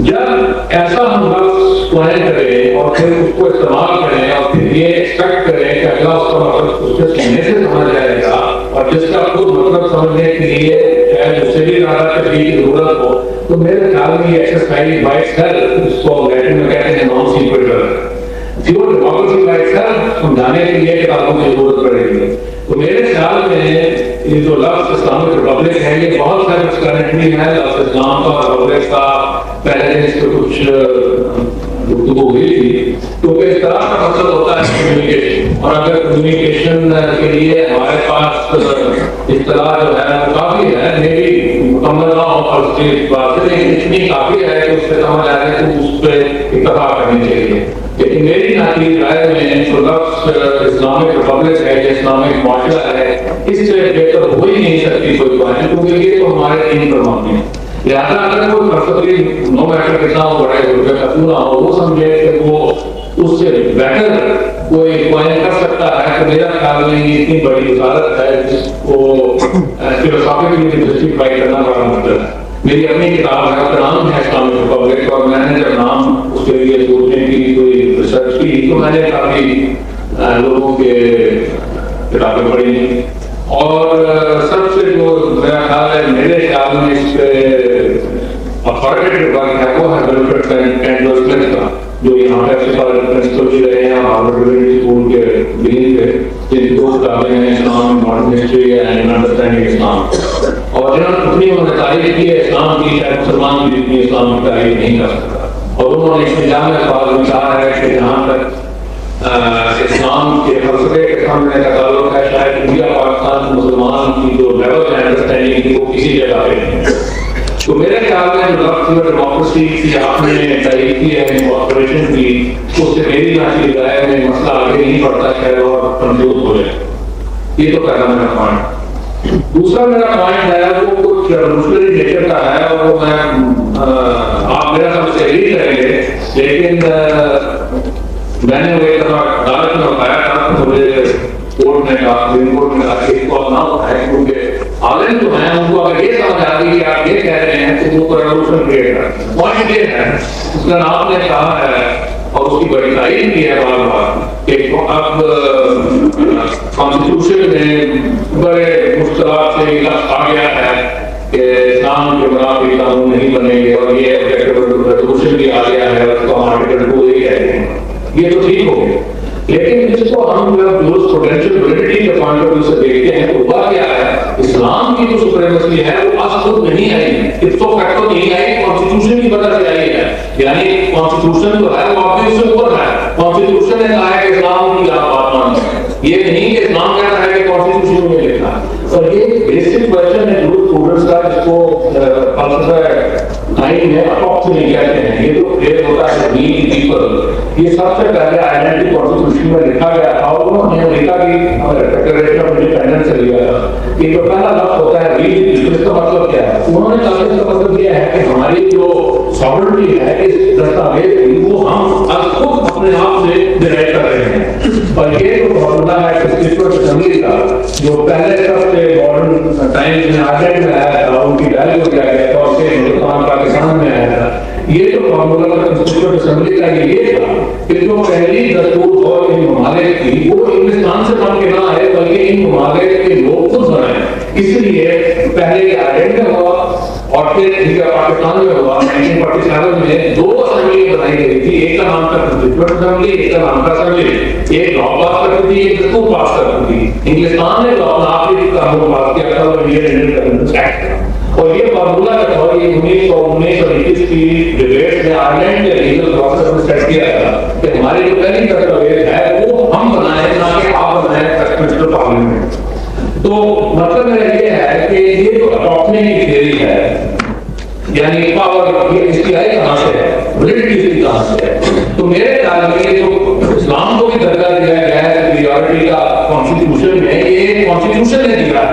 جب ایسا ہم لفظ قائم کریں اور پھر اس کو استعمال کریں اور پھر یہ ایکسپیکٹ کریں کہ اگلا اس کا مطلب اس کے سننے سے سمجھ جائے گا اور جس کا خود مطلب سمجھنے کے لیے شاید اس سے بھی زیادہ تشریح کی ضرورت ہو, تو میرے خیال میں یہ ایکسرسائز بائی سیلف, اس کو لیٹن میں کہتے ہیں non sequitur, theory democracy by self سمجھانے کے لیے کتابوں کی ضرورت پڑے گی. تو میرے خیال میں یہ جو لفظ اسلامک ریپبلک ہے یہ بہت سارے ایکسپیرمنٹلی ہے. لفظ اسلام کا ریپبلک کا پہلے دن اس پہ کچھ گفتگو ہوئی تھی, کیونکہ اس طرح کا مقصد ہوتا ہے کمیونیکیشن, اور اگر کمیونیکیشن کے لیے ہمارے پاس اصطلاح جو ہے وہ کافی ہے, میری مکمل نہ ہو اور اس کی بات لیکن اتنی کافی ہے کہ اس پہ سمجھ آ رہے تو اس پہ اتفاق کرنی چاہیے. لیکن میری ناقص رائے میں جو لفظ اسلامک ریپبلک ہے یا اسلامک معاشرہ ہے اس سے بہتر ہو ہی نہیں سکتی کوئی بات, کیونکہ یہ تو ہمارے دین پر مبنی ہے. لہٰذا اگر کوئی فلسفی نو میٹر کتنا ہو بڑے روپے کا پورا ہو وہ سمجھے کہ وہ اس سے بہتر کوئی قائم کر سکتا ہے, تو میرا خیال میں یہ اتنی بڑی وزارت ہے جس کو فلسفیکلی جسٹیفائی کرنا بڑا مشکل ہے. میری اپنی کتاب ہے, اس کا نام ہے اسلامک ریپبلک, اور میں نے جب نام اس کے لیے سوچنے کی کوئی ریسرچ کی تو میں نے کافی لوگوں کے کتابیں پڑھی, اور سب سے جو میرا خیال ہے میرے خیال میں اس پہ اتھارٹیٹیو ورک ہے وہ ہے ولفرڈ کینڈلر سمتھ کا, جو یہاں پہ پرنسپل بھی رہے ہیں ہارورڈ یونیورسٹی اسکول کے ڈین تھے, جن کی 2 کتابیں ہیں اسلام ماڈرن ہسٹری اینڈ انڈرسٹینڈنگ اسلام, اور جنہوں نے اتنی انہوں نے تعریف کی ہے اسلام کی, شاید مسلمان بھی اتنی اسلام کی تعریف نہیں کر سکتا. اور انہوں نے اس میں جامع الفاظ میں کہا ہے کہ جہاں تک اسلام کے فلسفے کے سامنے کا تعلق ہے شاید انڈیا پاکستان مسلمان کی جو لیول ہے انڈرسٹینڈنگ کی وہ کسی جگہ پہ نہیں ہے. تو میرے خیال میں جو لفظ ڈیموکریسی کی آپ نے تعریف کی ہے کوآپریشن کی, اس سے میری ناقص رائے میں مسئلہ آگے نہیں بڑھتا ہے اور کنفیوز ہو جائے. یہ تو پہلا میرا پوائنٹ. دوسرا میرا پوائنٹ ہے وہ کچھ ریولوشنری نیچر کا ہے, اور وہ میں آپ میرا سب سے ایگری کریں گے, لیکن میں نے وہ ایک دفعہ عدالت میں بتایا تھا تو مجھے کورٹ نے کہا, سپریم کورٹ نے کہا کہ اس کو نہ اٹھائے, کیونکہ عالم جو ہیں ان کو اگر یہ سمجھ آ گئی کہ آپ یہ کہہ رہے ہیں تو وہ ریولوشن کریٹ ہے. پوائنٹ یہ ہے اس کا آپ نے کہا ہے اور اس کی بڑی تعریف کی ہے بار بار کہ اب کانسٹیٹیوشن میں بڑے مشکلات سے لفظ آ گیا ہے کہ اسلام کے منافی قانون نہیں بنے گے, اور یہ ریزولوشن بھی آ گیا ہے, اس کو ہم آرٹیکل 2 یہ کہتے ہیں. یہ تو ٹھیک ہو گیا, لیکن جس کو ہم پوٹینشیل ویلیڈیٹی کے پوائنٹ آف ویو سے دیکھتے ہیں تو ہوا کیا ہے, اسلام کی جو سپریمیسی ہے وہ آج خود نہیں آئی, افسو فیکٹو نہیں آئی, کانسٹیٹیوشن کی وجہ سے آئی ہے. یعنی کانسٹیٹیوشن جو ہے وہ آپ سے اوپر ہے. کانسٹیٹیوشن نے کہا ہے کہ اسلام کی آپ بات مانیں, یہ نہیں کہ اسلام کہتا ہے کہ کانسٹیٹیوشن میں لکھا ہے. اور یہ بیسک کویشچن ہے جو اسٹوڈنٹس کا, جس کو فلسفہ آئین میں اپوکسمی کہتے ہیں. یہ جو فریز ہوتا ہے وی پیپل, یہ سب سے پہلے آئیڈینٹی کانسٹیٹیوشن میں لکھا گیا تھا, اور انہوں نے امریکہ کی ڈکلریشن آف انڈیپینڈنس سے لیا تھا. یہ جو پہلا لفظ ہوتا ہے وی, اس کا مطلب کیا ہے؟ انہوں نے کہا اس کا مطلب یہ ہے کہ ہماری جو ساورنٹی ہے اس دستاویز کی وہ ہم اب خود اپنے آپ سے ڈرائیو کر رہے ہیں. اور یہ جو فارمولا ہے کنسٹیٹیوئنٹ اسمبلی کا جو پہلے سب سے ماڈرن ٹائمز میں آرڈنٹ میں آیا تھا, ان کی ویلیو کیا گیا تھا, اور پھر ہندوستان پاکستان میں آیا تھا, یہ تو فارمولا کنسٹیٹیوشن اسمبلی کا یہ تھا کہ جو پہلی دستور اور ان ممالک کی وہ ہندوستان سے بن کے نہ آئے بلکہ ان ممالک کے لوگ خود بنائے. اس لیے پہلے آئرلینڈ میں ہوا اور پھر پاکستان میں ہوا 1947 میں 2 اسمبلی بنائی گئی تھی. ایک کا نام تھا کنسٹیٹیوشن اسمبلی, ایک کا نام تھا اسمبلی. ایک لا پاس کرتی تھی, ایک دستور پاس کرتی تھی. ہندوستان نے تو اپنا آخری قانون پاس کیا تھا اور انڈین ایکٹ تھا. اور یہ فارمولا جو تھا یہ 1919 کی ڈبیٹ میں آئرلینڈ کے لیگل پروسیس میں سیٹ کیا تھا کہ ہماری جو پہلی دستاویز ہے وہ ہم بنائیں نہ کہ آپ بنائیں ویسٹمنسٹر پارلیمنٹ. تو مطلب میرا یہ ہے کہ یہ جو اپنے کی تھیوری ہے یعنی پاور یہ اس کی آئی کہاں سے ہے, ویلڈٹی اس کی کہاں سے ہے. تو میرے خیال میں جو اسلام کو بھی درجہ دیا گیا ہے سپیریورٹی کا کانسٹیٹیوشن میں, یہ کانسٹیٹیوشن نے دیا ہے.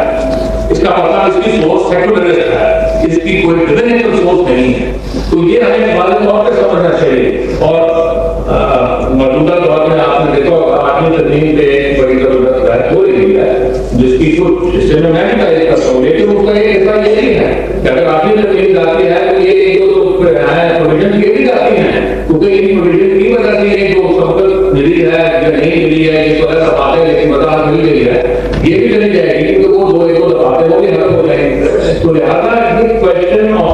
اس کا مطلب اس کی سورس سیکولرسٹ ہے, اس کی کوئی ڈیوینیٹل سورس نہیں ہے. تو یہ ہمیں واضح طور پہ سمجھنا چاہیے. اور موجودہ دور میں آپ نے دیکھا ہوگا آٹھویں ترمیم پہ بڑی ضرورت بحث ہو رہی ہے جس کی کچھ حصے میں بھی تعریف کرتا ہوں, لیکن اس کا یہ حصہ یہ نہیں ہے کہ اگر آٹھویں ترمیم جاتی ہے تو یہ جو پروویژن یہ بھی جاتی ہیں کیونکہ ان پروویژن کی وجہ سے یہ جو سبقت ملی ہے یا نہیں ملی ہے یہ تو ایسا بات ہے لیکن وضاحت مل گئی ہے یہ بھی چلی جائے گی کیونکہ وہ دو ایک دفعات وہ بھی حل ہو جائیں گے. تو لہٰذا یہ کوشچن آف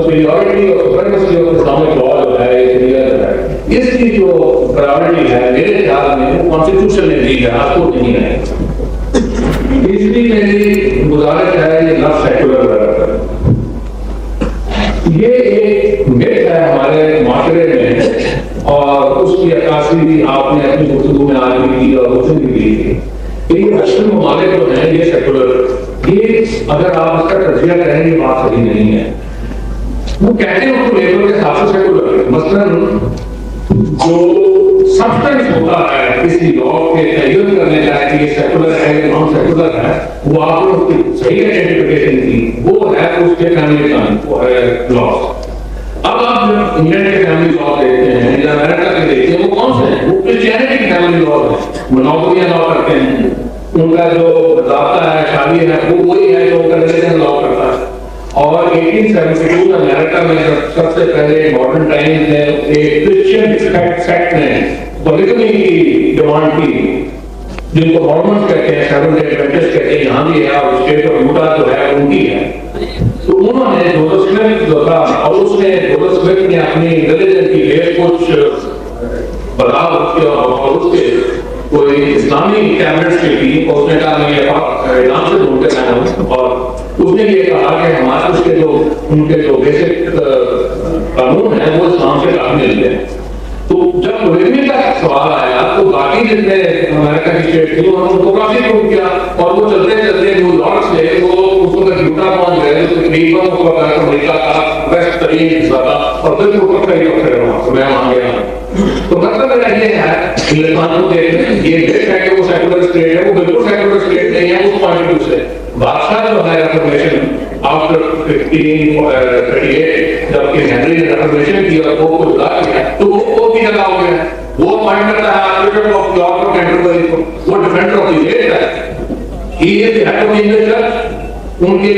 سپیریورٹی اور سپریمیسی آف اسلامک لا جو ہے یہ کلیئر ہے. اس کی جو پرائیورٹی ہے میرے خیال میں وہ کانسٹیٹیوشن نے دی ہے, آپ کو نہیں ہے. اس لیے میری گزارش ہے یہ لفظ سیکولر یہ ایک مت ہے ہمارے معاشرے میں اور اس کی عکاسی بھی آپ نے اپنی گفتگو میں آج بھی کی اور روشن بھی کی تھی کہ یہ ویسٹرن ممالک جو ہیں یہ سیکولر, یہ اگر آپ اس کا تجزیہ کریں یہ بات صحیح نہیں ہے. وہ کہتے ہیں اس کو لیبر کے حساب سے سیکولر ہے. مثلاً جو سبسٹنس ہوتا ہے کسی لا کے تعین کرنے کا کہ یہ سیکولر ہے یا نان سیکولر ہے وہ آپ نے اس کی صحیح آئیڈینٹیفیکیشن کی, وہ ہے اس کے فیملی لاس. اب آپ انگلینڈ کے فیملی لا دیکھتے ہیں یا امریکہ کے دیکھتے ہیں وہ کون سے ہیں, وہ کرسچینٹی کی فیملی لا ہے. منوپلیاں لا کرتے ہیں, ان کا جو ضابطہ ہے شادی ہے وہ وہی ہے جو کنوینشن لا کرتا ہے. اور 1872 میں امریکہ میں سب سے پہلے ماڈرن ٹائمز میں ایک کرسچین سیکٹ نے پولیگمی کی ڈیمانڈ کی جن کو مارمنز کہتے ہیں, سیونتھ ڈے ایڈوینٹسٹ کہتے ہیں, یہاں بھی ہے اور اسٹیٹ آف یوٹا جو ہے ان کی ہے. تو انہوں نے جوزف سمتھ جو تھا اور اس نے جوزف سمتھ نے اپنی ریلیجن کی لیے کچھ بدلاؤ کیا اور اس کے کوئی اسلامی کیبنٹس کی تھی اور اس نے کہا میں یہ ایران سے ڈھونڈ کے آیا ہوں. اور اس نے یہ کہا کہ ہمارے اس کے جو ان کے جو بیسک قانون ہیں وہ اسلام سے کافی ملتے ہیں. تو جب پولیگمی کا سوال آیا تو باقی جتنے امریکہ کی اسٹیٹ تھی انہوں نے ان کو کافی پروو کیا اور وہ چلتے چلتے جو لارڈس تھے وہ اس کو یوٹا پہنچ گئے تو تقریباً اس وقت امریکہ کا ویسٹ ترین حصہ تھا اور پھر وہ پکڑ ہی پکڑے وہاں میں وہاں گیا. تو مطلب میرا یہ ہے ہندوستان کو دیکھیں یہ دیکھ ہے کہ وہ سیکولر اسٹیٹ ہے, وہ بالکل سیکولر اسٹیٹ نہیں ہے اس پوائنٹ آف ویو سے. بادشاہ جو ہے ریفارمیشن آفٹر 1538 جب کہ ہنری نے ریفارمیشن کی اور وہ کو جدا کیا تو وہ بھی جگہ ہو گیا. وہ اپوائنٹ کرتا ہے آرکیٹیکٹ آف یارک اور کینٹربری کو, وہ ڈیفینڈر آف دی فیتھ ہے. He is the head of the English church. ان کے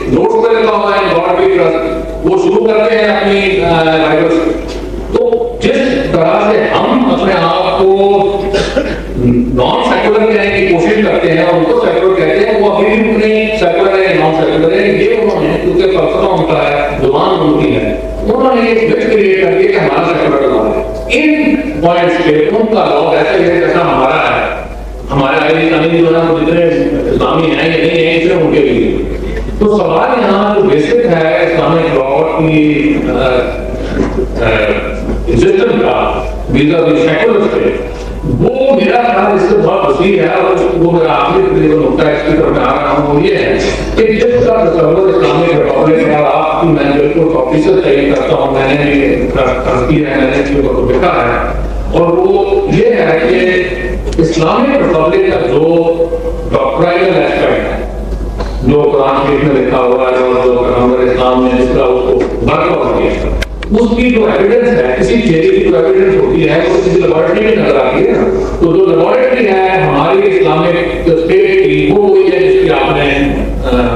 نوٹس پہ لکھا ہوا ہے گاڈ وی ٹرسٹ. وہ شروع کرتے ہیں اپنی بائبل. تو جس طرح سے ہم اپنے آپ کو نان سیکولر کہنے کی کوشش کرتے ہیں اور ان کو سیکولر کہتے ہیں وہ ابھی بھی نہیں سیکولر ہے نان سیکولر ہے. یہ انہوں نے کیونکہ فلسفہ ہوتا ہے زبان ان کی ہے انہوں نے ایک مت کریٹ کر دیا کہ ہمارا سیکولر لا ہے. ان پوائنٹس پہ ان کا لا ایسا ہی ہے جیسا ہمارا ہے. ہمارے اسلامی جو ہے وہ جتنے اسلامی ہیں یا نہیں ہیں صرف ان کے لیے. تو سوال یہاں جو بیسک ہے اسلامک لا کی ایگزسٹنس کا ویزا وی سیکولر اسٹیٹ وہ میرا خیال اس سے بہت وسیع ہے. اور وہ میرا آخری نقطہ اس کی طرف میں آ رہا ہوں وہ یہ ہے کہ جس کا تصور اسلامک ریپبلک ہے اور آپ کی میں بالکل آفیسر تعین کرتا ہوں, میں نے بھی تنقید ہے, میں نے اس کو دیکھا ہے, اور وہ یہ ہے کہ اسلامک ریپبلک کا جو ڈاکٹرائنل ایسپیکٹ ہے جو قرآن شریف میں لکھا ہوا ہے اور جو پیغمبر اسلام نے جس کا اس کو ورک آؤٹ کیا اس کی جو ایویڈنس ہے کسی تھیوری کی جو ایویڈنس ہوتی ہے وہ کسی لیبارٹری میں نظر آتی ہے نا. تو جو لیبارٹری ہے ہماری اسلامک اسٹیٹ کی وہ وہی ہے جس کی آپ نے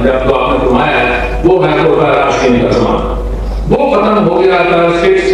جب آپ نے فرمایا ہے وہ ہے راشدین کا زمانہ. وہ ختم ہو گیا تھا 6th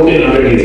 1400 years।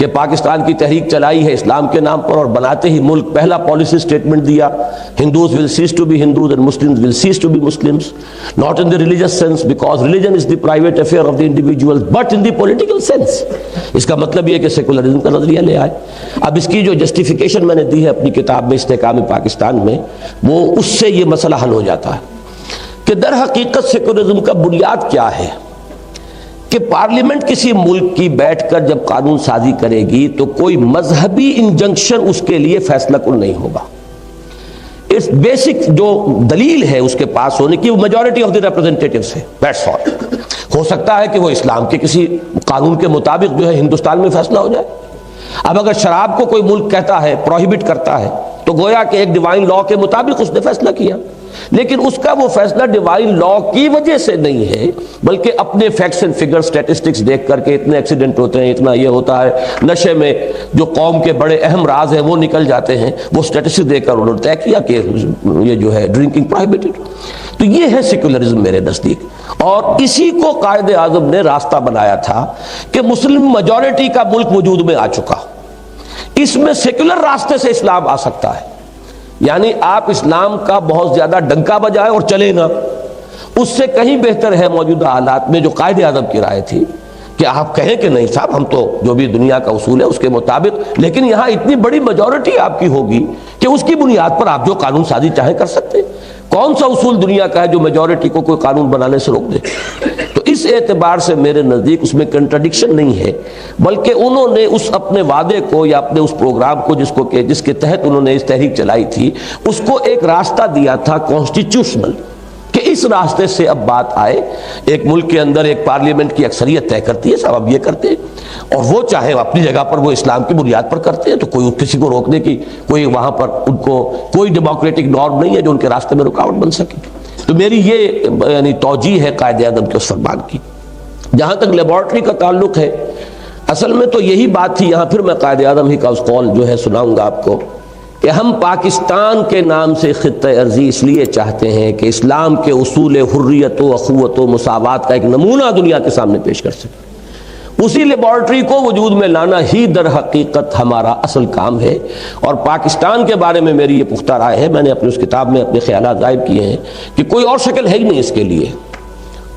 کہ پاکستان کی تحریک چلائی ہے اسلام کے نام پر، اور بناتے ہی ملک پہلا پالیسی سٹیٹمنٹ دیا، Hindus will cease to be Hindus and Muslims will cease to be Muslims, not in the religious sense because religion is the private affair of the individual but in the political sense. اس کا مطلب یہ کہ secularism کا نظریہ لے آئے۔ اب اس کی جو جسٹیفیکیشن میں نے دی ہے اپنی کتاب میں استحکام پاکستان میں، وہ اس سے یہ مسئلہ حل ہو جاتا ہے کہ در حقیقت سیکولرزم کا بنیاد کیا ہے کہ پارلیمنٹ کسی ملک کی بیٹھ کر جب قانون سازی کرے گی تو کوئی مذہبی انجنکشن اس کے لیے فیصلہ کن نہیں ہوگا۔ اس بیسک جو دلیل ہے اس کے پاس ہونے کی، وہ میجورٹی آف دی ریپرزینٹیٹیوز ہے، دیٹس آل۔ ہو سکتا ہے کہ وہ اسلام کے کسی قانون کے مطابق جو ہے ہندوستان میں فیصلہ ہو جائے۔ اب اگر شراب کو کوئی ملک کہتا ہے، پروہیبٹ کرتا ہے، تو گویا کہ ایک ڈیوائن لا کے مطابق اس نے فیصلہ کیا، لیکن اس کا وہ فیصلہ ڈیوائن لا کی وجہ سے نہیں ہے، بلکہ اپنے فیکٹس اینڈ فگر سٹیٹسٹکس دیکھ کر کے اتنے ایکسیڈنٹ ہوتے ہیں، اتنا یہ ہوتا ہے، نشے میں جو قوم کے بڑے اہم راز ہیں وہ نکل جاتے ہیں، وہ سٹیٹسٹکس دیکھ کر انہوں نے طے کیا کہ یہ جو ہے ڈرنکنگ پروہیبٹڈ۔ تو یہ ہے سیکولرزم میرے نزدیک، اور اسی کو قائد اعظم نے راستہ بنایا تھا کہ مسلم میجورٹی کا ملک وجود میں آ چکا، اس میں سیکولر راستے سے اسلام آ سکتا ہے، یعنی آپ اسلام کا بہت زیادہ ڈنکا بجائے اور چلے نا، اس سے کہیں بہتر ہے موجودہ حالات میں جو قائد اعظم کی رائے تھی کہ آپ کہیں کہ نہیں صاحب ہم تو جو بھی دنیا کا اصول ہے اس کے مطابق، لیکن یہاں اتنی بڑی میجورٹی آپ کی ہوگی کہ اس کی بنیاد پر آپ جو قانون سازی چاہیں کر سکتے ہیں۔ کون سا اصول دنیا کا ہے جو میجورٹی کو کوئی قانون بنانے سے روک دے؟ تو اس اعتبار سے میرے نزدیک اس میں کنٹرڈکشن نہیں ہے، بلکہ انہوں نے اس اپنے وعدے کو یا اپنے اس پروگرام کو جس کے تحت انہوں نے اس تحریک چلائی تھی، اس کو ایک راستہ دیا تھا کانسٹیٹیوشنل، کہ اس راستے سے اب بات آئے۔ ایک ملک کے اندر ایک پارلیمنٹ کی اکثریت طے کرتی ہے صاحب اب یہ کرتے ہیں، اور وہ چاہے اپنی جگہ پر وہ اسلام کی بنیاد پر کرتے ہیں، تو کوئی کسی کو روکنے کی کوئی وہاں پر ان کو کوئی ڈیموکریٹک نارم نہیں ہے جو ان کے راستے میں رکاوٹ بن سکے۔ تو میری یہ یعنی توجیہ ہے قائد اعظم کے اس فرمان کی۔ جہاں تک لیبارٹری کا تعلق ہے، اصل میں تو یہی بات تھی، یہاں پھر میں قائد اعظم ہی کا اس قول جو ہے سناؤں گا آپ کو، کہ ہم پاکستان کے نام سے خطہ ارضی اس لیے چاہتے ہیں کہ اسلام کے اصول حریت و اخوت و مساوات کا ایک نمونہ دنیا کے سامنے پیش کر سکیں۔ اسی لیبارٹری کو وجود میں لانا ہی در حقیقت ہمارا اصل کام ہے، اور پاکستان کے بارے میں میری یہ پختہ رائے ہے، میں نے اپنی اس کتاب میں اپنے خیالات ظاہر کیے ہیں کہ کوئی اور شکل ہے ہی نہیں اس کے لیے،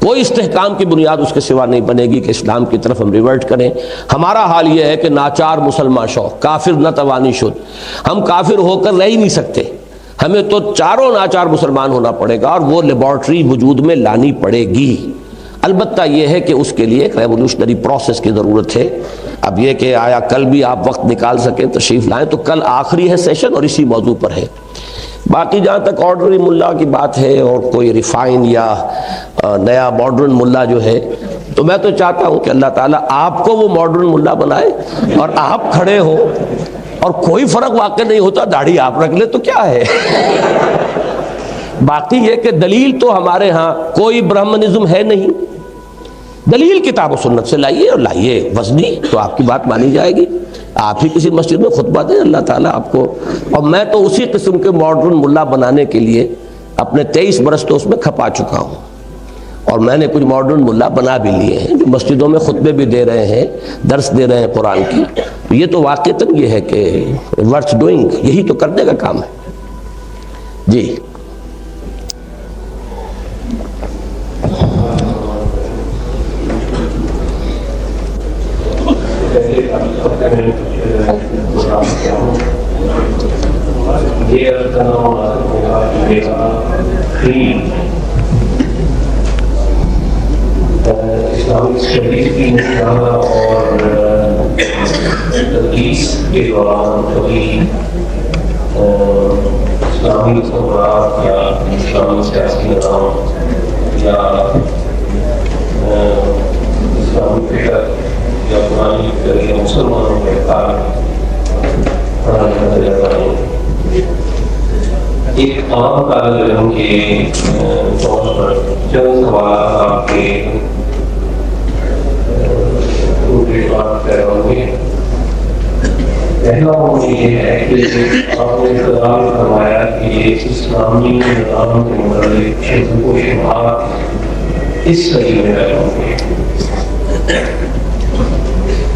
کوئی استحکام کی بنیاد اس کے سوا نہیں بنے گی کہ اسلام کی طرف ہم ریورٹ کریں۔ ہمارا حال یہ ہے کہ ناچار مسلمان شو کافر نہ توانی شد، ہم کافر ہو کر رہ ہی نہیں سکتے، ہمیں تو چاروں ناچار مسلمان ہونا پڑے گا، اور وہ لیبارٹری وجود میں لانی پڑے گی۔ البتہ یہ ہے کہ اس کے لیے ایک ریولوشنری پروسیس کی ضرورت ہے۔ اب یہ کہ آیا کل بھی آپ وقت نکال سکیں تشریف لائیں، تو کل آخری ہے سیشن اور اسی موضوع پر ہے۔ باقی جہاں تک آرڈنری ملا کی بات ہے اور کوئی ریفائن یا نیا ماڈرن ملا جو ہے، تو میں تو چاہتا ہوں کہ اللہ تعالیٰ آپ کو وہ ماڈرن ملا بنائے اور آپ کھڑے ہو، اور کوئی فرق واقع نہیں ہوتا، داڑھی آپ رکھ لے تو کیا ہے۔ باقی یہ کہ دلیل تو ہمارے ہاں کوئی برہمنزم ہے نہیں، دلیل کتاب و سنت سے لائیے، اور لائیے وزنی تو آپ کی بات مانی جائے گی۔ آپ ہی کسی مسجد میں خطبہ دیں، اللہ تعالیٰ آپ کو، اور میں تو اسی قسم کے ماڈرن ملا بنانے کے لیے اپنے 23 برس تو اس میں کھپا چکا ہوں، اور میں نے کچھ ماڈرن ملا بنا بھی لیے ہیں جو مسجدوں میں خطبے بھی دے رہے ہیں، درس دے رہے ہیں قرآن کی۔ تو یہ تو واقعتاً یہ ہے کہ ورتھ ڈوئنگ، یہی تو کرنے کا کام ہے۔ جی
اسلامک اسٹڈیز کی امتحان اور تدریس کے دوران کبھی اسلامی خبرات یا اسلامی سیاسی نظام یا اسلامی فکر یا قرآنی فکر یا مسلمانوں کے تعلق پڑھانے کا تجربہ نہیں۔ ایک عام طالب علم کے طور پر چند سوالات آپ کے پہلا موضوع یہ ہے کہ آپ نے اقتدار فرمایا کہ یہ اسلامی نظام کے متعلق شبہ و شبہات اس صحیح میں پیدا ہوں گے۔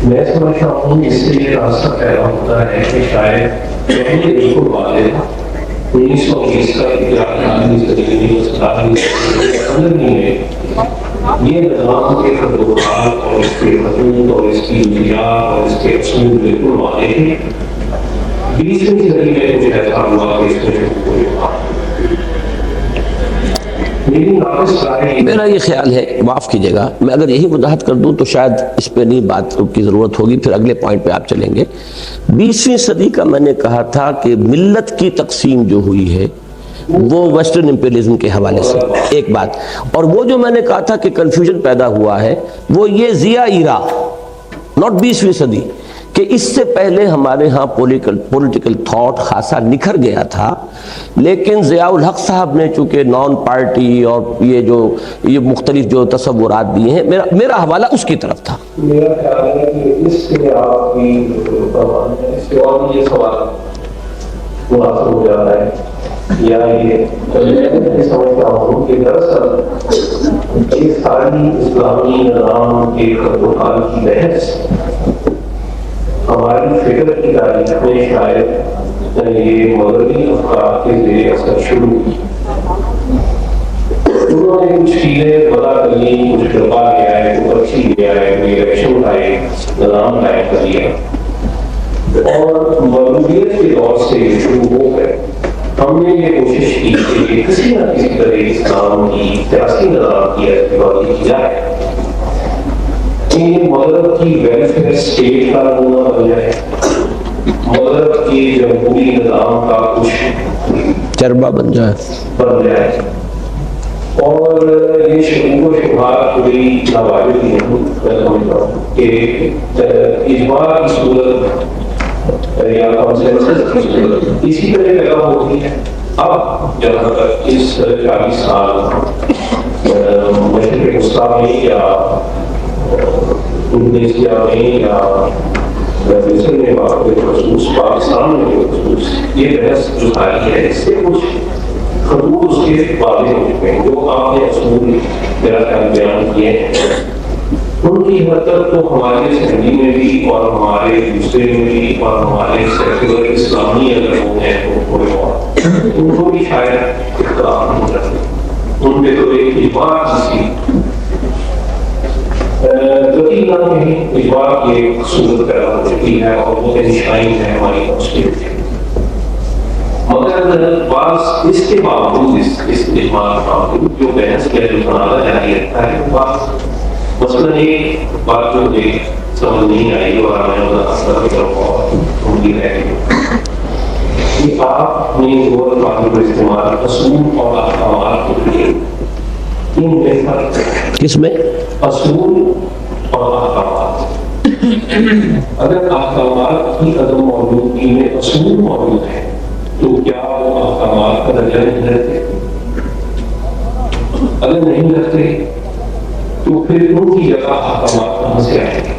میں سمجھتا ہوں اس سے یہ راستہ پیدا ہوتا ہے کہ شاید پہلے بالکل واضح تھا 1920 کا یہ نظام کے خطوط اور اس کے خطوط اور اس کی نظریات اور اس کے اصول بالکل واضح تھے. 20ویں صدی میں کچھ ایسا ہوا کہ اس میں
میرا یہ خیال ہے, معاف کیجیے گا, میں اگر یہی وضاحت کر دوں تو شاید اس پہ نہیں بات کی ضرورت ہوگی, پھر اگلے پوائنٹ پہ آپ چلیں گے. 20ویں صدی کا میں نے کہا تھا کہ ملت کی تقسیم جو ہوئی ہے وہ ویسٹرن امپیریلزم کے حوالے سے ایک بات, اور وہ جو میں نے کہا تھا کہ کنفیوژن پیدا ہوا ہے وہ یہ ضیاء ایرا, ناٹ 20ویں صدی, کہ اس سے پہلے ہمارے ہاں پولیٹیکل تھاٹ خاصا نکھر گیا تھا, لیکن ضیاء الحق صاحب نے چونکہ نان پارٹی اور یہ مختلف جو تصورات دیے ہیں, میرا حوالہ اس کی طرف تھا.
میرا خیال ہے کہ اس سے آپ کی اس کے اور یہ سوال مناسب ہو جاتا ہے, یا یہ سمجھتا ہوں کہ دراصل یہ ساری اسلامی نظام کے خطوط کی بحث ہماری فکر کی تاریخ میں شاید یہ مغربی افکار کے ذریعے اثر شروع ہوئی. انہوں نے کچھ چیزیں بتا کر لی, کچھ ڈبا لیا ہے, کچھ پرچی لیا ہے, کوئی الیکشن لائے, نظام قائم کر لیا, اور مغربیت کے دور سے شروع ہو کر ہم نے یہ کوشش کی کہ کسی نہ کسی طرح اسلام کی سیاسی نظام کی اعتباری کی جائے کہ مغرب کی ویلفیئر اسٹیٹ کا نمونہ بن جائے, مغرب کی جمہوری نظام کا کچھ
چربا بن جائے,
اور یہ شکوک و شبہات کوئی ناواجب نہیں, میں سمجھتا ہوں کہ اجماع کی صورت یا کنسنسس کی صورت اسی طرح پیدا ہوتی ہے. اب جہاں تک اس 40 سال مشرق وسطیٰ میں یا انڈونیشیا میں یا مصر میں خصوص پاکستان میں خصوص یہ بحث جو جاری ہے, اس سے کچھ خطوط اس کے واضح ہو چکے ہیں جو آپ نے اصول میرا خیال بیان کیے ہیں. ان کی حد تک تو ہمارے اسمبلی میں بھی اور ہمارے دوسرے میں بھی اور ہمارے سیکولر اسلامی اگر وہ ہیں تو تھوڑے اور ان کو بھی شاید اختلاف نہیں رکھتے, ان پہ تو ایک اجماع کی تقریبا نہیں اجماع کی ایک صورت پیدا ہو چکی ہے اور وہ نشانی ہے ہماری کانسٹیٹیوشن. مگر بعض اس کے باوجود اس اجماع کے باوجود جو بحث کا جو تنازع جاری رکھتا ہے بعض مثلاً ایک بات جو مجھے سمجھ نہیں آئی اور میں اثر کی طرف اور امید ہے کہ آپ نے دو الفاظ کا استعمال اصول اور احکامات کے لیے ان میں فرق ہے.
کس میں؟
اصول اور احکامات. اگر احکامات کی عدم موجودگی میں اصول موجود ہے تو کیا وہ احکامات کا درجہ نہیں رکھتے؟ اگر نہیں رکھتے تو پھر ان کی جگہ احکامات کہاں سے آئیں گے؟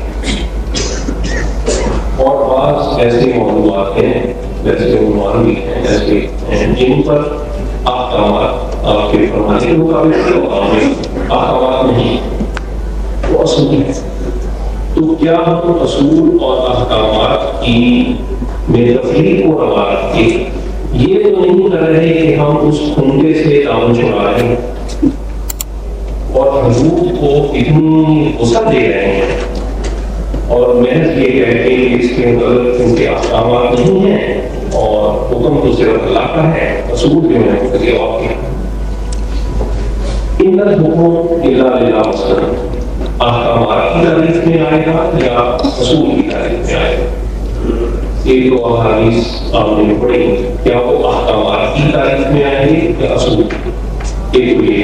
اور بعض ایسے موضوعات ہیں, جیسے عنوان بھی ہیں, ایسے ہیں جن پر احکامات آپ کے فرمانے کے مطابق احکامات نہیں, وہ اصول ہے. تو کیا ہم اصول اور احکامات کی میں تفریق کو روا رکھ کے یہ تو نہیں کر رہے کہ ہم اس خنجے سے دامن چھڑا رہے ہیں اور حضور کو اتنی غصہ دے رہے ہیں اور محض یہ کہہ کے اس کے مطلب ان کے احکامات نہیں ہیں اور حکم تو صرف اللہ کا ہے, اصول کے میں نے کسی اور کیا ان الحکم الا للہ مثلا احکامات کی تعریف میں آئے گا یا اصول کی تعریف میں آئے گا؟ ایک دو احادیث آپ نے پڑھی, کیا وہ احکامات کی تعریف میں آئیں گے یا اصول کی؟ ایک تو یہ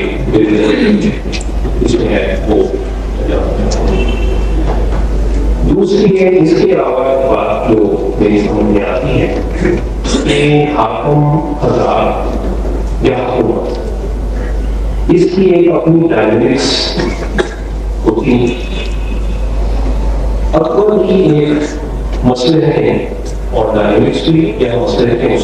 اس میں ہے وہ. دوسری ہے اس کے علاوہ بات جو میری سمجھ میں آتی ہے کہ حاکم حضرات یا حکومت اس کی ایک اپنی ڈائنمکس ہوتی ہے. اکبر کی ایک مسئلے ہیں اور ڈائنمکس بھی کیا مسئلے ہیں,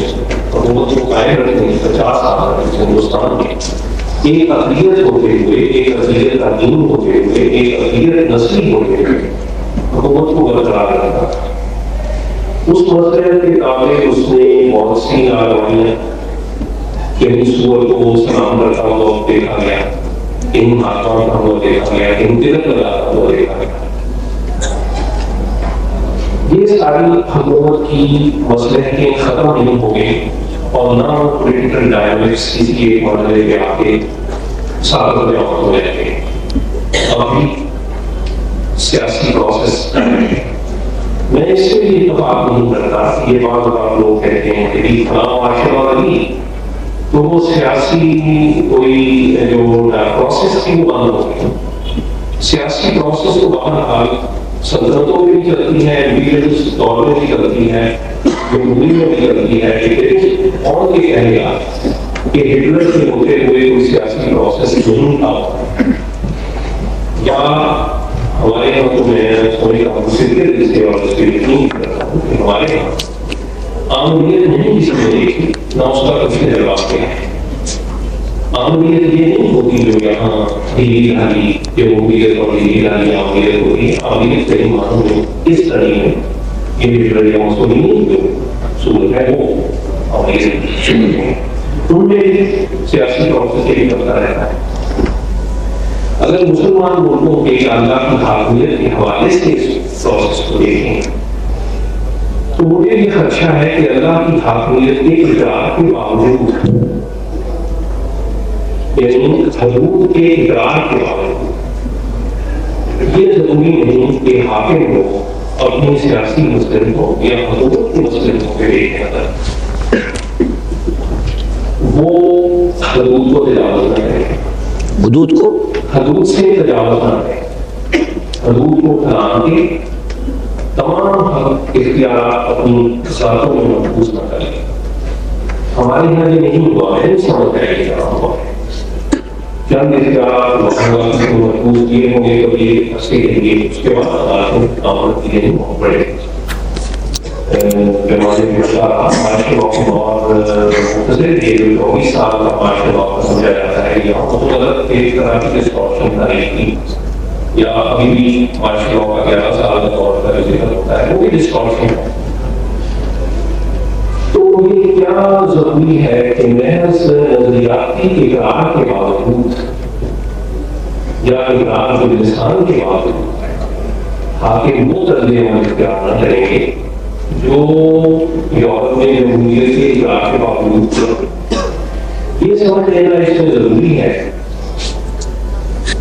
حکومت کو قائم رکھنے کی 50 سال ہندوستان کے ایک اقلیت ہوتے ہوئے, ایک اقلیت کا دین ہوتے ہوئے, ایک اقلیت نسلی ہوتے ہوئے حکومت کو برقرار رکھا. اس مسئلے کے تابع اس نے بہت سی کارروائیاں کہ سور کو سلام کرتا ہوا دیکھا گیا, ان ہاتھ مارتا ہوا دیکھا گیا, ان تلک لگاتا ہوا دیکھا گیا. یہ ساری حکومت کی مصلحتیں ختم نہیں ہو گئی اور نہ پولیٹیکل ڈائنامکس کسی ایک مرحلے پہ آ کے ساتھ ہو جائیں گے. ابھی سیاسی پروسیس میں اس سے بھی اتفاق نہیں کرتا. یہ بات آپ لوگ کہتے ہیں کہ فلاں معاشرہ والی تو وہ سیاسی کوئی جو پروسیس تھی وہ بند ہو گئی. سیاسی پروسیس کو بہرحال سلطنتوں میں بھی چلتی ہے, امپیریلسٹ دور میں بھی چلتی ہے, جمہوری میں بھی چلتی ہے. لیکن کون یہ کہے گا کہ ہٹلر کے ہوتے ہوئے کوئی سیاسی پروسیس نہیں تھا؟ یا ہمارے یہاں تو میں سوچ رہا ہوں سے اور اس کے یقین کرتا ہوں کہ ہمارے یہاں عاملیت نہیں کسی نے دیکھی, نہ اس کا کسی نے جواب دیا. عاملیت یہ نہیں ہوتی جو یہاں ڈھیلی ڈھالی جمہوریت اور ڈھیلی ڈھالی عاملیت ہوتی ہے. عاملیت کئی معنوں میں اس طرح میں یہ ہٹلر یا مسولینی جو صورت ہے وہ عاملیت شروع ہے. ان میں سیاسی پروسیس یہ چلتا رہتا ہے. اگر مسلمان ملکوں کے اللہ کی حاکمیت کے حوالے سے اس پروسیس کو دیکھیں تو مجھے یہ خدشہ ہے کہ اللہ کی حاکمیت کے اقرار کے باوجود, یعنی حدود کے اقرار کے باوجود, یہ ضروری نہیں کہ حاکم لوگ اپنی سیاسی مصلحتوں یا حدود کی مصلحتوں کے دیکھنے اندر وہ حدود کو تجاوز نہ کریں.
حدود کو
حدود سے تجاوز نہ کریں. حدود کو پھیلان کے تمام حق اختیارات اپنی ساتھوں میں محفوظ نہ کریں. ہمارے یہاں یہ نہیں ہوا, میں نہیں سمجھ رہا کہ کیا ہوا. چند اختیارات محفوظ کیے ہوں گے کبھی عرصے کے لیے, اس کے بعد عدالتوں آمد کیے نہیں بہت بڑے پیمانے میں معاشی وقت اور مختصر تھے. 24 سال کا معاشی وقت سمجھا جاتا ہے. یہاں بہت غلط ایک طرح کی ڈسٹورشن تاریخ کی, یا ابھی بھی معاشی وقت کا 11 سال کا طور پر ذکر ہوتا ہے, وہ بھی ڈسٹورشن ہے. تو یہ کیا ضروری ہے کہ محض نظریاتی اقرار کے باوجود یا اقرار باللسان کے باوجود حاکم وہ طرز عمل اختیار نہ کریں گے جو یورپ میں جمہوریت کے اقرار کے باوجود. یہ سمجھ لینا اس میں ضروری ہے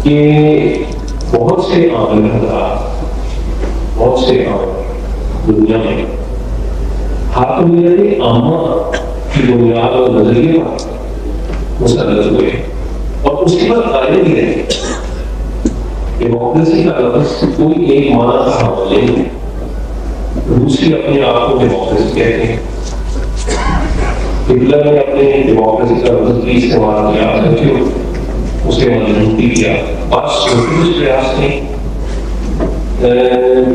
کہ بہت سے عام حضرات, بہت سے عام دنیا میں حاکمیت عامہ کی بنیاد اور نظریے پر مسلط ہوئے اور اس کے بعد قائم بھی رہے. ڈیموکریسی کا لفظ کوئی ایک معنی کا حوالہ نہیں ہے. روسی اپنے آپ کو ڈیموکریسی کہتے ہیں. ہٹلر نے اپنے ڈیموکریسی کا لفظ بھی استعمال کیا, اسے مضبوطی کیا. بس سوشلسٹ ریاست نے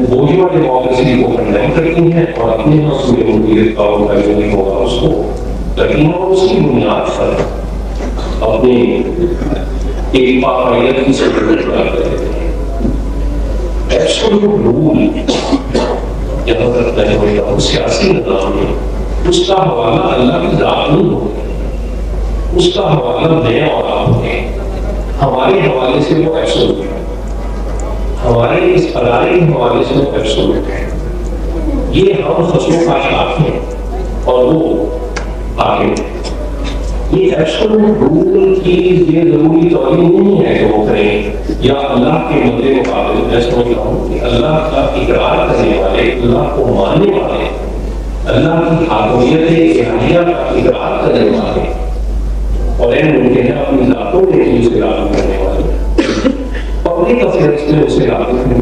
بوجھوا ڈیموکریسی کو کنڈیم کرتی ہیں اور اپنے منصوبے جمہوریت کا نہیں ہوگا اس کو لیکن اور اس کی بنیاد پر اپنے ایک پاکیت کی ضرورت کرتے ہیں. ایبسولوٹ رول جہاں تک نہیں ہوتا سیاسی نظام میں اس کا حوالہ اللہ کی ذات نہیں ہوگا, اس کا حوالہ نیا اور آپ ہوگا. ہمارے حوالے سے وہ ایبسولوٹ ہے, ہمارے اس ادارے کے حوالے سے وہ ایبسولوٹ ہے. یہ ہم فصلوں کا شاخ ہیں اور وہ آگے. یہ ایبسولوٹ رول کی یہ ضروری توہین نہیں ہے کہ وہ کریں, یا اللہ کے مدے مقابل میں سمجھ رہا ہوں کہ اللہ کا اقرار کرنے والے, اللہ کو ماننے والے, اللہ کی حاکمیت الہیہ کا اقرار کرنے والے اور ان کے اپنی ذاتوں میں اسے لاگو کرنے والے پبلک افیئرس میں اسے لاگو کرنے